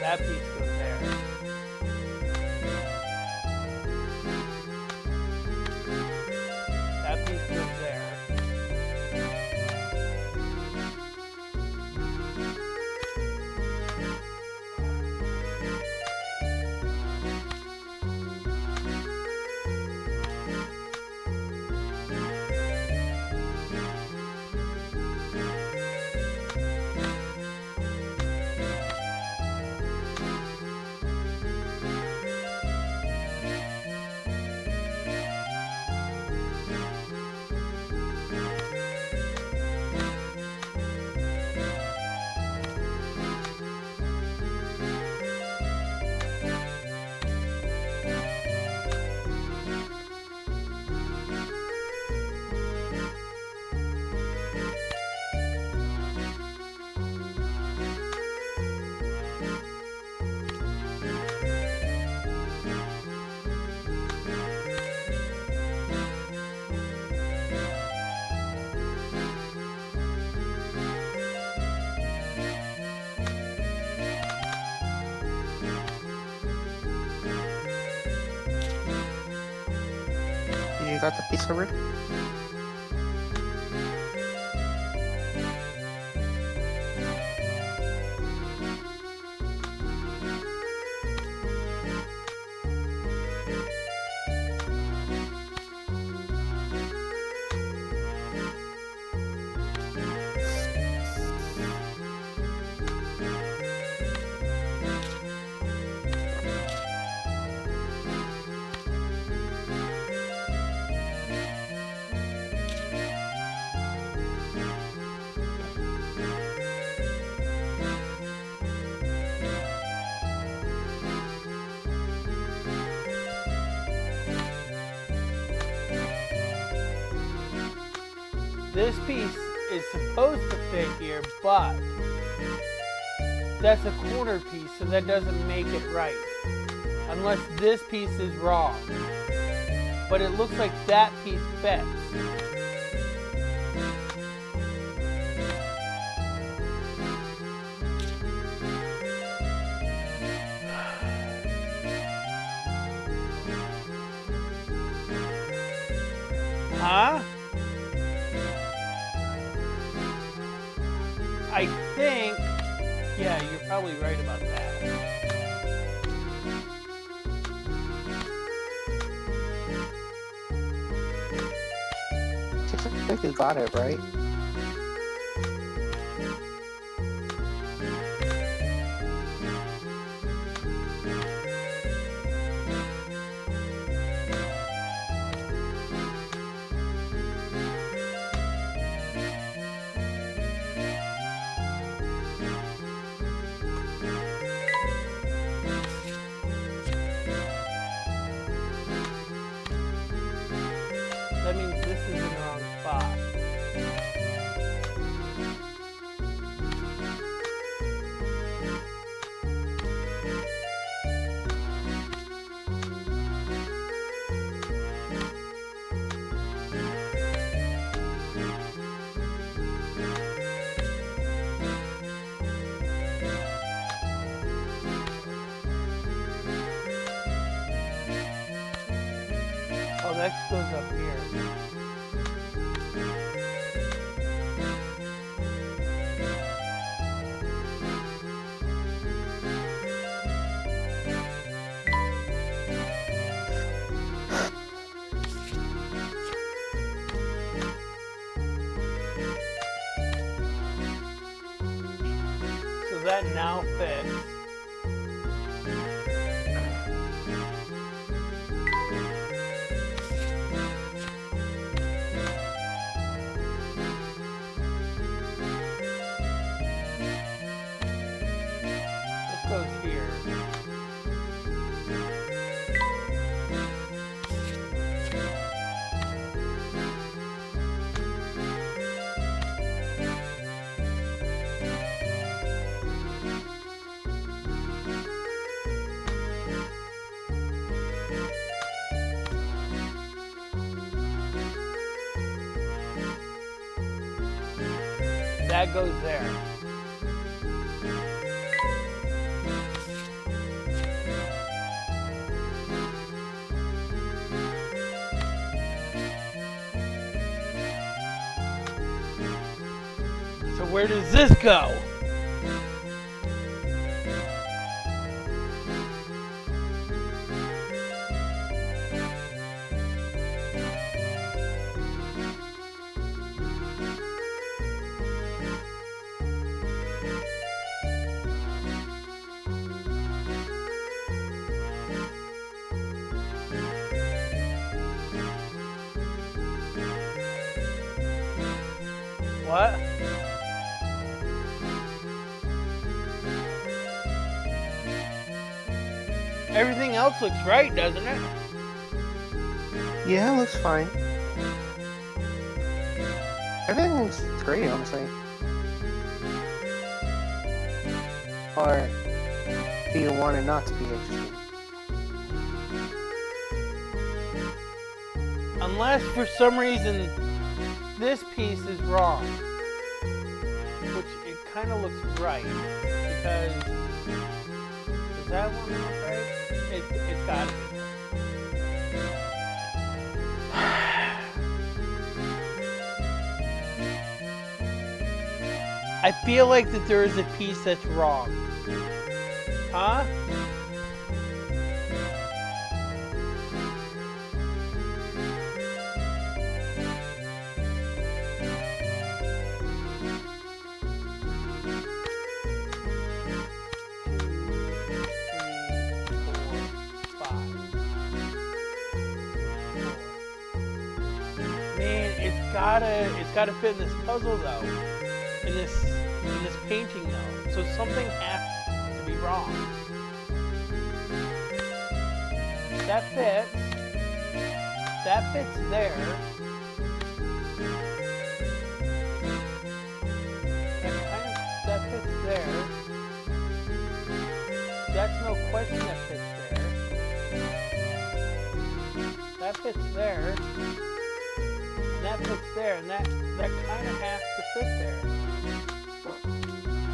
That piece goes there. That piece goes there. You got the piece already? This piece is supposed to fit here, but that's a corner piece, so that doesn't make it right. Unless this piece is wrong. But it looks like that piece fits. Huh? I think, yeah, you're probably right about that. I think you got it right. That means this is in the wrong spot. Oh, that goes up here. So that now fits. This goes here. That goes there. So where does this go? What? Everything else looks right, doesn't it? Yeah, it looks fine. Everything looks great, honestly. Or do you want it not to be interesting? Unless for some reason this piece is wrong. Which it kind of looks right. Because does that one look right? It's gotta be. I feel like that there is a piece that's wrong. Huh? It's gotta fit in this puzzle though. In this painting though. So something has to be wrong. That fits. That fits there. that's no question that fits there. That fits there. And that fits there, and that kind of has to fit there.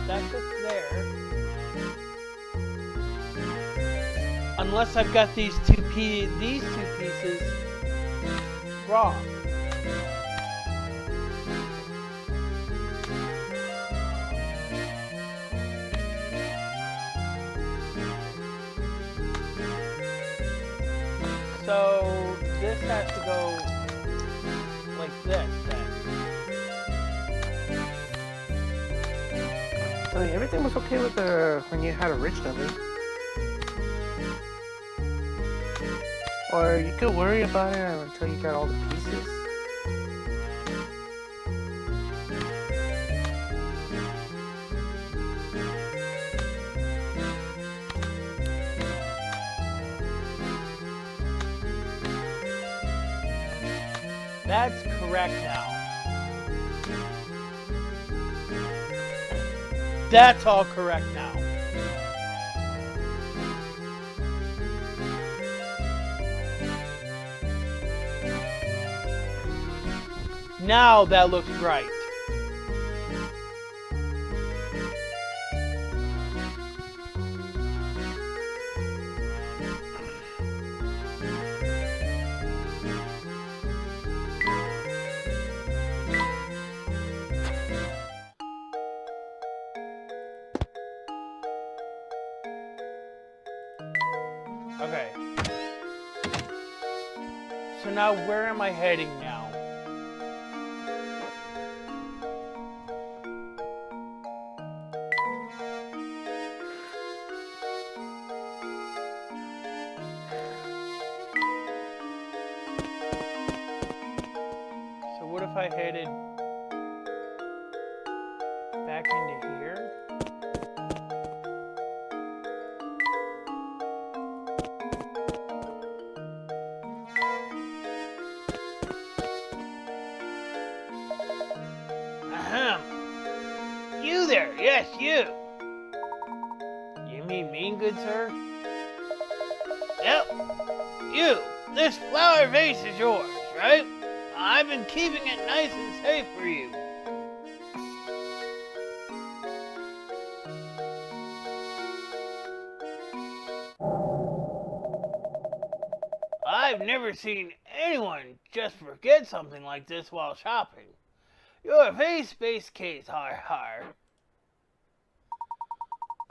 That fits there. Unless I've got these two pieces wrong. So this has to go like this then. I mean, everything was okay with when you had originally. Or you could worry about it until you got all the pieces. That's correct now. That's all correct now. Now that looks right. Okay. So now where am I heading now? So what if I headed back into here? Ahem. You there, yes, you. You mean me, good sir? Yep. You. This flower vase is yours, right? I've been keeping it nice and safe for you. I've never seen anyone just forget something like this while shopping. Your vase case, har har.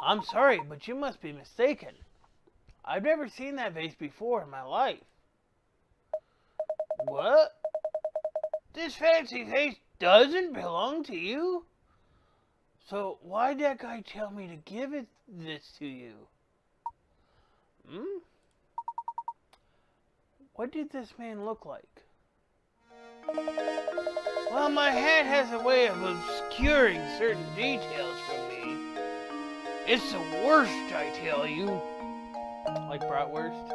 I'm sorry, but you must be mistaken. I've never seen that vase before in my life. What? This fancy vase doesn't belong to you? So why did that guy tell me to give this to you? Hmm? What did this man look like? Well, my head has a way of obscuring certain details from me. It's the worst, I tell you. Like bratwurst?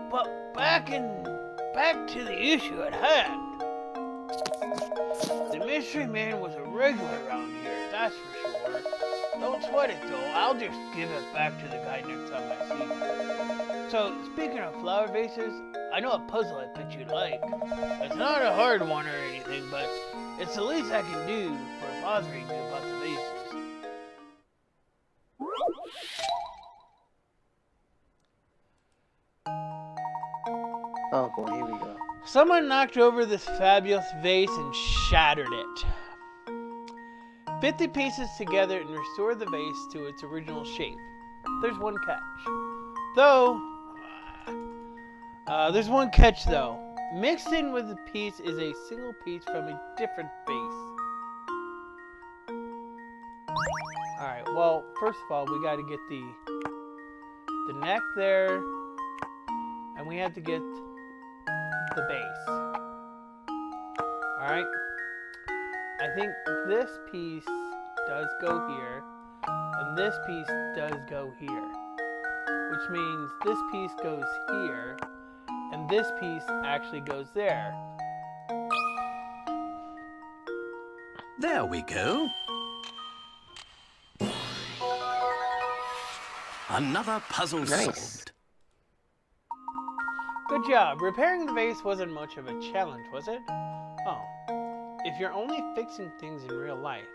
But back to the issue at hand. The mystery man was a regular around here, that's for sure. Don't sweat it though, I'll just give it back to the guy next time I see him. So, speaking of flower vases, I know a puzzle I bet you'd like. It's not a hard one or anything, but it's the least I can do for bothering you about the vases. Oh boy, here we go. Someone knocked over this fabulous vase and shattered it. Fit the pieces together and restore the vase to its original shape. There's one catch. There's one catch though. Mixed in with the piece is a single piece from a different vase. Alright, well, first of all, we got to get the neck there, and we have to get the base. Alright? I think this piece does go here, and this piece does go here. Which means this piece goes here, and this piece actually goes there. There we go. Another puzzle Nice. solved. Good job. Repairing the vase wasn't much of a challenge, was it? Oh. If you're only fixing things in real life,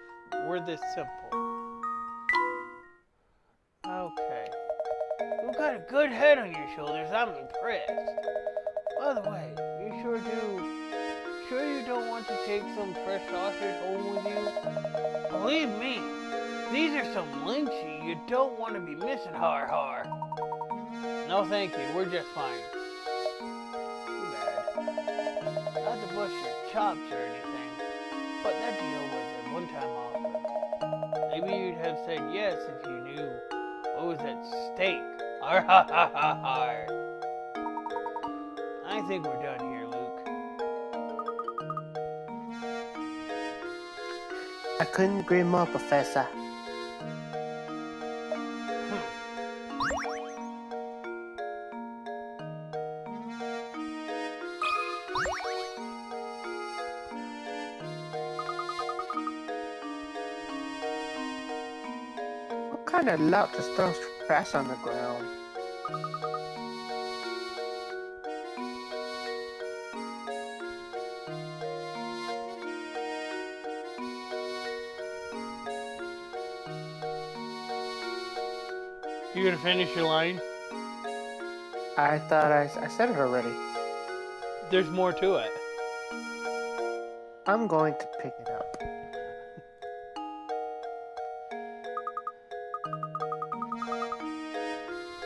we're this simple. Okay. You've got a good head on your shoulders. I'm impressed. By the way, sure you don't want to take some fresh sausage home with you? Believe me, these are some lynchy you don't want to be missing, har har. No thank you, we're just fine. Too bad. Not to bust your chops or anything, but that deal was a one-time offer. Maybe you'd have said yes if you knew what was at stake. Har ha ha ha har. I think we're done here, Luke. I couldn't agree more, Professor. What kind of lout just throws trash on the ground? You gonna finish your line? I thought I said it already. There's more to it. I'm going to pick it up.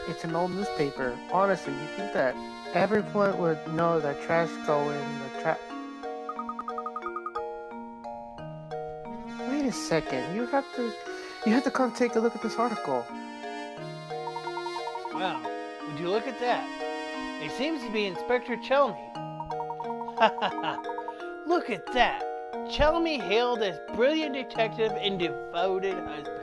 It's an old newspaper. Honestly, you think that everyone would know that trash go in the trash? Wait a second. You have to come take a look at this article. Wow, would you look at that? It seems to be Inspector Chelmy. Ha ha ha. Look at that. Chelmy hailed as brilliant detective and devoted husband.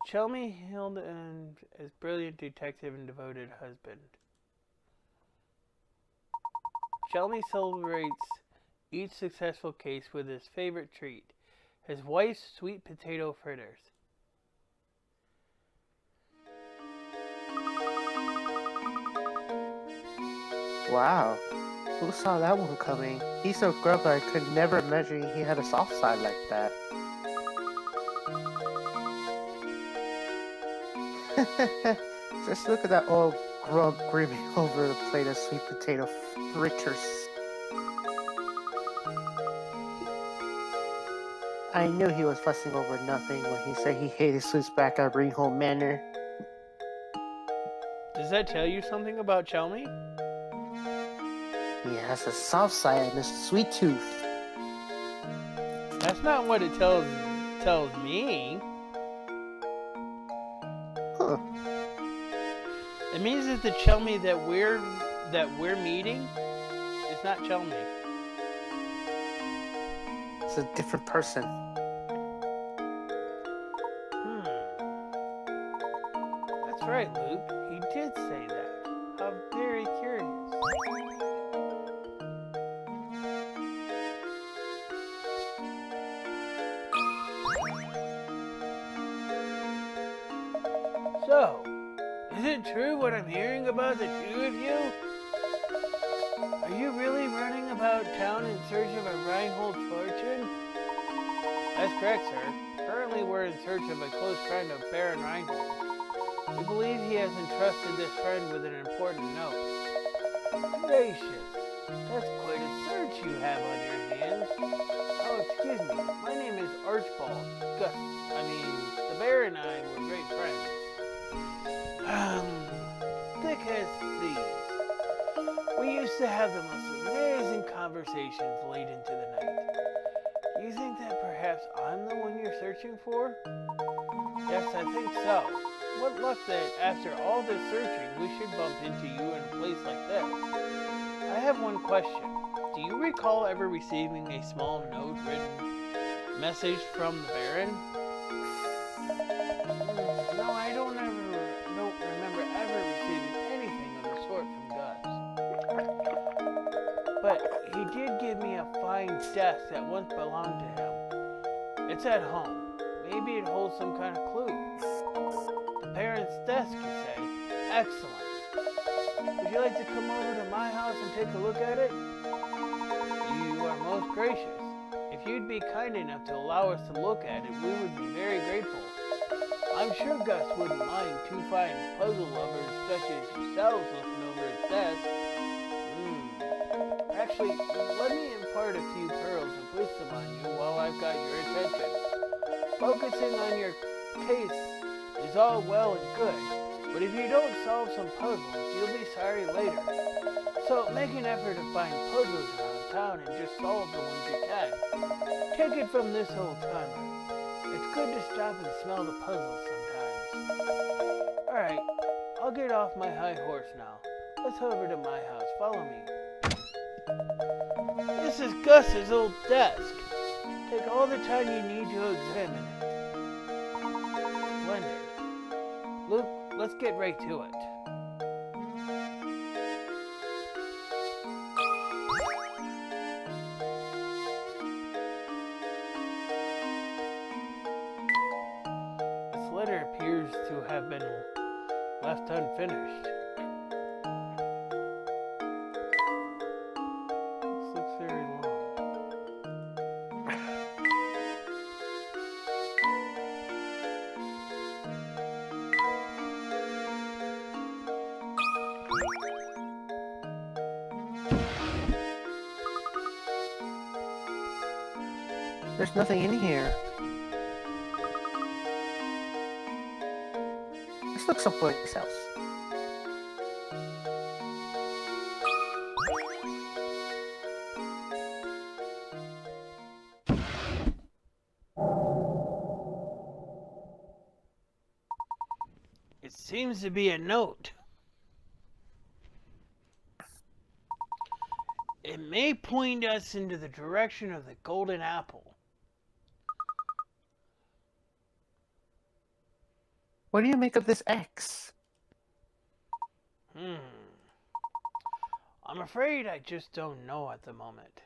Chelmy hailed as brilliant detective and devoted husband. Chelmy celebrates each successful case with his favorite treat, his wife's sweet potato fritters. Wow. Who saw that one coming? He's so grumpy I could never imagine he had a soft side like that. Just look at that old grub grieving over a plate of sweet potato fritters. I knew he was fussing over nothing when he said he hated sweets back at Ringhole Manor. Does that tell you something about Chelmy? He has a soft side and a sweet tooth. That's not what it tells me. Huh. It means that the Chelmy that we're meeting is not Chelmy. It's a different person. That's right, Luke. He did say that. How very curious. So, is it true what I'm hearing about the two of you? Are you really running about town in search of a Reinhold fortune? That's correct, sir. Currently we're in search of a close friend of Baron Reinhold. We believe he has entrusted this friend with an important note. Gracious, that's quite a search you have on your hands. Oh, excuse me, my name is Archibald. The Baron and I were great friends. Thick as thieves. We used to have the most amazing conversations late into the night. Do you think that perhaps I'm the one you're searching for? Yes, I think so. What luck that after all this searching, we should bump into you in a place like this. I have one question. Do you recall ever receiving a small note-written message from the Baron? No, I don't remember ever receiving anything of the sort from Gus. But he did give me a fine desk that once belonged to him. It's at home. Maybe it holds some kind of clue. The parents' desk, you say? Excellent. Would you like to come over to my house and take a look at it? You are most gracious. If you'd be kind enough to allow us to look at it, we would be very grateful. I'm sure Gus wouldn't mind two fine puzzle lovers such as yourselves looking over his desk. Actually, let me impart a few pearls of wisdom on you while I've got your attention. Focusing on your case is all well and good, but if you don't solve some puzzles, you'll be sorry later. So make an effort to find puzzles around town and just solve the ones you can. Take it from this old timer. It's good to stop and smell the puzzles sometimes. Alright, I'll get off my high horse now. Let's head over to my house. Follow me. This is Gus's old desk. Take all the time you need to examine it. Splendid. Luke, let's get right to it. This letter appears to have been left unfinished. This looks very long. There's nothing in here. Let's look someplace else. It seems to be a note. It may point us into the direction of the golden apple. What do you make of this X? I'm afraid I just don't know at the moment.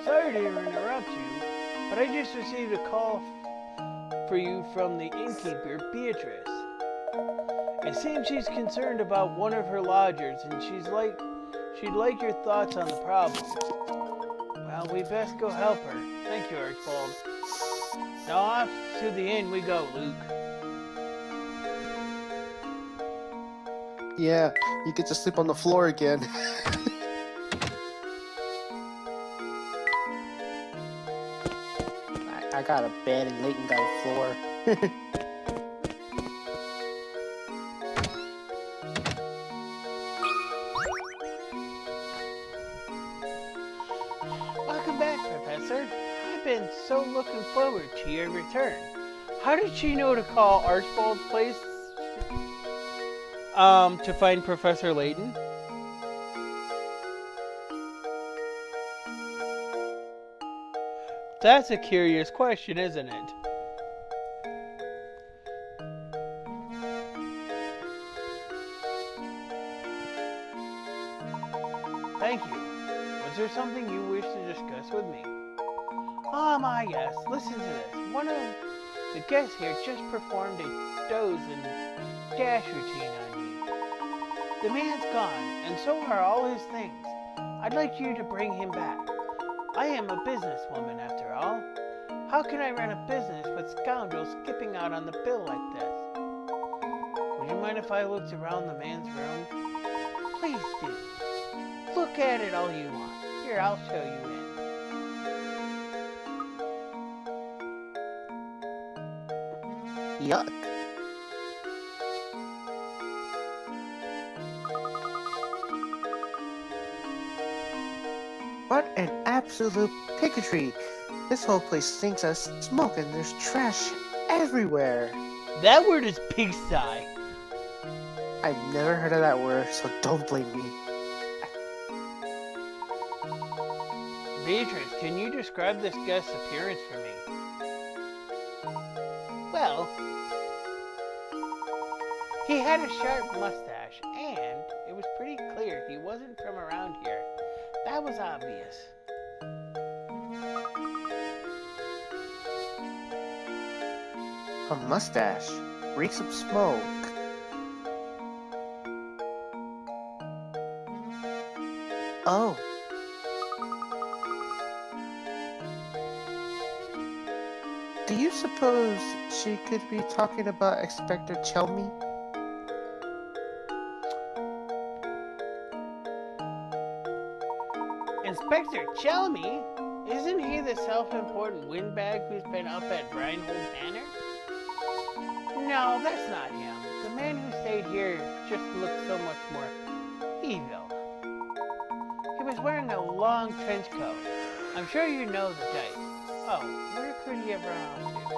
Sorry to interrupt you, but I just received a call for you from the innkeeper, Beatrice. It seems she's concerned about one of her lodgers, and she'd like your thoughts on the problem. Well, we best go help her. Thank you, Archibald. Now off to the inn we go, Luke. Yeah, you get to sleep on the floor again. I got a bed and Layton got a floor. Welcome back, Professor. I've been so looking forward to your return. How did she know to call Archibald's place to find Professor Layton? That's a curious question, isn't it? Thank you. Was there something you wish to discuss with me? Ah, yes. Listen to this. One of the guests here just performed a doze and dash routine on me. The man's gone, and so are all his things. I'd like you to bring him back. I am a businesswoman, after all. How can I run a business with scoundrels skipping out on the bill like this? Would you mind if I looked around the man's room? Please do. Look at it all you want. Here, I'll show you in. Yuck. What an absolute pigotry. This whole place stinks of smoke and there's trash everywhere. That word is pigsty. I've never heard of that word, so don't blame me. Beatrice, can you describe this guest's appearance for me? Well, he had a sharp mustache and was obvious. A mustache. Reeks of smoke. Oh. Do you suppose she could be talking about Inspector Chelmy? Inspector Chelmy? Isn't he the self-important windbag who's been up at Reinhold Manor? No, that's not him. The man who stayed here just looked so much more evil. He was wearing a long trench coat. I'm sure you know the type. Oh, where could he have run off to?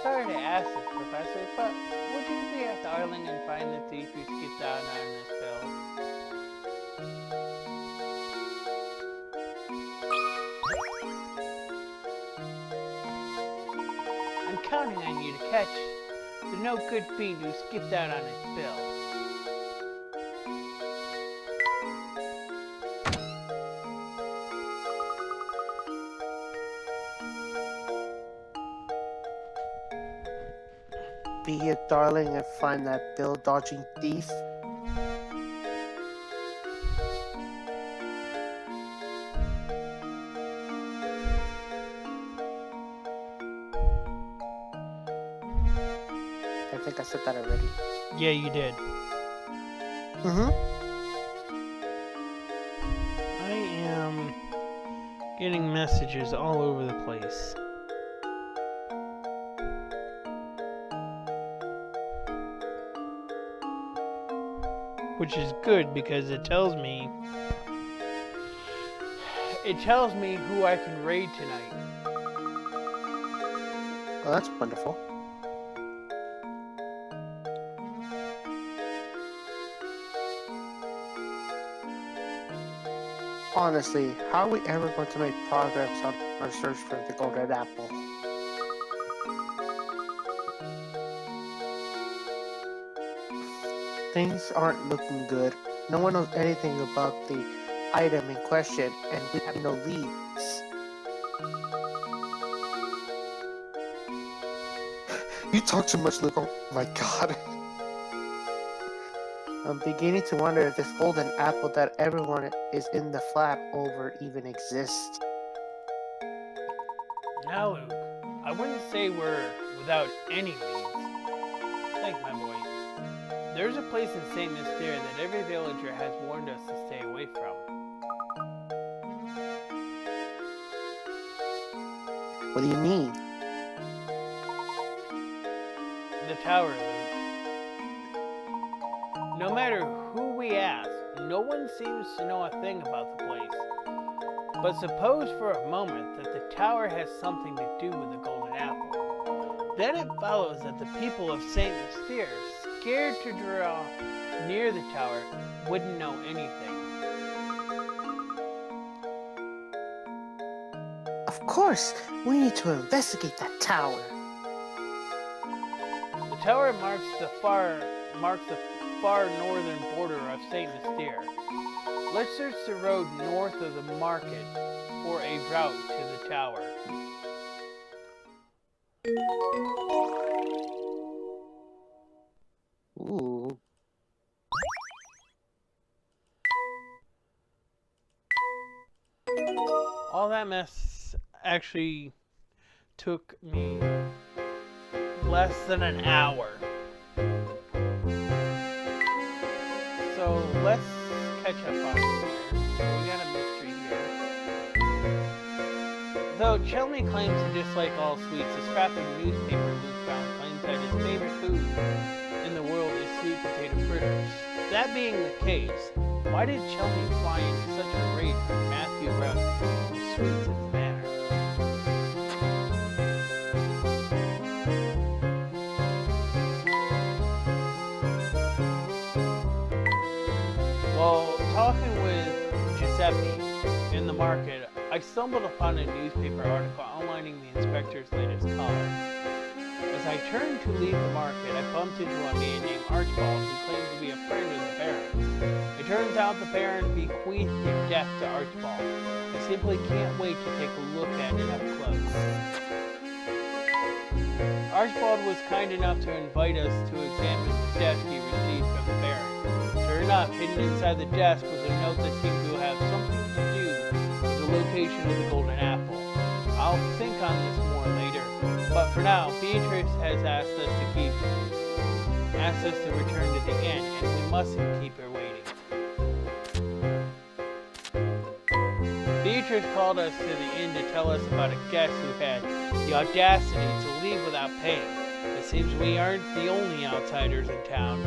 Sorry to ask this, Professor, but would you be at Darling and find the thief who skipped out on this bill? I'm counting on you to catch the no-good fiend who skipped out on his bill. Be a darling and find that bill-dodging thief. I think I said that already. Yeah, you did. Mm-hmm. I am getting messages all over the place. Which is good because it tells me who I can raid tonight. Well, that's wonderful. Honestly, how are we ever going to make progress on our search for the golden apple? Things aren't looking good. No one knows anything about the item in question, and we have no leads. You talk too much, Luke. Oh my god. I'm beginning to wonder if this golden apple that everyone is in the flap over even exists. Now, Luke, I wouldn't say we're without any leads. Think, my boy. There's a place in St. Mystere that every villager has warned us to stay away from. What do you mean? The tower, Luke. No matter who we ask, no one seems to know a thing about the place. But suppose for a moment that the tower has something to do with the golden apple. Then it follows that the people of St. Mystere, scared to draw near the tower, wouldn't know anything. Of course, we need to investigate that tower. The tower marks the far northern border of St. Mystere. Let's search the road north of the market for a route to the tower. Ooh. All that mess actually took me less than an hour. So let's catch up on here. We got a mystery here. Though Chelmy claims to dislike all sweets, a scrap of newspaper Luke found claims that his favorite food in the world is sweet potato fritters. That being the case, why did Chelmy fly into such a rage when Matthew brought some sweets at the manor? While talking with Giuseppe in the market, I stumbled upon a newspaper article outlining the inspector's latest collar. As As I turned to leave the market, I bumped into a man named Archibald who claimed to be a friend of the Baron. It turns out the Baron bequeathed the death to Archibald. I simply can't wait to take a look at it up close. Archibald was kind enough to invite us to examine the desk he received from the Baron. Sure enough, hidden inside the desk was a note that seemed to have something to do with the location of the golden apple. I'll think on this more later, but for now, Beatrice has asked us to return to the inn, and we mustn't keep her waiting. Beatrice called us to the inn to tell us about a guest who had the audacity to leave without paying. It seems we aren't the only outsiders in town.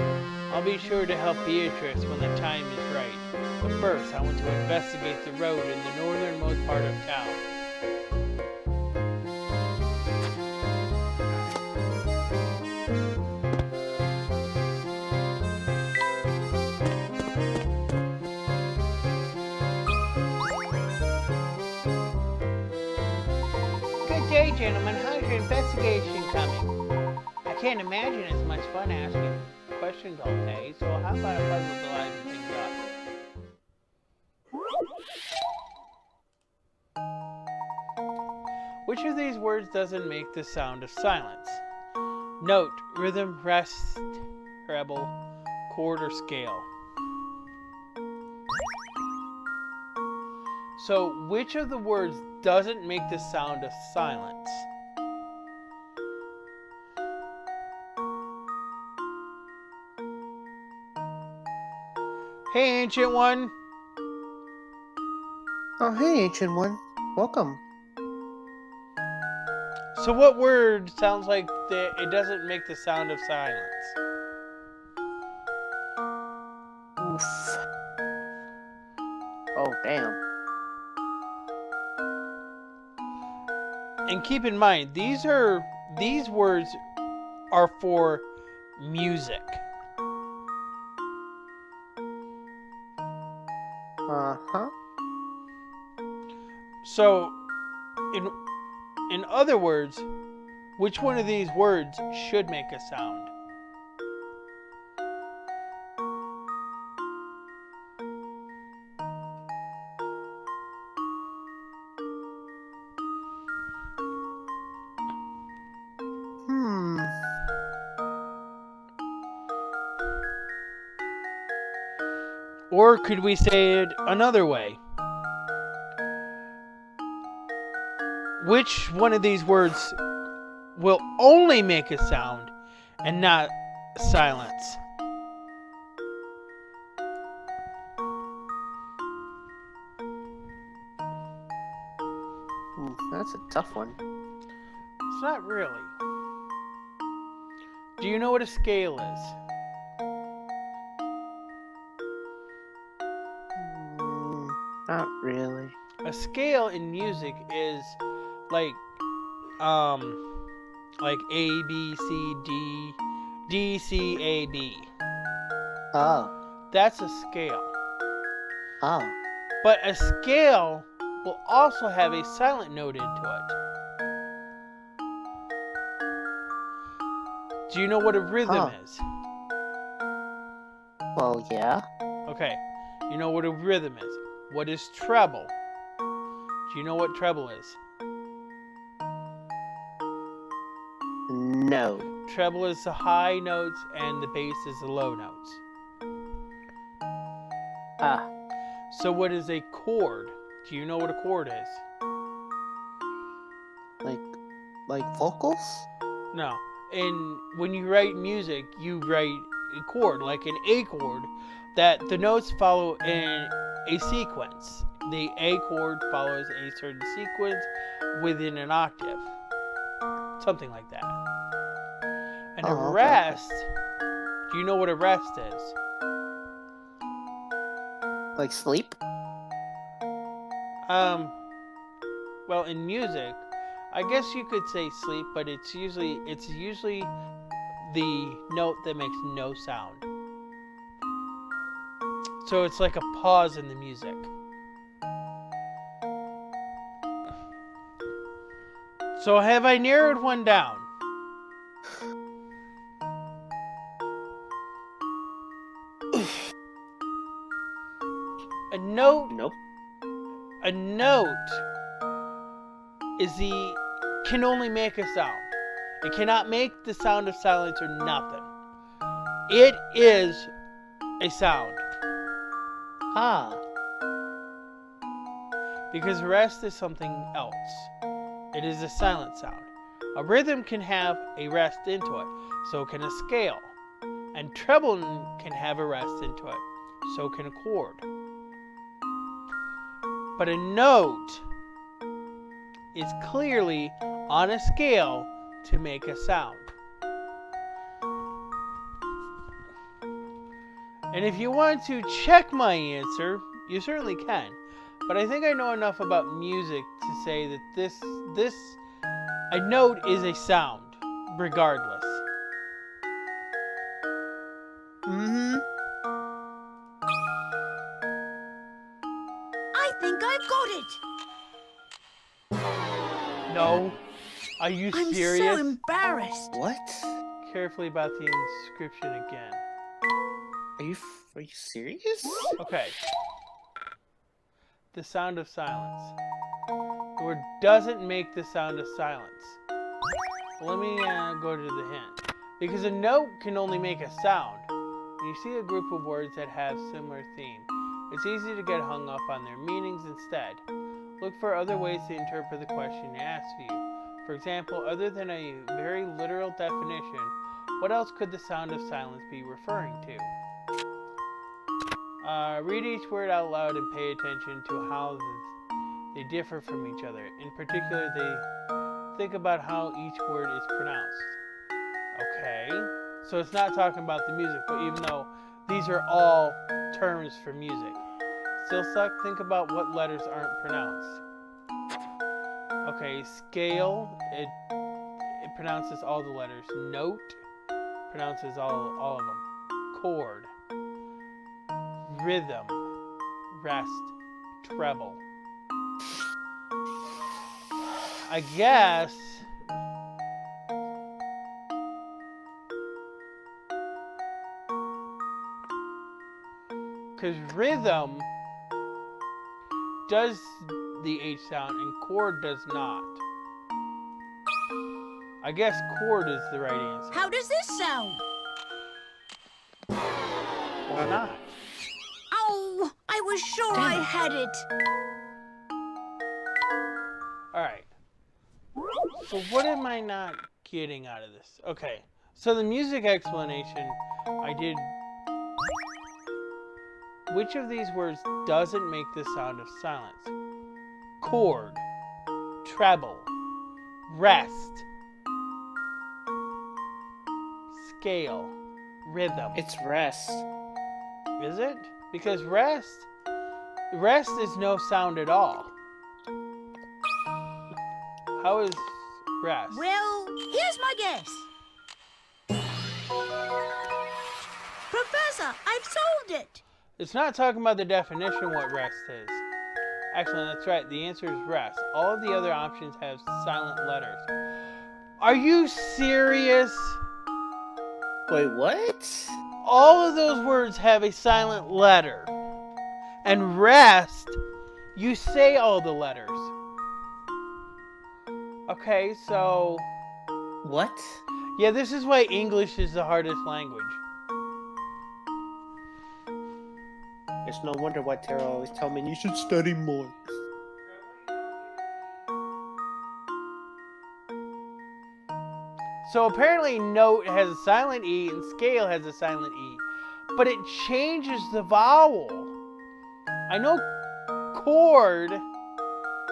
I'll be sure to help Beatrice when the time is right. But first, I want to investigate the road in the northernmost part of town. Good day, gentlemen. How's your investigation coming? I can't imagine it's much fun asking questions all day, so how about a puzzle to liven things up? Which of these words doesn't make the sound of silence? Note, rhythm, rest, treble, chord, or scale. So, which of the words doesn't make the sound of silence? Hey, Ancient One! Oh, hey, Ancient One. Welcome. So what word sounds like it doesn't make the sound of silence? Oof. Oh, damn. And keep in mind, these words are for music. Uh-huh. So, in other words, which one of these words should make a sound? Or could we say it another way? Which one of these words will only make a sound and not silence? That's a tough one. It's not really. Do you know what a scale is? Not really. A scale in music is like A, B, C, D, D, C, A, B. Oh. That's a scale. Oh. But a scale will also have a silent note into it. Do you know what a rhythm is? Well, yeah. Okay. You know what a rhythm is. What is treble? Do you know what treble is? No. Treble is the high notes and the bass is the low notes. Ah. So what is a chord? Do you know what a chord is? Like vocals? No. When you write music, you write a chord, like an A chord, that the notes follow in a sequence. The A chord follows a certain sequence within an octave. Something like that. And a rest, do you know what a rest is? Like sleep? Well, in music, I guess you could say sleep, but it's usually the note that makes no sound. So it's like a pause in the music. So have I narrowed one down? can only make a sound. It cannot make the sound of silence or nothing. It is a sound. Ah. Because rest is something else. It is a silent sound. A rhythm can have a rest into it, so can a scale. And treble can have a rest into it, so can a chord. But a note is clearly on a scale to make a sound. And if you want to check my answer, you certainly can. But I think I know enough about music to say that a note is a sound, regardless. Mm-hmm. I think I've got it. No. Are you I'm serious? so embarrassed. What? Carefully about the inscription again. Are you serious? Okay. The sound of silence. The word doesn't make the sound of silence. Let me go to the hint. Because a note can only make a sound. When you see a group of words that have similar theme, it's easy to get hung up on their meanings instead. Look for other ways to interpret the question asked of you. For example, other than a very literal definition, what else could the sound of silence be referring to? Read each word out loud and pay attention to how they differ from each other. In particular, think about how each word is pronounced. Okay, so it's not talking about the music, but even though these are all terms for music, still suck. Think about what letters aren't pronounced. Okay, scale, it pronounces all the letters. Note pronounces all of them. Chord, rhythm, rest, treble. I guess because rhythm does the H sound and chord does not. I guess chord is the right answer. How does this sound? Why not? Oh, I was sure I had it. Alright. So what am I not getting out of this? Okay. So the music explanation I did. Which of these words doesn't make the sound of silence? Chord, treble, rest, scale, rhythm. It's rest. Is it? Because rest is no sound at all. How is rest? Well, here's my guess. Professor, I've solved it. It's not talking about the definition what rest is. Actually, that's right. The answer is rest. All of the other options have silent letters. Are you serious? Wait, what? All of those words have a silent letter. And rest, you say all the letters. Okay, so... What? Yeah, this is why English is the hardest language. It's no wonder why Tara always tell me you should study more. So apparently note has a silent E and scale has a silent E. But it changes the vowel. I know chord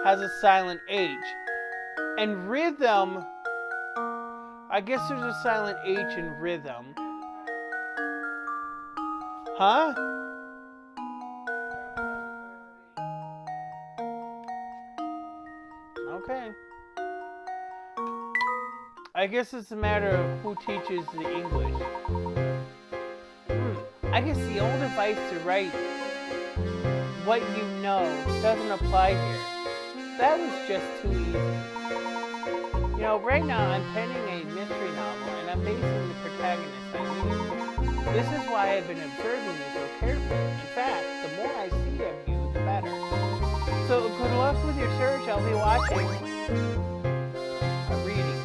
has a silent H. And rhythm, I guess there's a silent H in rhythm. Huh? Okay. I guess it's a matter of who teaches the English. I guess the old advice to write what you know doesn't apply here. That was just too easy. You know, right now I'm penning a mystery novel and I'm basing the protagonist on you. This is why I've been observing you so carefully. In fact, the more I see of you, the better. So good luck with your search. I'll be watching. Reading.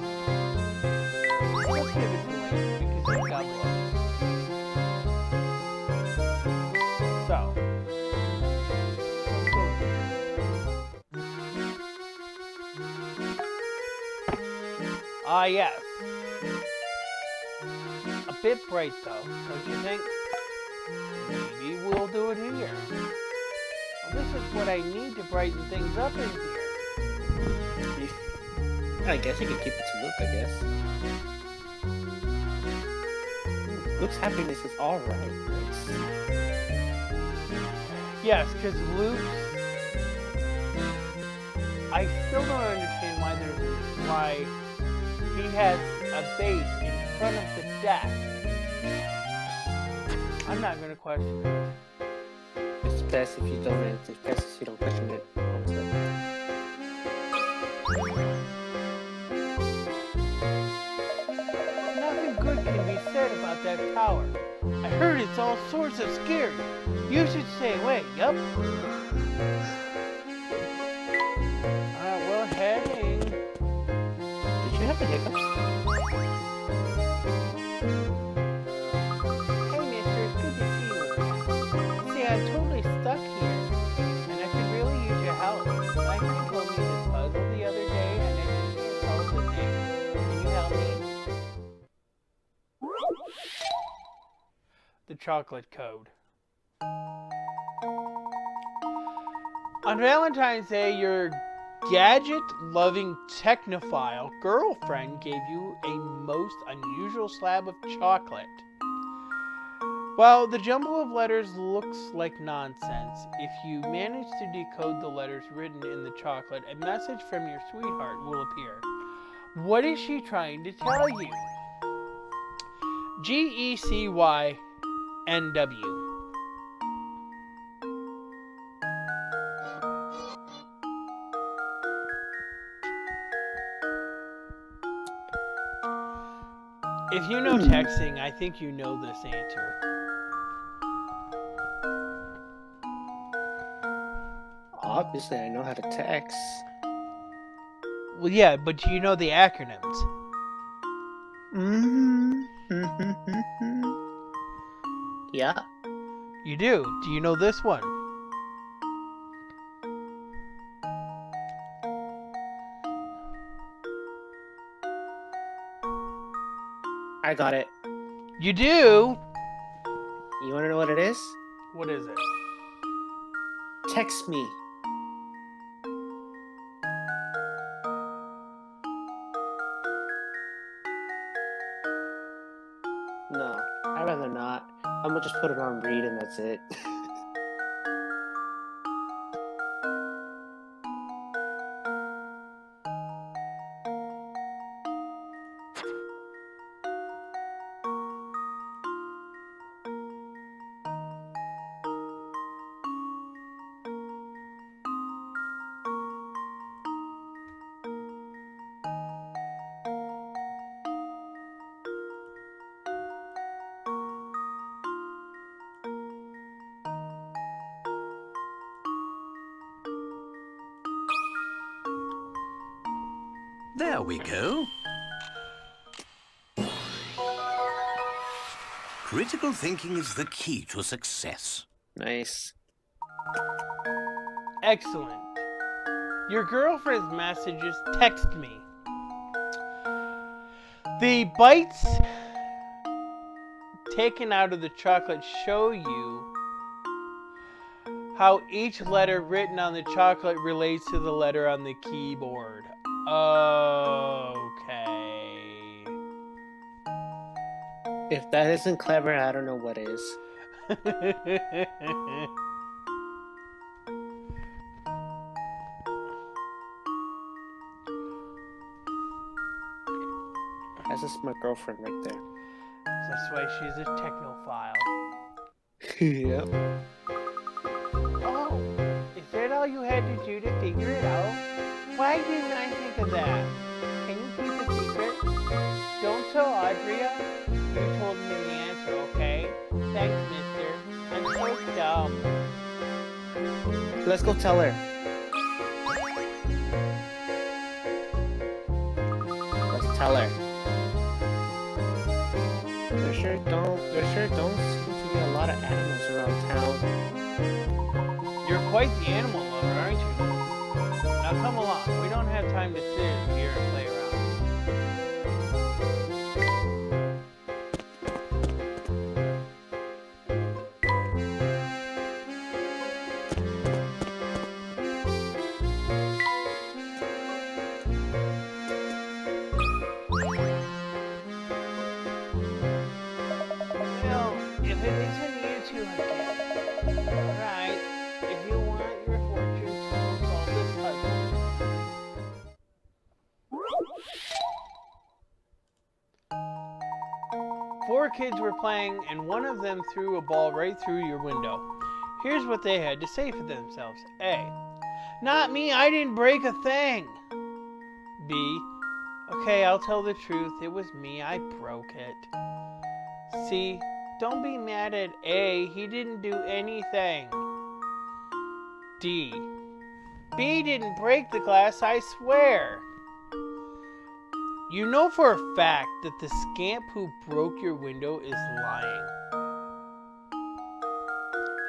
Let's give it to Layton because he's got books. So. Let's go here. Ah, yes. A bit bright though, don't you think? Maybe we'll do it here. Well, this is what I need to brighten things up in here. I guess you could keep it to Luke, I guess. Luke's happiness is alright. Yes, because Luke's... I still don't understand why he has a base in front of the desk. I'm not going to question it. It's best if you don't answer. It's best if you don't question it. Nothing good can be said about that tower. I heard it's all sorts of scary. You should stay away, yup. Alright, we're heading. Did you have the hiccups? Hey mister, it's good to see you again. See, I'm totally stuck here, and I could really use your help. My friend told me this puzzle the other day, and I just can't solve the thing. Can you help me? The chocolate code. On Valentine's Day, your gadget-loving technophile girlfriend gave you a most unusual slab of chocolate. While the jumble of letters looks like nonsense, if you manage to decode the letters written in the chocolate, a message from your sweetheart will appear. What is she trying to tell you? GECYNW. If you know texting, I think you know this answer. Obviously, I know how to text. Well, yeah, but do you know the acronyms? Yeah. You do. Do you know this one? I got it. You do? You want to know what it is? What is it? Text me. No, I'd rather not. I'm gonna just put it on read and that's it. There we go. Critical thinking is the key to success. Nice. Excellent. Your girlfriend's messages text me. The bites taken out of the chocolate show you how each letter written on the chocolate relates to the letter on the keyboard. Okay. If that isn't clever, I don't know what is. That's just my girlfriend right there. That's why she's a technophile. Yep. Oh, is that all you had to do to figure it out? Why didn't I think of that? Can you keep a secret? Don't tell Audrey. You told me the answer, okay? Thanks, mister. I'm so dumb. Let's go tell her. tell her. There sure don't seem to be a lot of animals around town. You're quite the animal lover, aren't you? Now come along. We don't have time to sit here and play around. Well, if it isn't you two again, alright, if you want your fortune to solve this puzzle. Four kids were playing, and one of them threw a ball right through your window. Here's what they had to say for themselves. A. Not me, I didn't break a thing. B. Okay, I'll tell the truth. It was me, I broke it. C. Don't be mad at A, he didn't do anything. D. B didn't break the glass, I swear. You know for a fact that the scamp who broke your window is lying.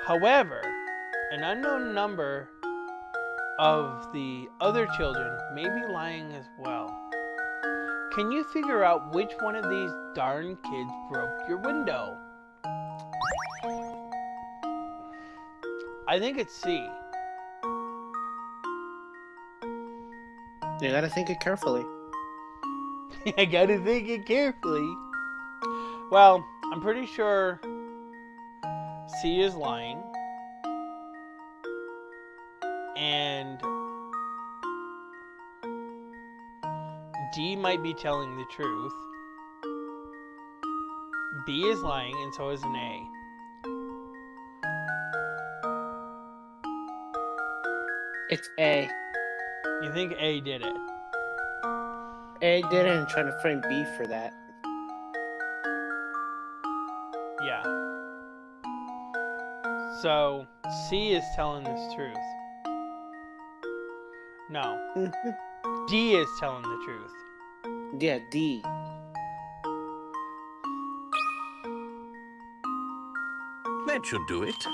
However, an unknown number of the other children may be lying as well. Can you figure out which one of these darn kids broke your window? I think it's C. You gotta think it carefully. I gotta think it carefully. Well, I'm pretty sure C is lying. And D might be telling the truth. B is lying, and so is an A. It's A. You think A did it? A did it and trying to frame B for that. Yeah. So, C is telling this truth. No. D is telling the truth. Yeah, D. That should do it.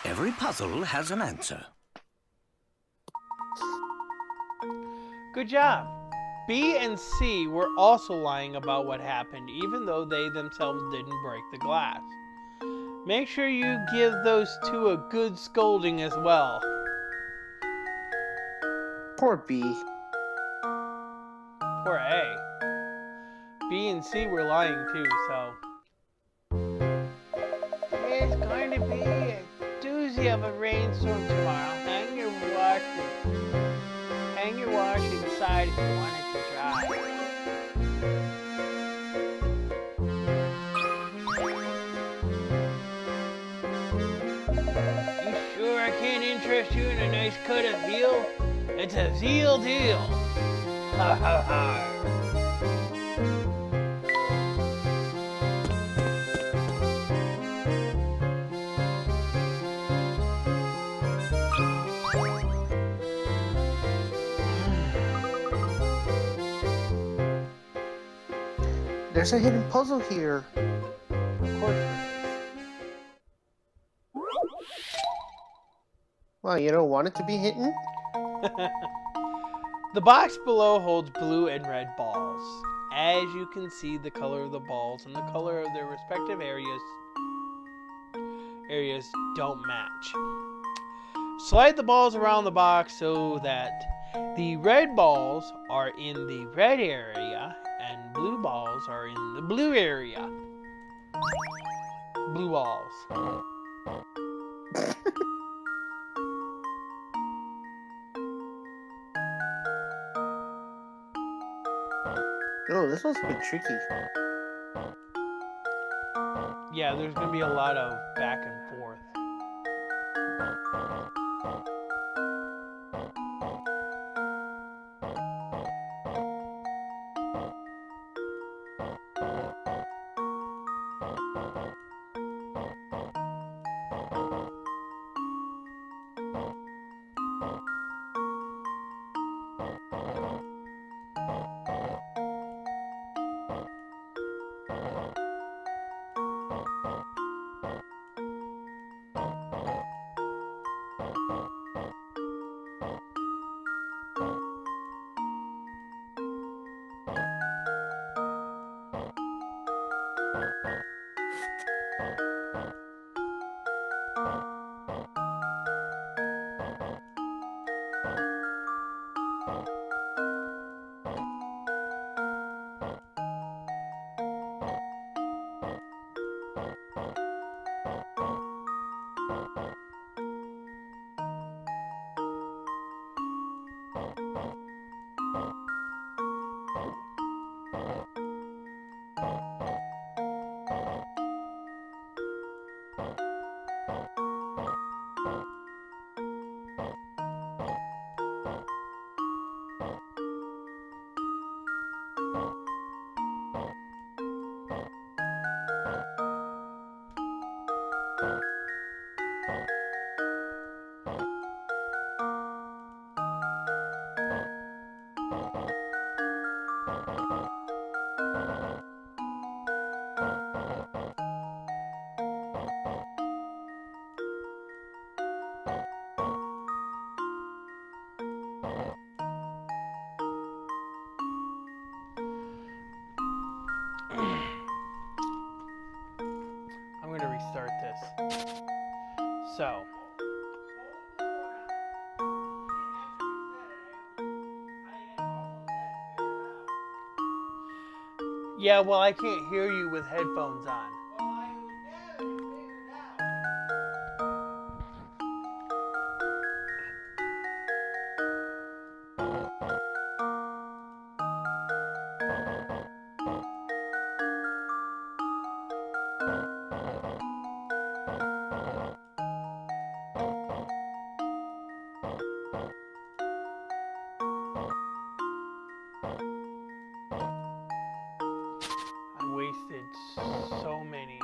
Every puzzle has an answer. Good job. B and C were also lying about what happened, even though they themselves didn't break the glass. Make sure you give those two a good scolding as well. Poor B. Poor A. B and C were lying too, so. It's going to be a doozy of a rainstorm tomorrow. Hang your wash inside if you want it to dry. You sure I can't interest you in a nice cut of veal? It's a veal deal. Ha ha ha. There's a hidden puzzle here. Of course. Well, you don't want it to be hidden? The box below holds blue and red balls. As you can see, the color of the balls and the color of their respective areas don't match. Slide the balls around the box so that the red balls are in the red area and blue balls are in the blue area. Blue balls. Oh, this one's a bit tricky. Yeah, there's going to be a lot of back and forth. I'm going to restart this. So. Yeah, well, I can't hear you with headphones on. I wasted so many.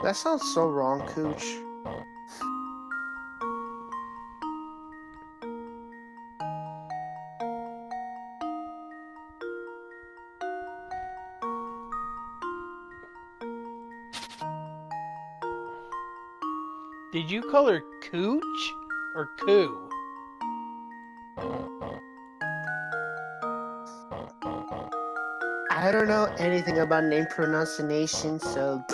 That sounds so wrong, Cooch. Did you call her Cooch or Coo? I don't know anything about name pronunciation, so.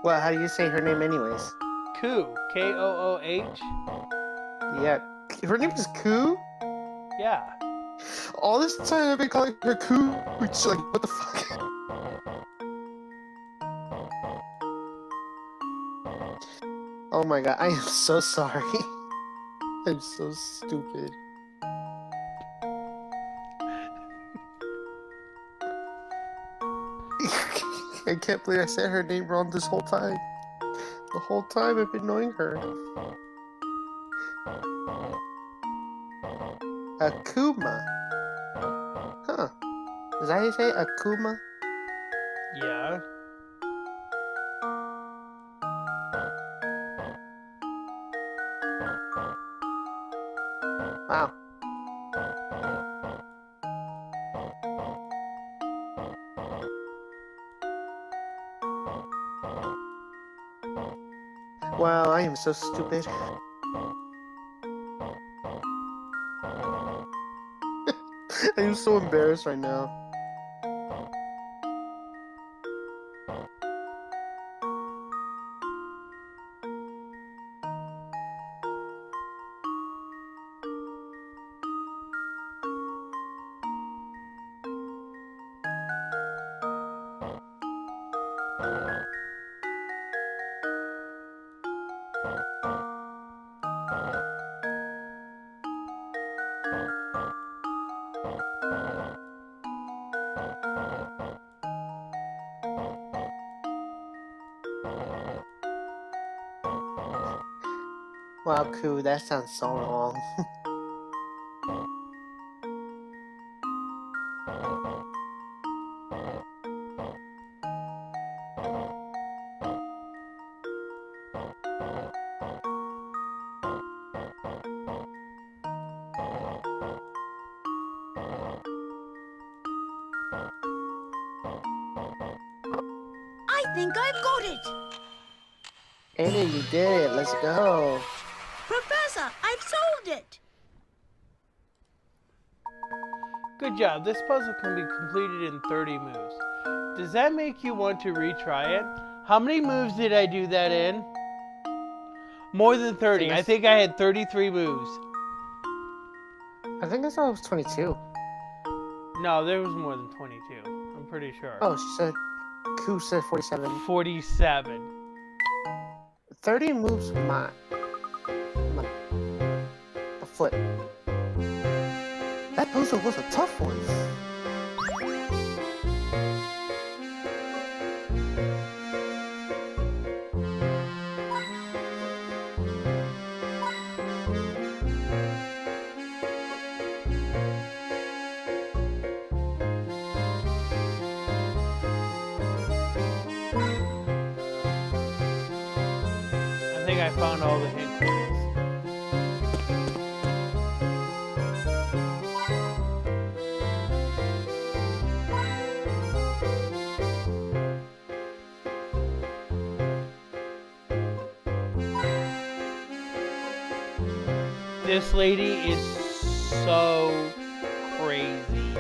Well, how do you say her name, anyways? Coo. K-O-O-H? Yeah, her name is Koo. Yeah. All this time I've been calling her Cooch. Like, what the fuck? Oh my god, I am so sorry. I'm so stupid. I can't believe I said her name wrong this whole time. The whole time I've been annoying her. Akuma. Huh. Is that how you say it? Akuma? Yeah. Wow. Wow, I am so stupid. I am so embarrassed right now. Wow, cool. That sounds so wrong. I think I've got it. Annie, you did it. Let's go. Professor, I've solved it. Good job. This puzzle can be completed in 30 moves. Does that make you want to retry it? How many moves did I do that in? More than 30. I think I had 33 moves. I think I saw it was 22. No, there was more than 22. I'm pretty sure. Oh, she said, Koo said 47. 47. 30 moves my a foot. That puzzle was a tough one. I think I found all the hint clues. This lady is so crazy.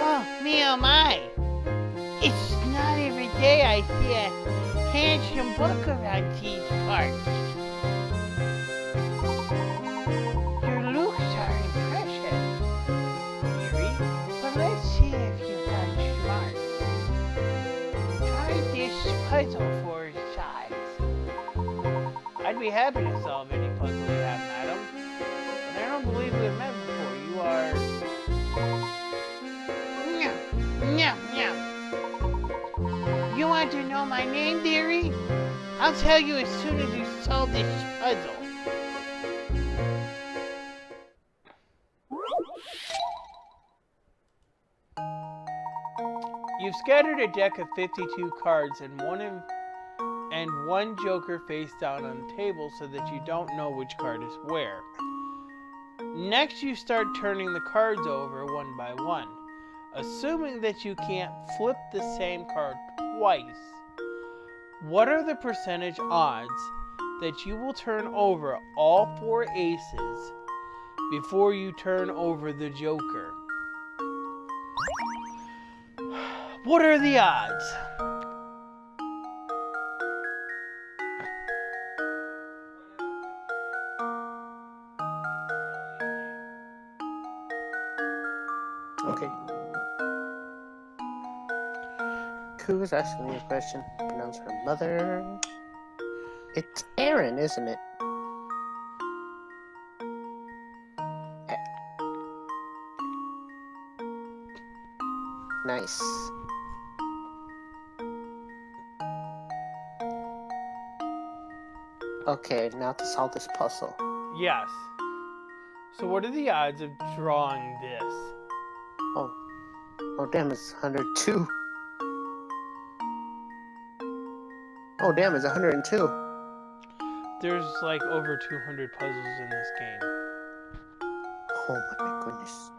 Oh, me oh my. It's not every day I see a handsome book around these parts. Your looks are impressive, Yuri, but let's see if you've got smart. Try this puzzle for size. I'd be happy to solve any puzzle you have, madam, but I don't believe we've met before. You are... Nyam, nyam. You want to know my name, dearie? I'll tell you as soon as you solve this puzzle. You've scattered a deck of 52 cards and one joker face down on the table so that you don't know which card is where. Next, you start turning the cards over one by one. Assuming that you can't flip the same card twice, what are the percentage odds that you will turn over all 4 aces before you turn over the joker? What are the odds? Okay. Koo is asking me a question. Pronounce her mother. It's Aaron, isn't it? Nice. Okay, now to solve this puzzle. Yes. So what are the odds of drawing this? Oh damn, it's 102. Oh damn, it's 102. There's like over 200 puzzles in this game. Oh my goodness.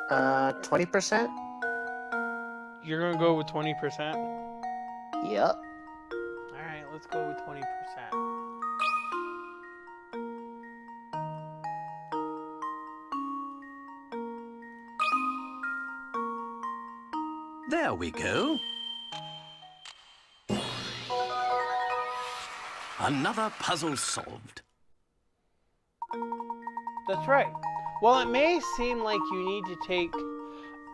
Uh, 20%? You're gonna go with 20%? Yep. Alright, let's go with 20%. There we go. Another puzzle solved. That's right. While it may seem like you need to take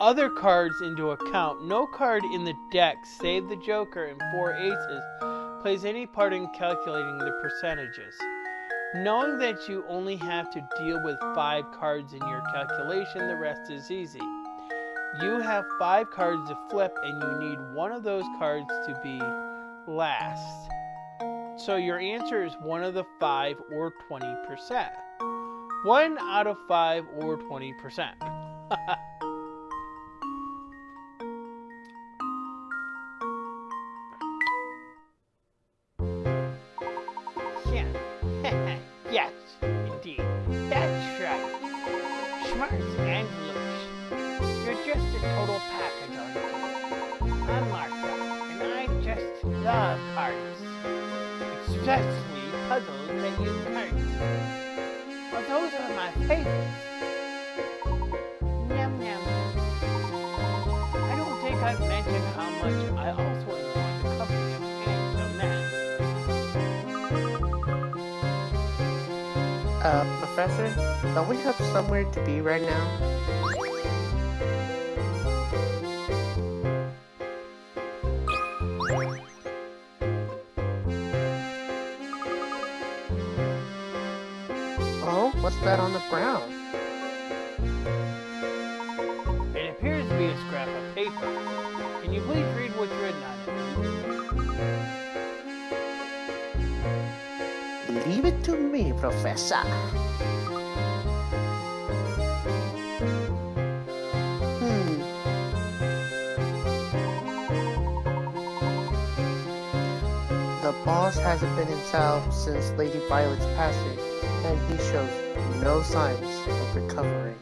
other cards into account, no card in the deck, save the Joker and 4 aces, plays any part in calculating the percentages. Knowing that you only have to deal with 5 cards in your calculation, the rest is easy. You have 5 cards to flip and you need one of those cards to be last. So your answer is one of the 5 or 20%. 1 out of 5 or 20%. Yeah. Yes, indeed. That's right. Smarts and looks. You're just a total package, aren't you? I'm Martha, and I just love cards. Especially puzzles that use cards. Well, those are my favorites. Yum, yum, yum. I don't think I've mentioned how much I also enjoy the company of getting some men. Professor, don't we have somewhere to be right now? Oh, what's that on the ground? It appears to be a scrap of paper. Can you please read what's written on it? Leave it to me, Professor. The boss hasn't been in town since Lady Violet's passing, and he shows no signs of recovering.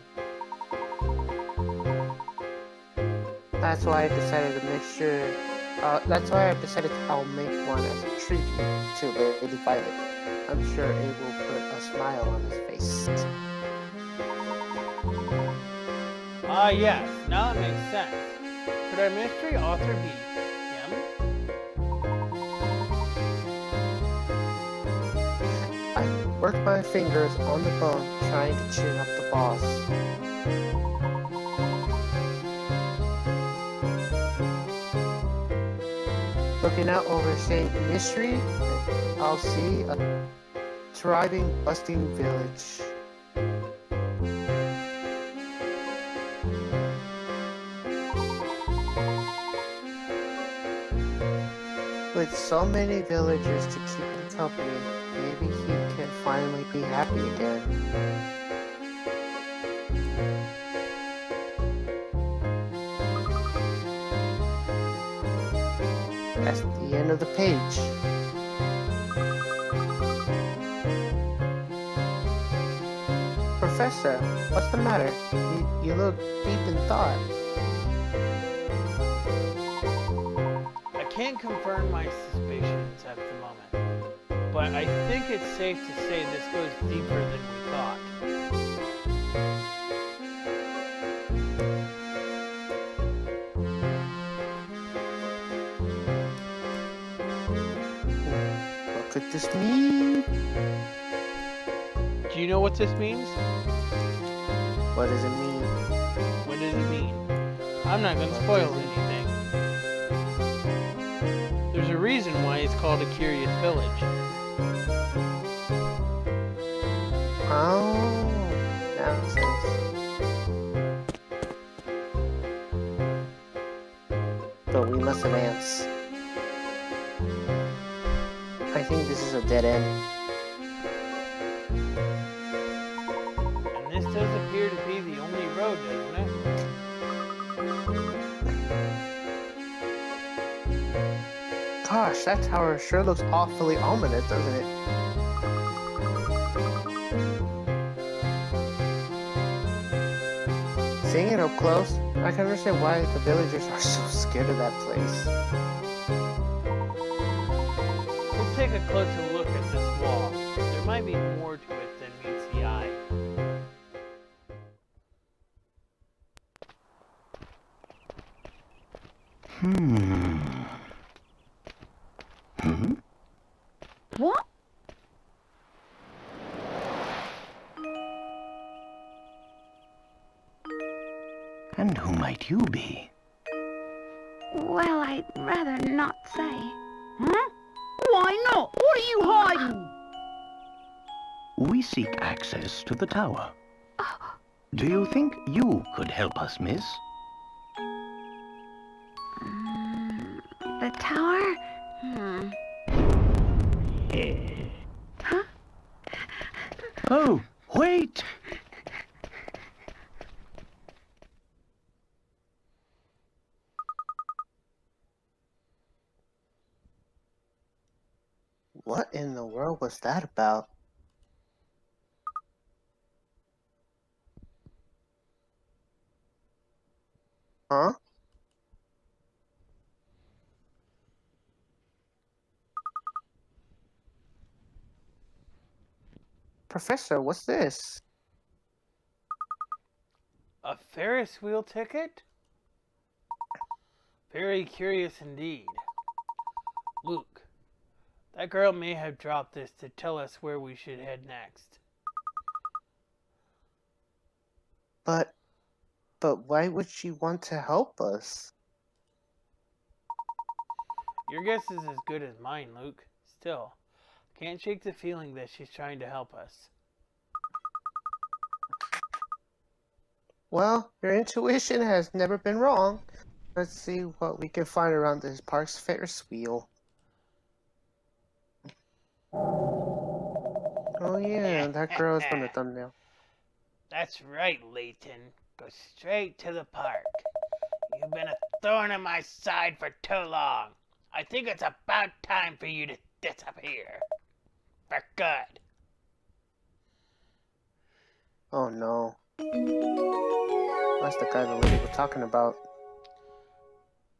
That's why I decided I'll make one as a tribute to Lady Violet. I'm sure it will put a smile on his face. Ah, yes. Now it makes sense. Could our mystery author be him? I worked my fingers on the bone trying to cheer up the boss. Looking out over St. Mystery, I'll see a thriving, bustling village. With so many villagers to keep him company, maybe he can finally be happy again. That's the end of the page. Professor, what's the matter? You look deep in thought. I can't confirm my suspicions at the moment, but I think it's safe to say this goes deeper than we thought. What could this mean? Do you know what this means? What does it mean? What does it mean? I'm not going to spoil anything. There's a reason why it's called a curious village. Oh, now it's moths and ants. I think this is a dead end. And this does appear to be the only road, doesn't it? Gosh, that tower sure looks awfully ominous, doesn't it? Seeing it up close, I can understand why the villagers are so scared of that place. Let's take a closer look at this wall. There might be more to it than meets the eye. What? And who might you be? Well, I'd rather not say. Huh? Why not? What are you hiding? We seek access to the tower. Do you think you could help us, miss? The tower? Huh? Oh, wait! What in the world was that about? Huh? Professor, what's this? A Ferris wheel ticket? Very curious indeed. Luke, that girl may have dropped this to tell us where we should head next. But why would she want to help us? Your guess is as good as mine, Luke. Still, can't shake the feeling that she's trying to help us. Well, your intuition has never been wrong. Let's see what we can find around this park's Ferris wheel. Oh yeah, that girl is from the thumbnail. That's right, Layton. Go straight to the park. You've been a thorn in my side for too long. I think it's about time for you to disappear. For good. Oh no. That's the guy the lady was talking about.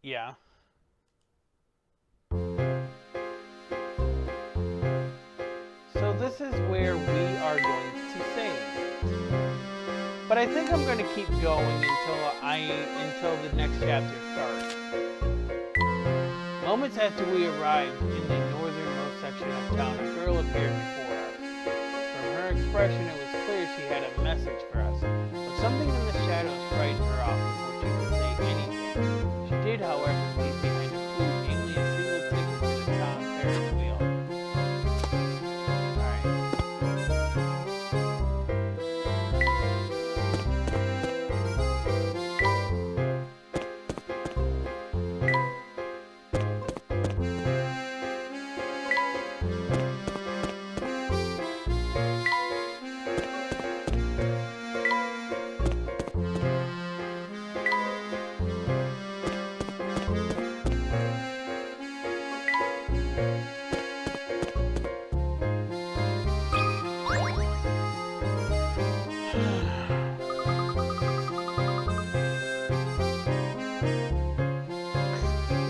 Yeah. So this is where we are going to save. But I think I'm going to keep going until the next chapter starts. Moments after we arrived in the northernmost section of town, a girl appeared before us. From her expression, it was clear she had a message for us, but something in the shadows frightened her off before she could say anything. She did, however, leave behind a clue, namely a single ticket to the town Ferris wheel.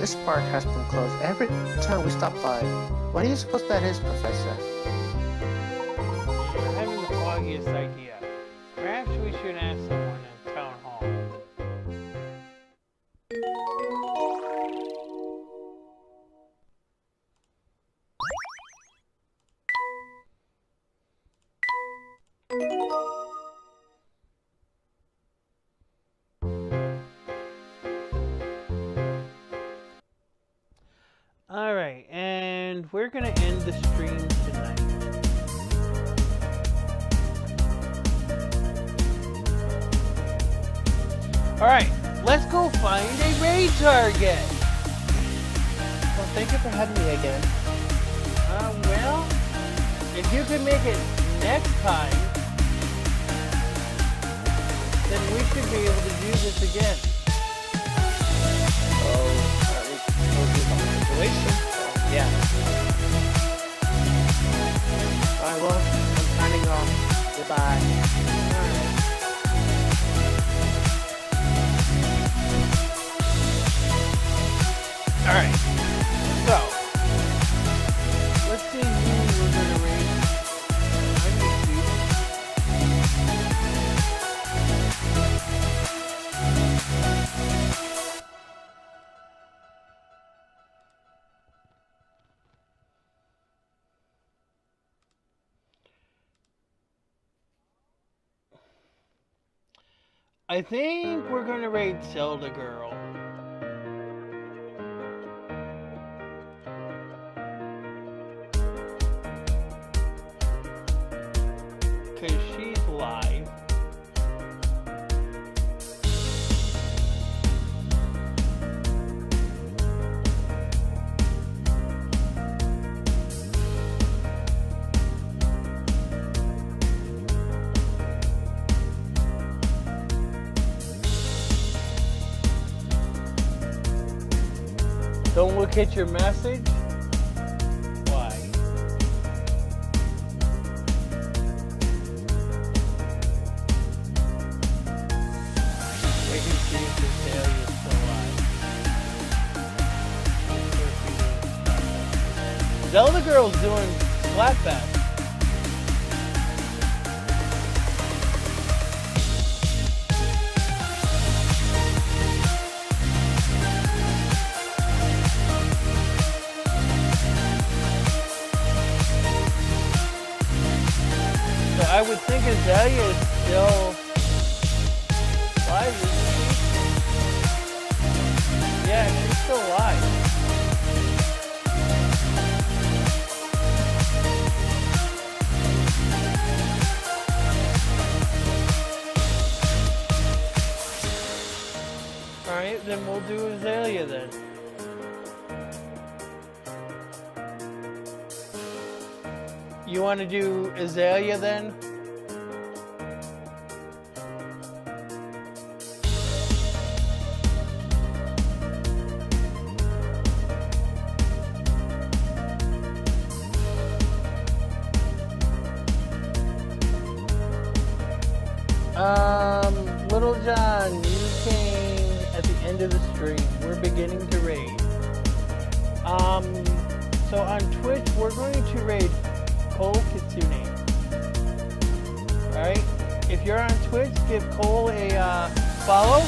This park has been closed every time we stop by. What do you suppose that is, Professor? I haven't the foggiest idea. Perhaps we should ask someone in town hall. Alright, and we're going to end the stream tonight. Alright, let's go find a raid target! thank you for having me again. Well, if you can make it next time, then we should be able to do this again. Oh, we'll do some situation. Yeah. Alright, well, I'm signing off. Goodbye. Alright, so, let's see who we're going to rate on YouTube. I think we're going to rate Zelda Girl. Because she's live. Don't look at your message. Why? Wait and see if this failure is still alive. Zelda Girl's doing Slapback. I would think Azalea is still live, isn't she? Yeah, she's still live. Alright, then we'll do Azalea then. You want to do Azalea then? Little John, you came at the end of the stream. We're beginning to raid. So on Twitch, we're going to raid Cole Kitsune. Alright? If you're on Twitch, give Cole a follow.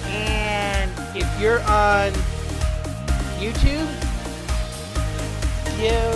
And if you're on YouTube, give